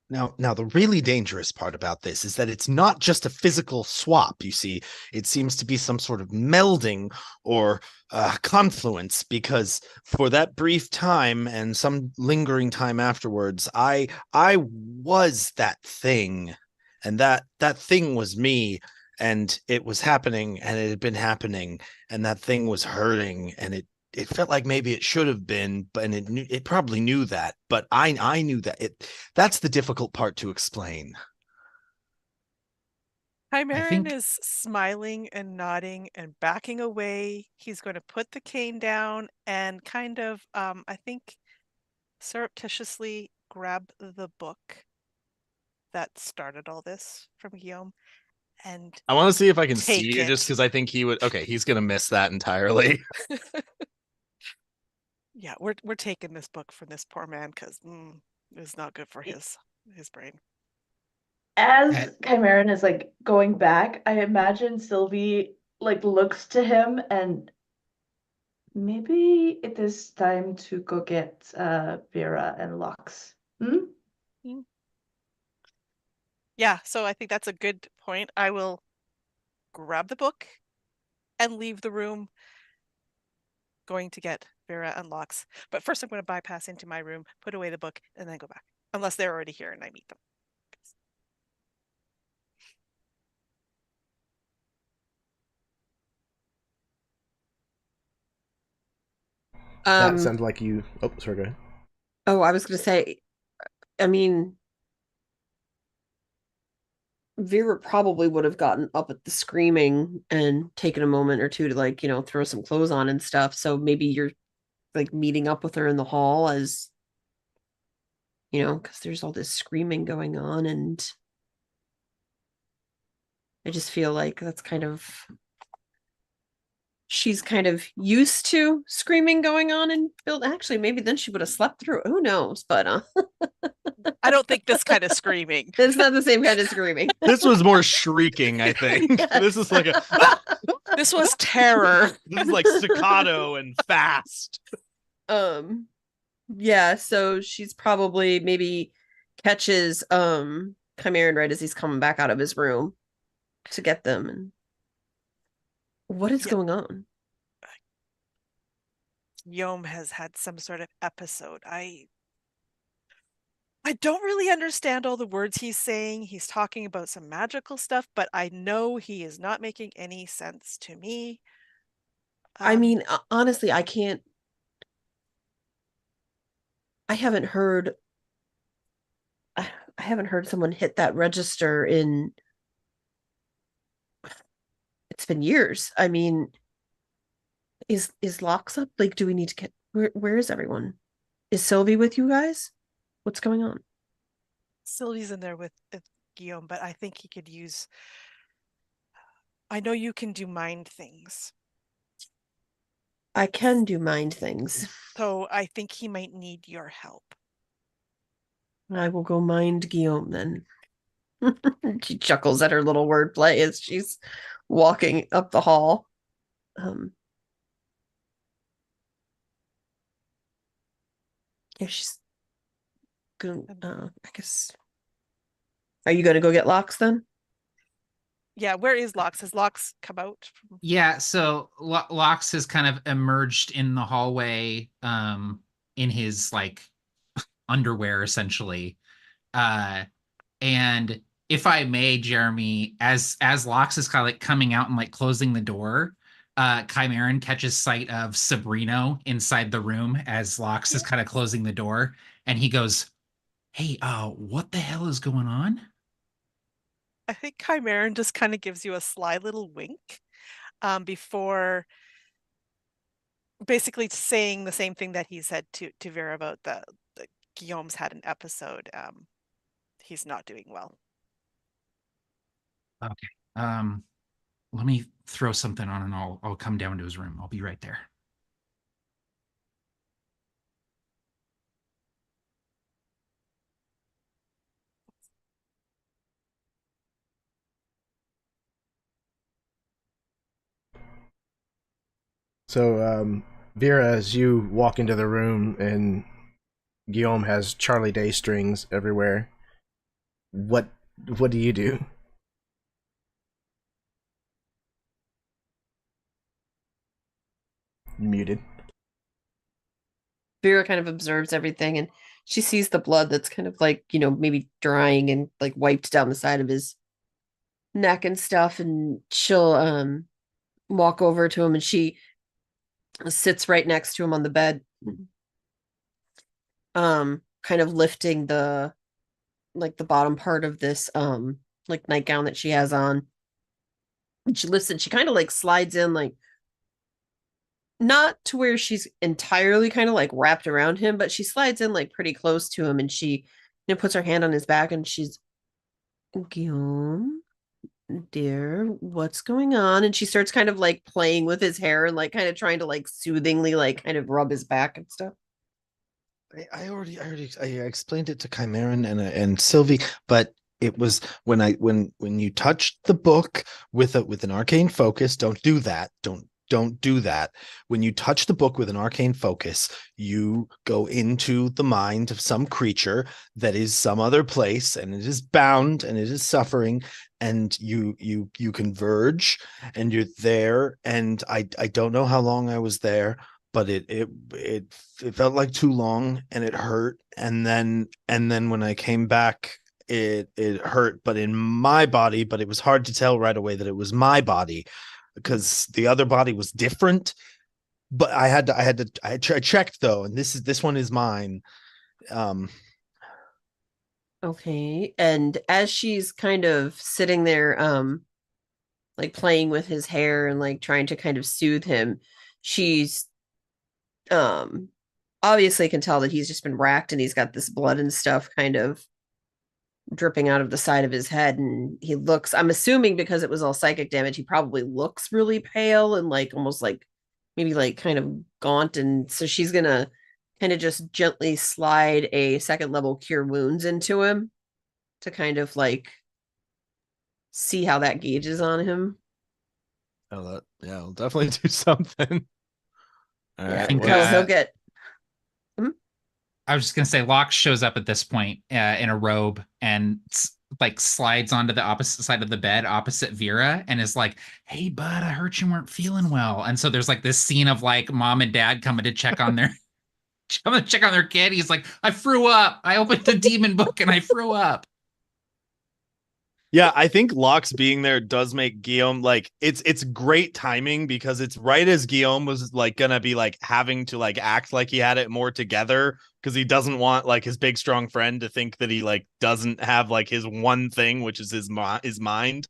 Now, the really dangerous part about this is that it's not just a physical swap, you see. It seems to be some sort of melding or confluence, because for that brief time and some lingering time afterwards, I was that thing, and that thing was me, and it was happening, and it had been happening, and that thing was hurting, and it felt like maybe it should have been, but and it probably knew that, but I knew that that's the difficult part to explain. Chimeran think- is smiling and nodding and backing away. He's going to put the cane down and kind of, I think, surreptitiously grab the book that started all this from Guillaume and I want to see if I can Take see it, just it. because I think he would. Okay, he's gonna miss that entirely. yeah, we're taking this book from this poor man because it's not good for his brain. As Chimeran is like going back, I imagine Sylvie like looks to him and maybe it is time to go get Vera and Lux. Yeah, so I think that's a good point. I will grab the book and leave the room, going to get Vera and Lux. But first I'm going to bypass into my room, put away the book, and then go back. Unless they're already here and I meet them. That sounds like you. Oh, sorry, go ahead. Oh, I was going to say, I mean, Vera probably would have gotten up at the screaming and taken a moment or two to like, throw some clothes on and stuff. So maybe you're like meeting up with her in the hall as, because there's all this screaming going on. And I just feel like that's she's kind of used to screaming going on and actually maybe then she would have slept through. Who knows? But I don't think this kind of screaming. It's not the same kind of screaming. This was more shrieking, I think. Yes. This is like This was terror. This is like staccato and fast. Yeah, so she's probably maybe catches Chimeran right as he's coming back out of his room to get them. And what is going on? Guillaume has had some sort of episode. I don't really understand all the words he's saying. He's talking about some magical stuff, but I know he is not making any sense to me. I mean, honestly, I haven't heard someone hit that register it's been years. I mean, is Locks up? Like, do we need to get where is everyone? Is Sylvie with you guys? What's going on? Sylvie's in there with Guillaume, but I think he could use. I know you can do mind things. I can do mind things. So I think he might need your help. I will go mind Guillaume then. She chuckles at her little wordplay as she's walking up the hall. Yeah, she's gonna. I guess. Are you gonna go get Locks then? Yeah, where is Locks? Has Locks come out? Yeah, so Lox has kind of emerged in the hallway, in his like underwear essentially, and if I may, Jeremy, as Lox is kind of like coming out and like closing the door, Chimeran catches sight of Sabrino inside the room as Lox is kind of closing the door, and he goes, "Hey, what the hell is going on?" I think Chimeran just kind of gives you a sly little wink before basically saying the same thing that he said to Vera about the Guillaume's had an episode. He's not doing well. Okay. Let me throw something on and I'll come down to his room. I'll be right there. So, Vera, as you walk into the room and Guillaume has Charlie Day strings everywhere, what do you do? Muted. Vera kind of observes everything and she sees the blood that's kind of like, maybe drying and like wiped down the side of his neck and stuff, and she'll walk over to him, and she sits right next to him on the bed, kind of lifting the bottom part of this like nightgown that she has on. And she lifts it, she kind of like slides in, like not to where she's entirely kind of like wrapped around him, but she slides in like pretty close to him, and she puts her hand on his back, and she's, Guillaume, dear, what's going on? And she starts kind of like playing with his hair and like kind of trying to like soothingly like kind of rub his back and stuff. I explained it to Chimeran and Sylvie, but it was when you touched the book with an arcane focus. Don't do that. Don't do that. When you touch the book with an arcane focus, you go into the mind of some creature that is some other place, and it is bound and it is suffering, and you converge, and you're there. And I don't know how long I was there, but it felt like too long, and it hurt. And then when I came back, it hurt, but in my body, but it was hard to tell right away that it was my body, because the other body was different. But I checked though, and this one is mine. Okay. And as she's kind of sitting there, like playing with his hair and like trying to kind of soothe him, she's obviously can tell that he's just been racked, and he's got this blood and stuff kind of dripping out of the side of his head. And he looks, I'm assuming because it was all psychic damage, he probably looks really pale and like almost like maybe like kind of gaunt. And so she's gonna kind of just gently slide a second level cure wounds into him to kind of like see how that gauges on him. Oh, I'll definitely do something. All Yeah, right, he'll get. I was just gonna say, Locke shows up at this point in a robe and like slides onto the opposite side of the bed, opposite Vera, and is like, "Hey, bud, I heard you weren't feeling well." And so there's like this scene of like mom and dad coming to check on their kid. He's like, "I threw up. I opened the demon book and I threw up." Yeah, I think Locke's being there does make Guillaume like it's great timing, because it's right as Guillaume was like gonna be like having to like act like he had it more together, because he doesn't want like his big strong friend to think that he like doesn't have like his one thing, which is his mind.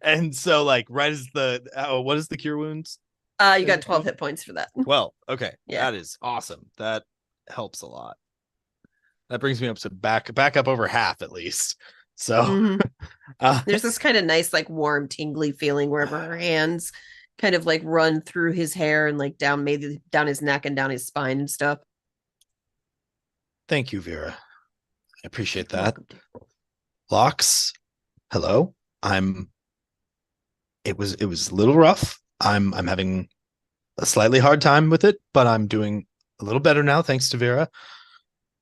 And so like right as what is the cure wounds? You got 12 hit points for that. Well, okay. Yeah. That is awesome. That helps a lot. That brings me up to back up over half at least. So there's this kind of nice, like warm, tingly feeling wherever her hands kind of like run through his hair and like down his neck and down his spine and stuff. Thank you, Vera. I appreciate that. Locks, hello. It was a little rough. I'm having a slightly hard time with it, but I'm doing a little better now, thanks to Vera.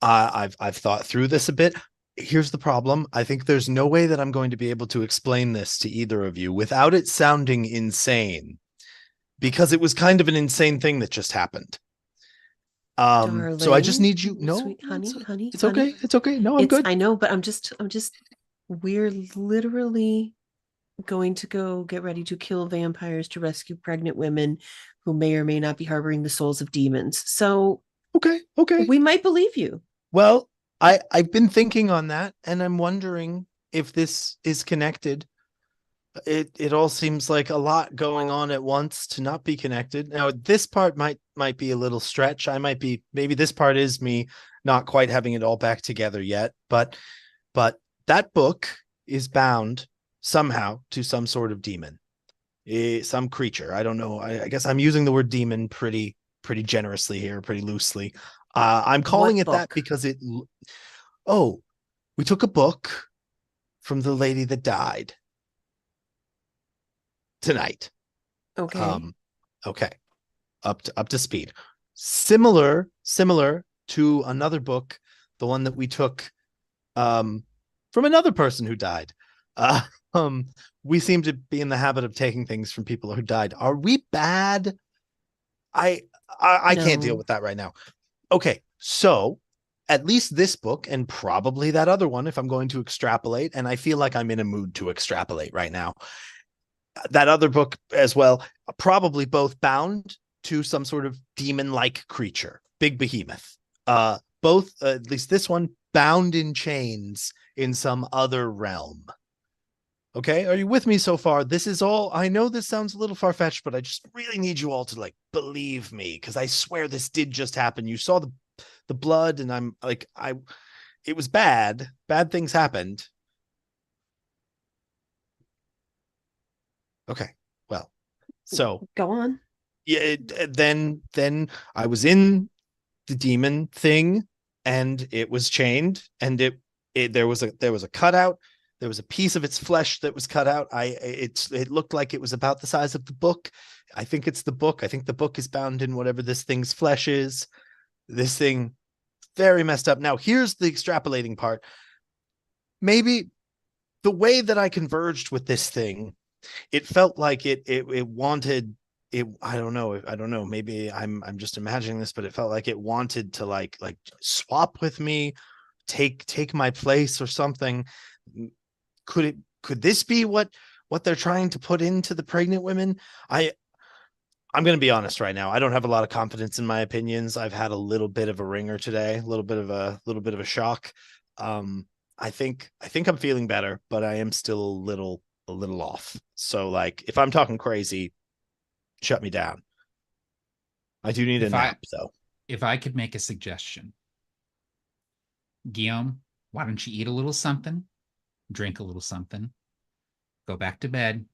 I've thought through this a bit. Here's the problem. I think there's no way that I'm going to be able to explain this to either of you without it sounding insane, because it was kind of an insane thing that just happened. Darling, so I just need you. No, sweet honey. It's okay. It's okay. No, I'm good. I know, but I'm just. We're literally going to go get ready to kill vampires to rescue pregnant women who may or may not be harboring the souls of demons. So okay, we might believe you. Well, I've been thinking on that, and I'm wondering if this is connected. It all seems like a lot going on at once to not be connected. Now, this part might be a little stretch. Maybe this part is me not quite having it all back together yet, but that book is bound somehow to some sort of demon, some creature. I don't know. I guess I'm using the word demon pretty generously here, pretty loosely. I'm calling it that because we took a book from the lady that died tonight. Okay. Okay. Up to speed. Similar to another book, the one that we took from another person who died. We seem to be in the habit of taking things from people who died. Are we bad? I can't deal with that right now. Okay, so at least this book and probably that other one, if I'm going to extrapolate, and I feel like I'm in a mood to extrapolate right now, that other book as well, probably both bound to some sort of demon-like creature, big behemoth. Both, at least this one, bound in chains in some other realm. Okay, are you with me so far? This is all, I know this sounds a little far-fetched, but I just really need you all to like believe me, because I swear this did just happen. You saw the blood, and I'm like, it was bad. Bad things happened. Okay, well, so Go on. yeah, then I was in the demon thing, and it was chained, and there was a cutout. There was a piece of its flesh that was cut out. It looked like it was about the size of the book. I think it's the book. I think the book is bound in whatever this thing's flesh is. This thing, very messed up. Now, here's the extrapolating part. Maybe the way that I converged with this thing, it felt like it wanted it. I don't know. Maybe I'm just imagining this, but it felt like it wanted to like swap with me, take my place or something. Could this be what they're trying to put into the pregnant women? I'm going to be honest right now. I don't have a lot of confidence in my opinions. I've had a little bit of a ringer today, a little bit of a shock. I think I'm feeling better, but I am still a little off. So like, if I'm talking crazy, shut me down. I do need a nap though. If I could make a suggestion, Guillaume, why don't you eat a little something, drink a little something, go back to bed.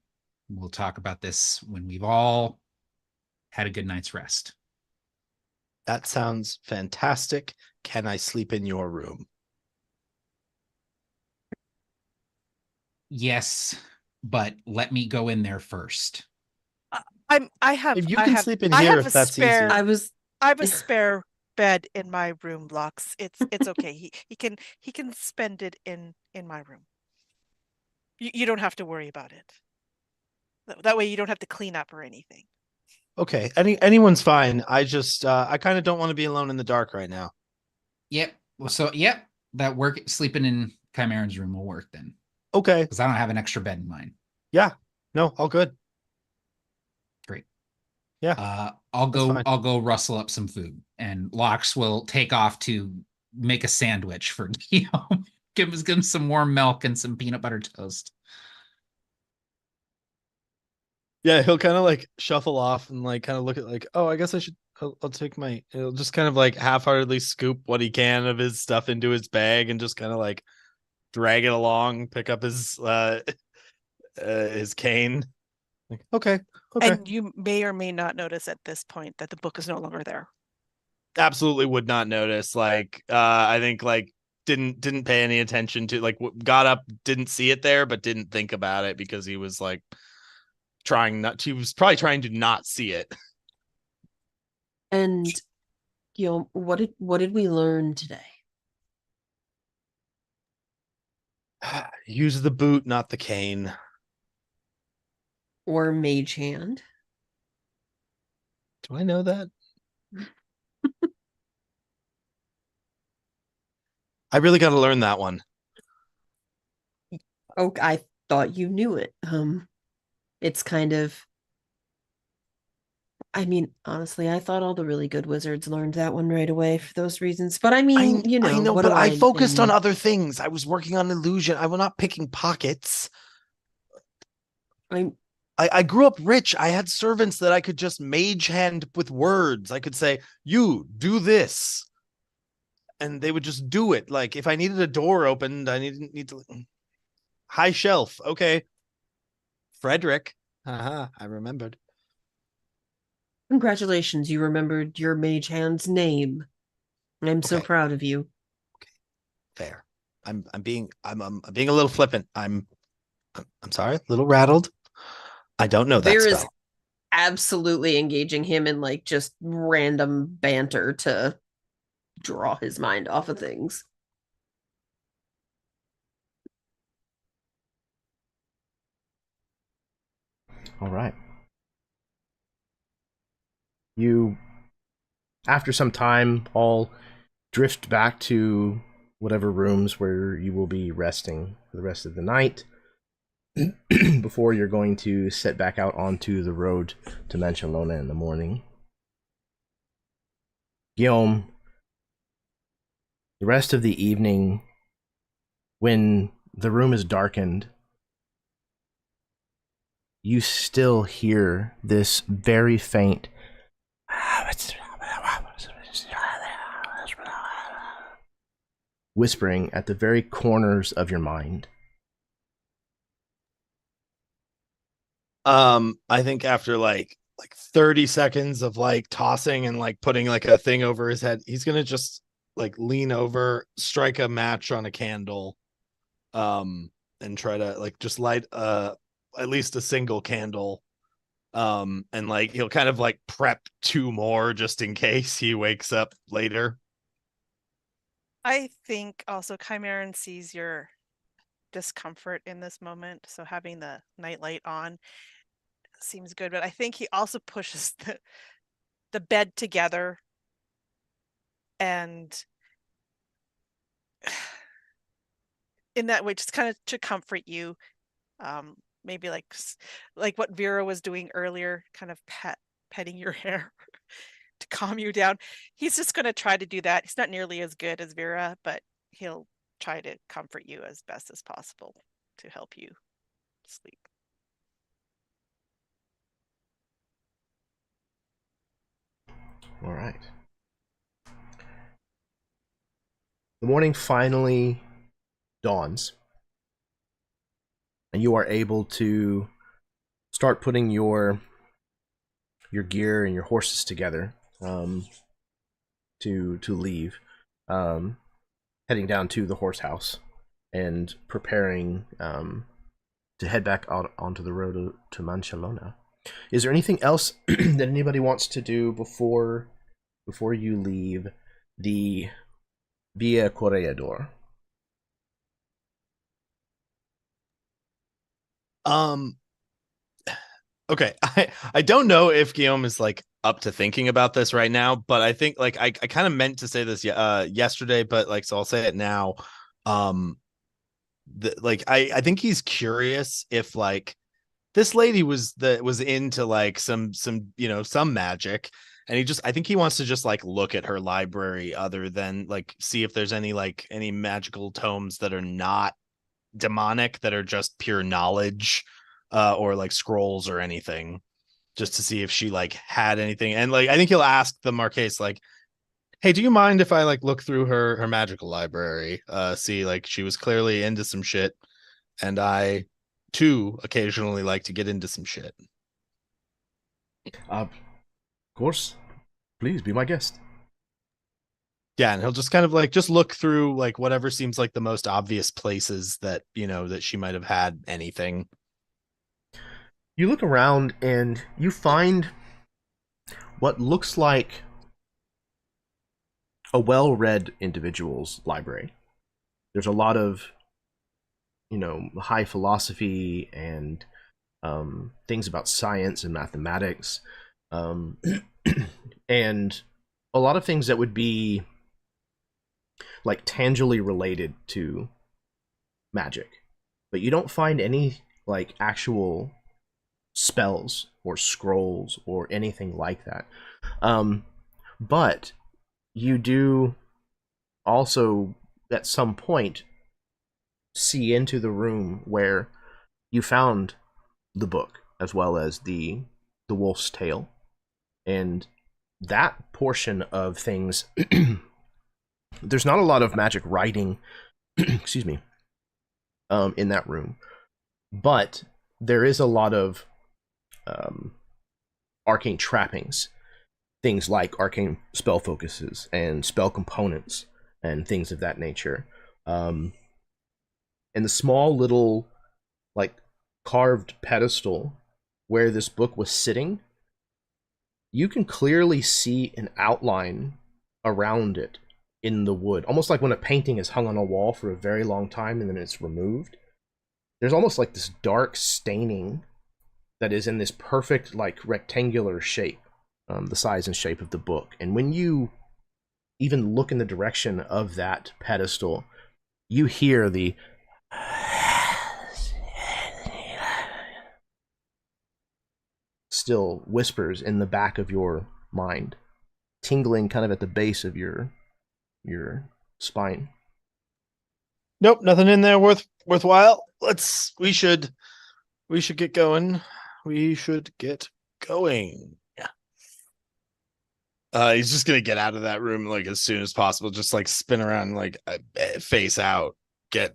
We'll talk about this when we've all had a good night's rest. That sounds fantastic. Can I sleep in your room? Yes, but let me go in there first. I have. If you I can have, sleep in I here, have if a that's spare. easy. I have a spare bed in my room, Lux. It's okay. He can spend it in my room. You don't have to worry about it. That way you don't have to clean up or anything. Okay, anyone's fine. I just I kind of don't want to be alone in the dark right now. Yep. Well, so yep, that sleeping in Chimera's room will work then. Okay. Because I don't have an extra bed in mine. Yeah. No, all good. Great. Yeah. I'll go rustle up some food, and Lox will take off to make a sandwich for Guillaume. give him some warm milk and some peanut butter toast. Yeah, he'll kind of like shuffle off and like kind of look at like, oh, I guess I'll take he'll just kind of like half-heartedly scoop what he can of his stuff into his bag and just kind of like drag it along, pick up his cane. Like, okay. And you may or may not notice at this point that the book is no longer there. Absolutely would not notice. Like, I think like didn't pay any attention to, like, got up, didn't see it there, but didn't think about it because he was like he was probably trying to not see it. And what did we learn today? Use the boot, not the cane. Or mage hand? Do I know that? I really got to learn that one. Oh, I thought you knew it. It's kind of, I mean, honestly, I thought all the really good wizards learned that one right away for those reasons. But I mean, I know, but I focused on other things. I was working on illusion. I was not picking pockets. I grew up rich. I had servants that I could just mage hand with words. I could say, you do this. And they would just do it. Like if I needed a door opened, I didn't need to. High shelf. Okay. Frederick. I remembered. Congratulations, you remembered your mage hand's name. I'm so proud of you. Okay. Fair. I'm being a little flippant. I'm sorry, a little rattled. I don't know that There spell. is absolutely engaging him in like just random banter to draw his mind off of things. All right. You, after some time, all drift back to whatever rooms where you will be resting for the rest of the night before you're going to set back out onto the road to Manchalona in the morning. Guillaume, the rest of the evening, when the room is darkened, you still hear this very faint whispering at the very corners of your mind. I think after like 30 seconds of like tossing and like putting like a thing over his head, he's gonna just like lean over, strike a match on a candle, and try to like just light at least a single candle, and like he'll kind of like prep 2 more just in case he wakes up later. I think also Chimeran sees your discomfort in this moment, so having the nightlight on seems good, but I think he also pushes the bed together and in that way just kind of to comfort you, maybe like what Vera was doing earlier, kind of petting your hair to calm you down. He's just going to try to do that. He's not nearly as good as Vera, but he'll try to comfort you as best as possible to help you sleep. All right. The morning finally dawns, and you are able to start putting your gear and your horses together to leave, heading down to the horse house and preparing to head back out onto the road to Manchalona. Is there anything else that anybody wants to do before you leave the Via Corregidor? Okay, I don't know if Guillaume is like up to thinking about this right now, but I think like I kind of meant to say this yesterday, but like so I'll say it now. I think he's curious if like this lady was into like some some magic, and I think he wants to just like look at her library other than like see if there's any magical tomes that are not demonic, that are just pure knowledge, or like scrolls or anything, just to see if she like had anything. And like I think he'll ask the Marquise like, hey, do you mind if I like look through her magical library, see, like she was clearly into some shit, and I too occasionally like to get into some shit. Of course, please be my guest. Yeah, and he'll just kind of like just look through like whatever seems like the most obvious places that that she might have had anything. You look around and you find what looks like a well-read individual's library. There's a lot of high philosophy and things about science and mathematics, and a lot of things that would be like tangibly related to magic, but you don't find any like actual spells or scrolls or anything like that. But you do also at some point see into the room where you found the book, as well as the wolf's tale, and that portion of things. There's not a lot of magic writing excuse me, in that room, but there is a lot of arcane trappings, things like arcane spell focuses and spell components and things of that nature. And the small little like carved pedestal where this book was sitting, you can clearly see an outline around it in the wood, almost like when a painting is hung on a wall for a very long time and then it's removed. There's almost like this dark staining that is in this perfect like rectangular shape, the size and shape of the book. And when you even look in the direction of that pedestal, you hear the still whispers in the back of your mind, tingling kind of at the base of your spine. Nope, nothing in there worthwhile. We should get going. We should get going. He's just gonna get out of that room like as soon as possible, just like spin around, like face out, get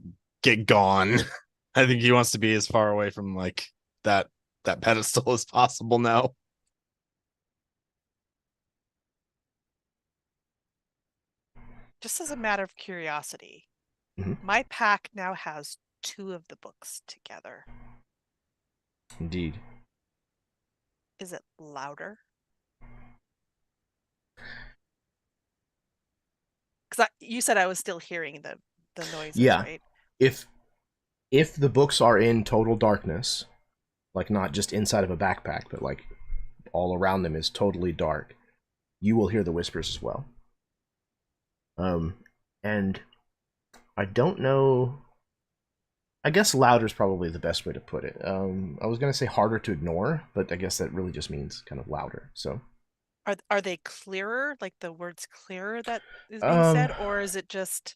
gone. I think he wants to be as far away from like that pedestal as possible now. Just as a matter of curiosity, Mhm. my pack now has 2 of the books together. Indeed. Is it louder? Because you said I was still hearing the noises, Yeah. right? If the books are in total darkness, like not just inside of a backpack, but like all around them is totally dark, you will hear the whispers as well. And I don't know. I guess louder is probably the best way to put it. I was gonna say harder to ignore, but I guess that really just means kind of louder. So, Are they clearer? Like the words clearer that is being said, or is it just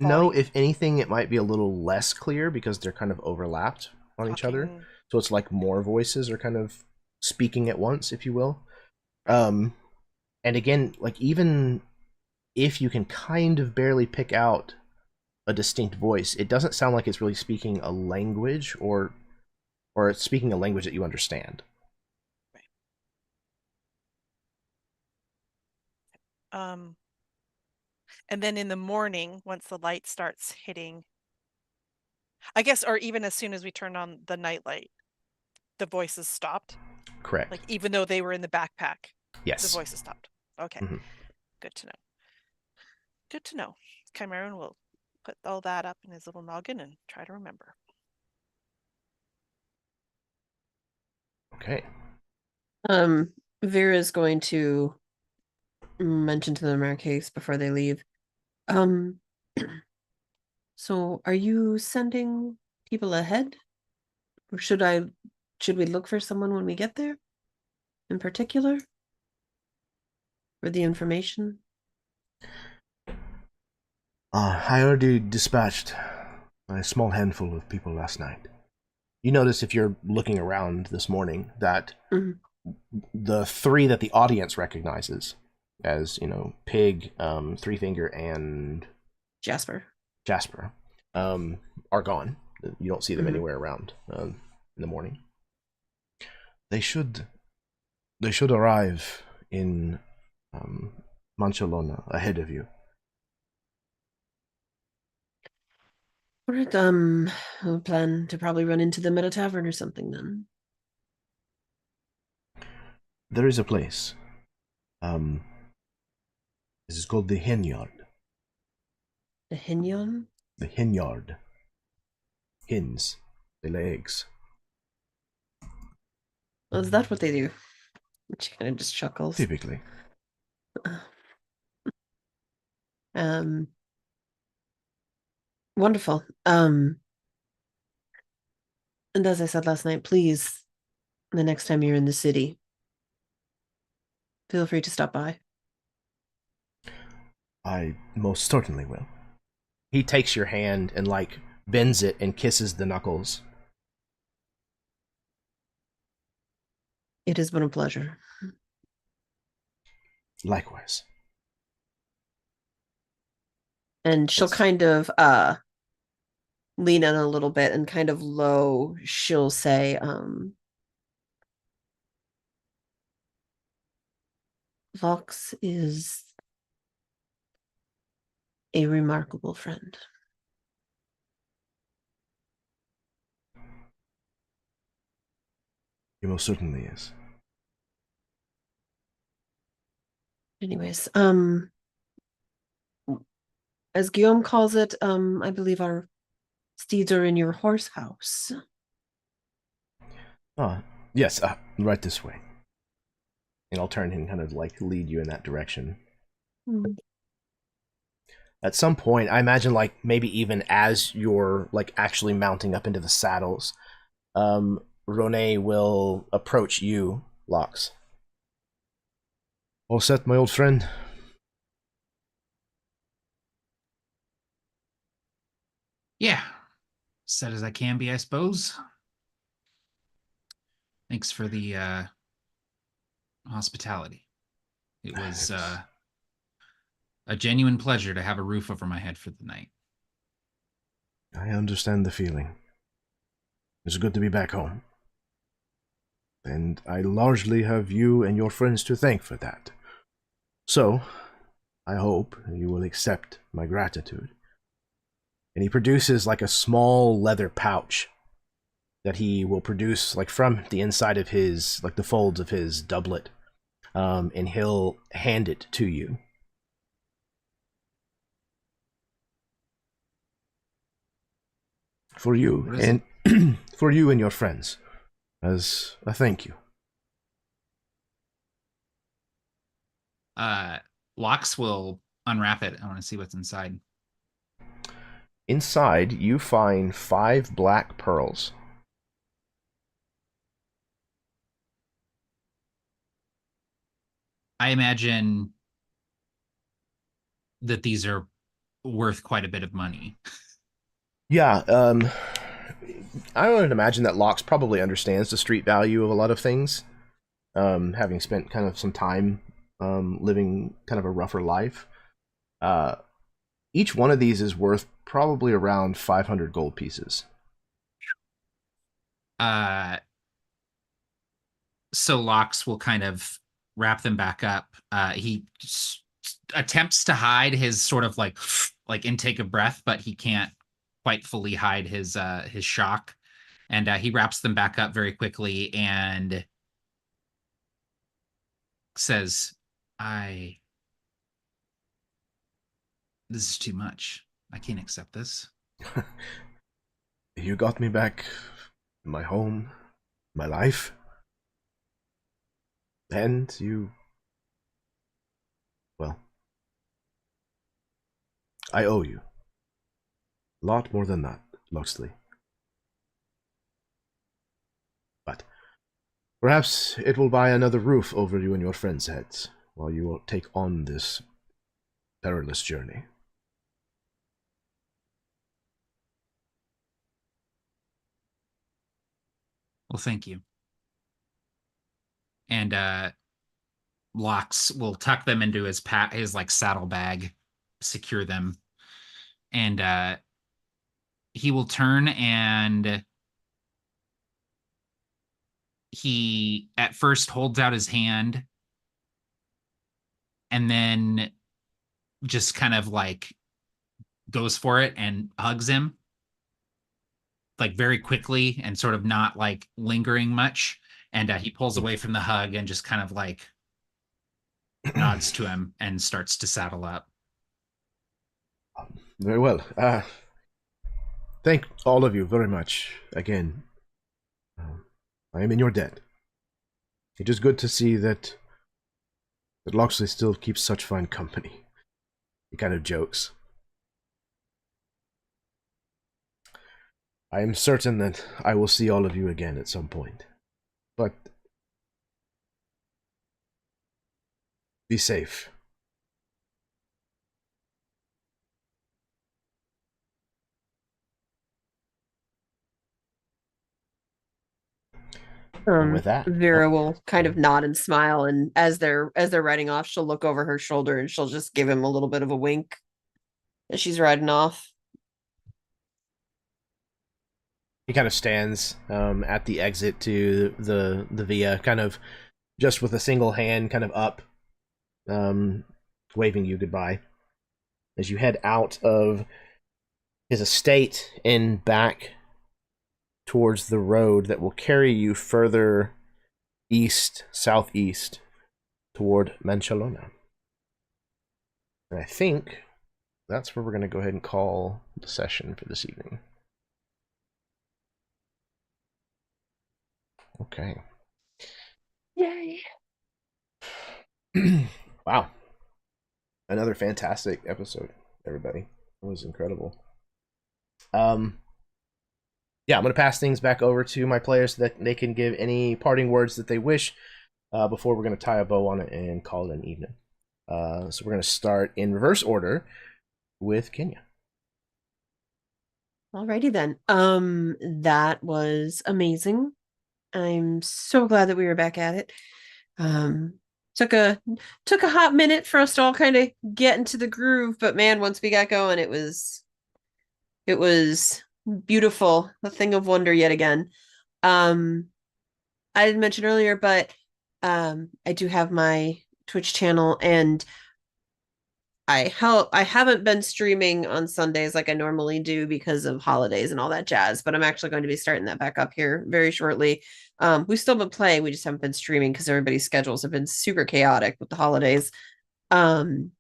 no. volume? If anything, it might be a little less clear because they're kind of overlapped on each other. Talking- So it's like more voices are kind of speaking at once, if you will. And again, like even if you can kind of barely pick out a distinct voice, it doesn't sound like it's really speaking a language or it's speaking a language that you understand. And then in the morning, once the light starts hitting, I guess, or even as soon as we turned on the nightlight, the voices stopped. Correct. Like even though they were in the backpack, yes. the voices stopped. Okay. Mhm. Good to know. Good to know. Chimeran will put all that up in his little noggin and try to remember. Okay. Vera's going to mention to the Marquise before they leave. So are you sending people ahead? Or should we look for someone when we get there? In particular? For the information? I already dispatched a small handful of people last night. You notice if you're looking around this morning that Mhm. the 3 that the audience recognizes as, Pig, Three Finger, and Jasper. are gone. You don't see them Mhm. anywhere around in the morning. They should arrive in Manchalona ahead of you. All right, we'll plan to probably run into them at a tavern or something then. There is a place. This is called the Hen Yard. The Hinyon? The Hen Yard. Hens. They lay eggs. Oh, is that what they do? She kind of just chuckles. Typically. Wonderful. And as I said last night, please, the next time you're in the city, feel free to stop by. I most certainly will. He takes your hand and like bends it and kisses the knuckles. It has been a pleasure. Likewise. And she'll Yes. kind of lean in a little bit and kind of low, she'll say, Vox is a remarkable friend. He most certainly is. Anyways, as Guillaume calls it, I believe our steeds are in your horse house. Yes, right this way. And I'll turn and kind of like lead you in that direction. At some point, I imagine, like, maybe even as you're, like, actually mounting up into the saddles, Rone will approach you, Lox. All set, my old friend? Yeah. Set as I can be, I suppose. Thanks for the hospitality. It was a genuine pleasure to have a roof over my head for the night. I understand the feeling. It's good to be back home. And I largely have you and your friends to thank for that. So, I hope you will accept my gratitude. And he produces like a small leather pouch that he will produce like from the inside of his, like the folds of his doublet. And he'll hand it to you. For you and for you and your friends, as a thank you. Lox will unwrap it. I want to see what's inside. Inside, you find 5 black pearls. I imagine that these are worth quite a bit of money. Yeah, I would imagine that Lox probably understands the street value of a lot of things, having spent kind of some time living kind of a rougher life. Each one of these is worth probably around 500 gold pieces. So Lox will kind of wrap them back up. He attempts to hide his sort of like intake of breath, but he can't quite fully hide his shock. And he wraps them back up very quickly and says, this is too much. I can't accept this. You got me back my home, my life. And you... well, I owe you. A lot more than that, Loxley. But perhaps it will buy another roof over you and your friends' heads while you will take on this perilous journey. Well, thank you. And Lox will tuck them into his like saddle bag, secure them, and he will turn and he at first holds out his hand and then just kind of like goes for it and hugs him like very quickly and sort of not like lingering much. And he pulls away from the hug and just kind of like nods to him and starts to saddle up. Very well. Thank all of you very much again. I am in your debt. It is good to see that Loxley still keeps such fine company. He kind of jokes. I am certain that I will see all of you again at some point. But be safe. With that, Vera will kind of nod and smile, and as they're riding off, she'll look over her shoulder and she'll just give him a little bit of a wink as she's riding off. he kind of stands at the exit to the via, kind of just with a single hand kind of up, waving you goodbye as you head out of his estate and back towards the road that will carry you further east, southeast, toward Manchalona. And I think that's where we're going to go ahead and call the session for this evening. Okay. Yay. Wow. Another fantastic episode. everybody. It was incredible. Yeah, I'm going to pass things back over to my players so that they can give any parting words that they wish before we're going to tie a bow on it and call it an evening. So we're going to start in reverse order with Kenya. Alrighty then. That was amazing. I'm so glad that we were back at it. Took a hot minute for us to all kind of get into the groove, but man, once we got going, it was beautiful, a thing of wonder yet again. I didn't mention earlier, but I do have my Twitch channel, and I haven't been streaming on Sundays like I normally do because of holidays and all that jazz, but I'm actually going to be starting that back up here very shortly. We've still been playing, we just haven't been streaming because everybody's schedules have been super chaotic with the holidays. And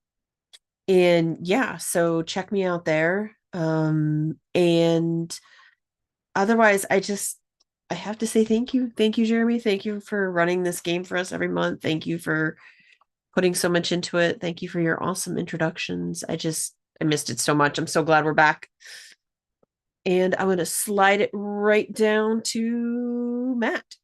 yeah, so check me out there. And otherwise, I have to say thank you. Thank you, Jeremy. Thank you for running this game for us every month. Thank you for putting so much into it. Thank you for your awesome introductions. I missed it so much. I'm so glad we're back. And I'm going to slide it right down to Matt.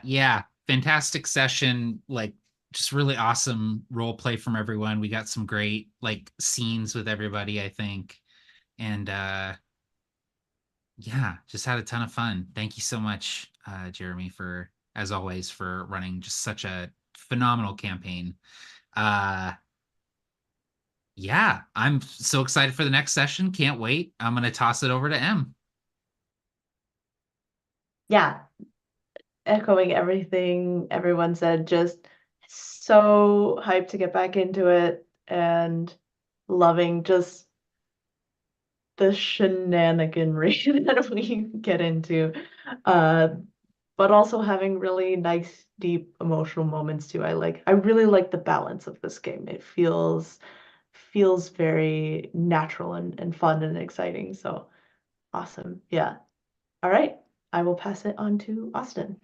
Yeah, fantastic session. Like, just really awesome role play from everyone. We got some great like scenes with everybody, I think. And yeah, just had a ton of fun. Thank you so much, Jeremy, for, as always, for running just such a phenomenal campaign. Yeah, I'm so excited for the next session. Can't wait. I'm going to toss it over to Em. Yeah, echoing everything everyone said, just so hyped to get back into it and loving just the shenaniganry that we get into. But also having really nice, deep emotional moments too. I really like the balance of this game. It feels very natural and fun and exciting. So awesome. Yeah. All right. I will pass it on to Austin.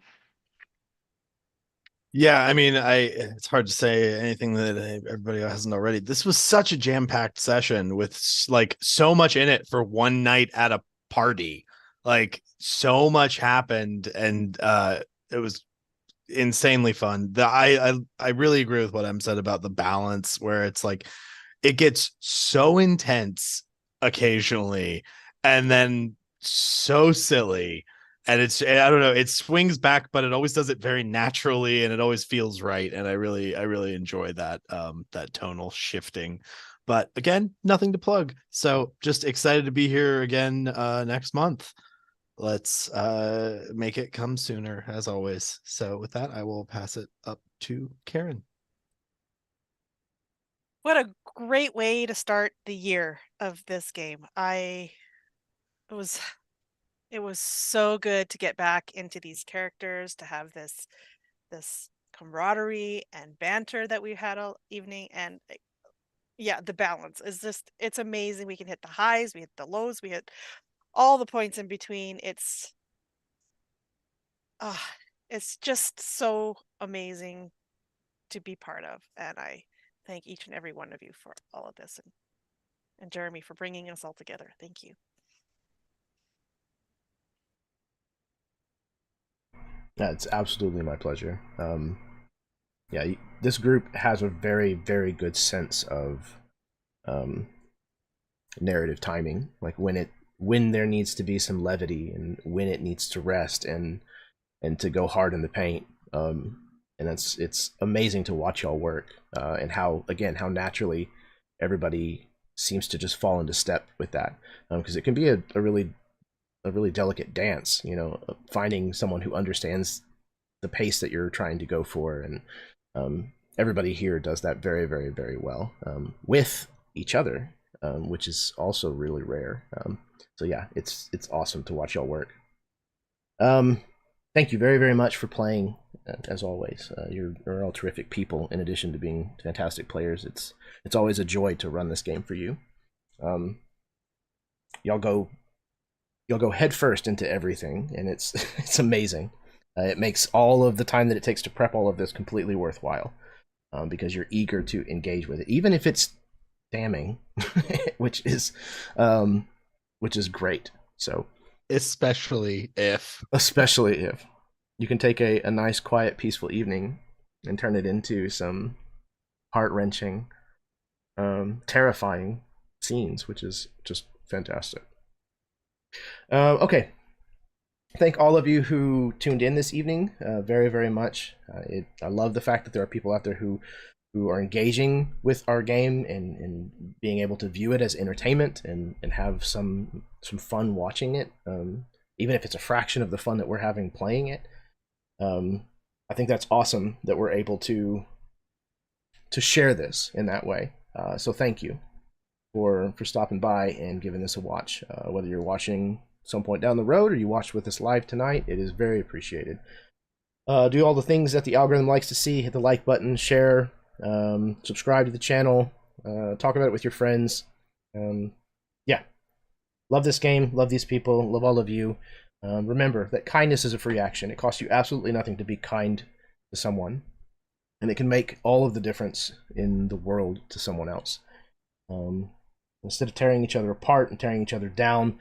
Yeah, I mean, it's hard to say anything that everybody hasn't already. This was such a jam-packed session with like so much in it for one night at a party. Like so much happened, and it was insanely fun. I really agree with what Em said about the balance, where it's like it gets so intense occasionally and then so silly, and I don't know, it swings back, but it always does it very naturally and it always feels right, and I really enjoy that that tonal shifting. But again, nothing to plug, so just excited to be here again next month. Let's make it come sooner, as always. So with that, I will pass it up to Karen. What a great way to start the year of this game. It was so good to get back into these characters, to have this camaraderie and banter that we had all evening. And yeah, the balance is just, it's amazing. We can hit the highs, we hit the lows, we hit all the points in between. It's just so amazing to be part of. And I thank each and every one of you for all of this, and Jeremy for bringing us all together. Thank you. It's absolutely my pleasure. Yeah, this group has a very, very good sense of narrative timing, like when there needs to be some levity and when it needs to rest and to go hard in the paint. And it's amazing to watch y'all work, and how naturally everybody seems to just fall into step with that, because it can be a really delicate dance, finding someone who understands the pace that you're trying to go for, and everybody here does that very, very, very well, with each other, which is also really rare. So yeah, it's awesome to watch y'all work. Thank you very, very much for playing, as always. You're all terrific people. In addition to being fantastic players, it's always a joy to run this game for you. Y'all go head first into everything, and it's amazing. It makes all of the time that it takes to prep all of this completely worthwhile. because you're eager to engage with it, even if it's damning, which is great. So Especially if you can take a nice, quiet, peaceful evening and turn it into some heart-wrenching, terrifying scenes, which is just fantastic. Okay. Thank all of you who tuned in this evening very, very much. I love the fact that there are people out there who are engaging with our game and being able to view it as entertainment and have some fun watching it, even if it's a fraction of the fun that we're having playing it. I think that's awesome that we're able to share this in that way. So thank you for stopping by and giving this a watch. Whether you're watching some point down the road or you watched with us live tonight, it is very appreciated. Do all the things that the algorithm likes to see. Hit the like button, share, subscribe to the channel, talk about it with your friends. Yeah, love this game, love these people, love all of you. Remember that kindness is a free action. It costs you absolutely nothing to be kind to someone, and it can make all of the difference in the world to someone else. Instead of tearing each other apart and tearing each other down,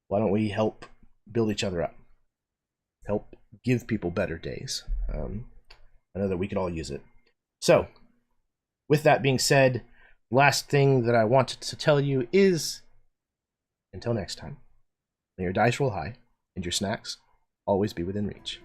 why don't we help build each other up? Help give people better days. I know that we could all use it. So, with that being said, last thing that I wanted to tell you is, until next time, may your dice roll high and your snacks always be within reach.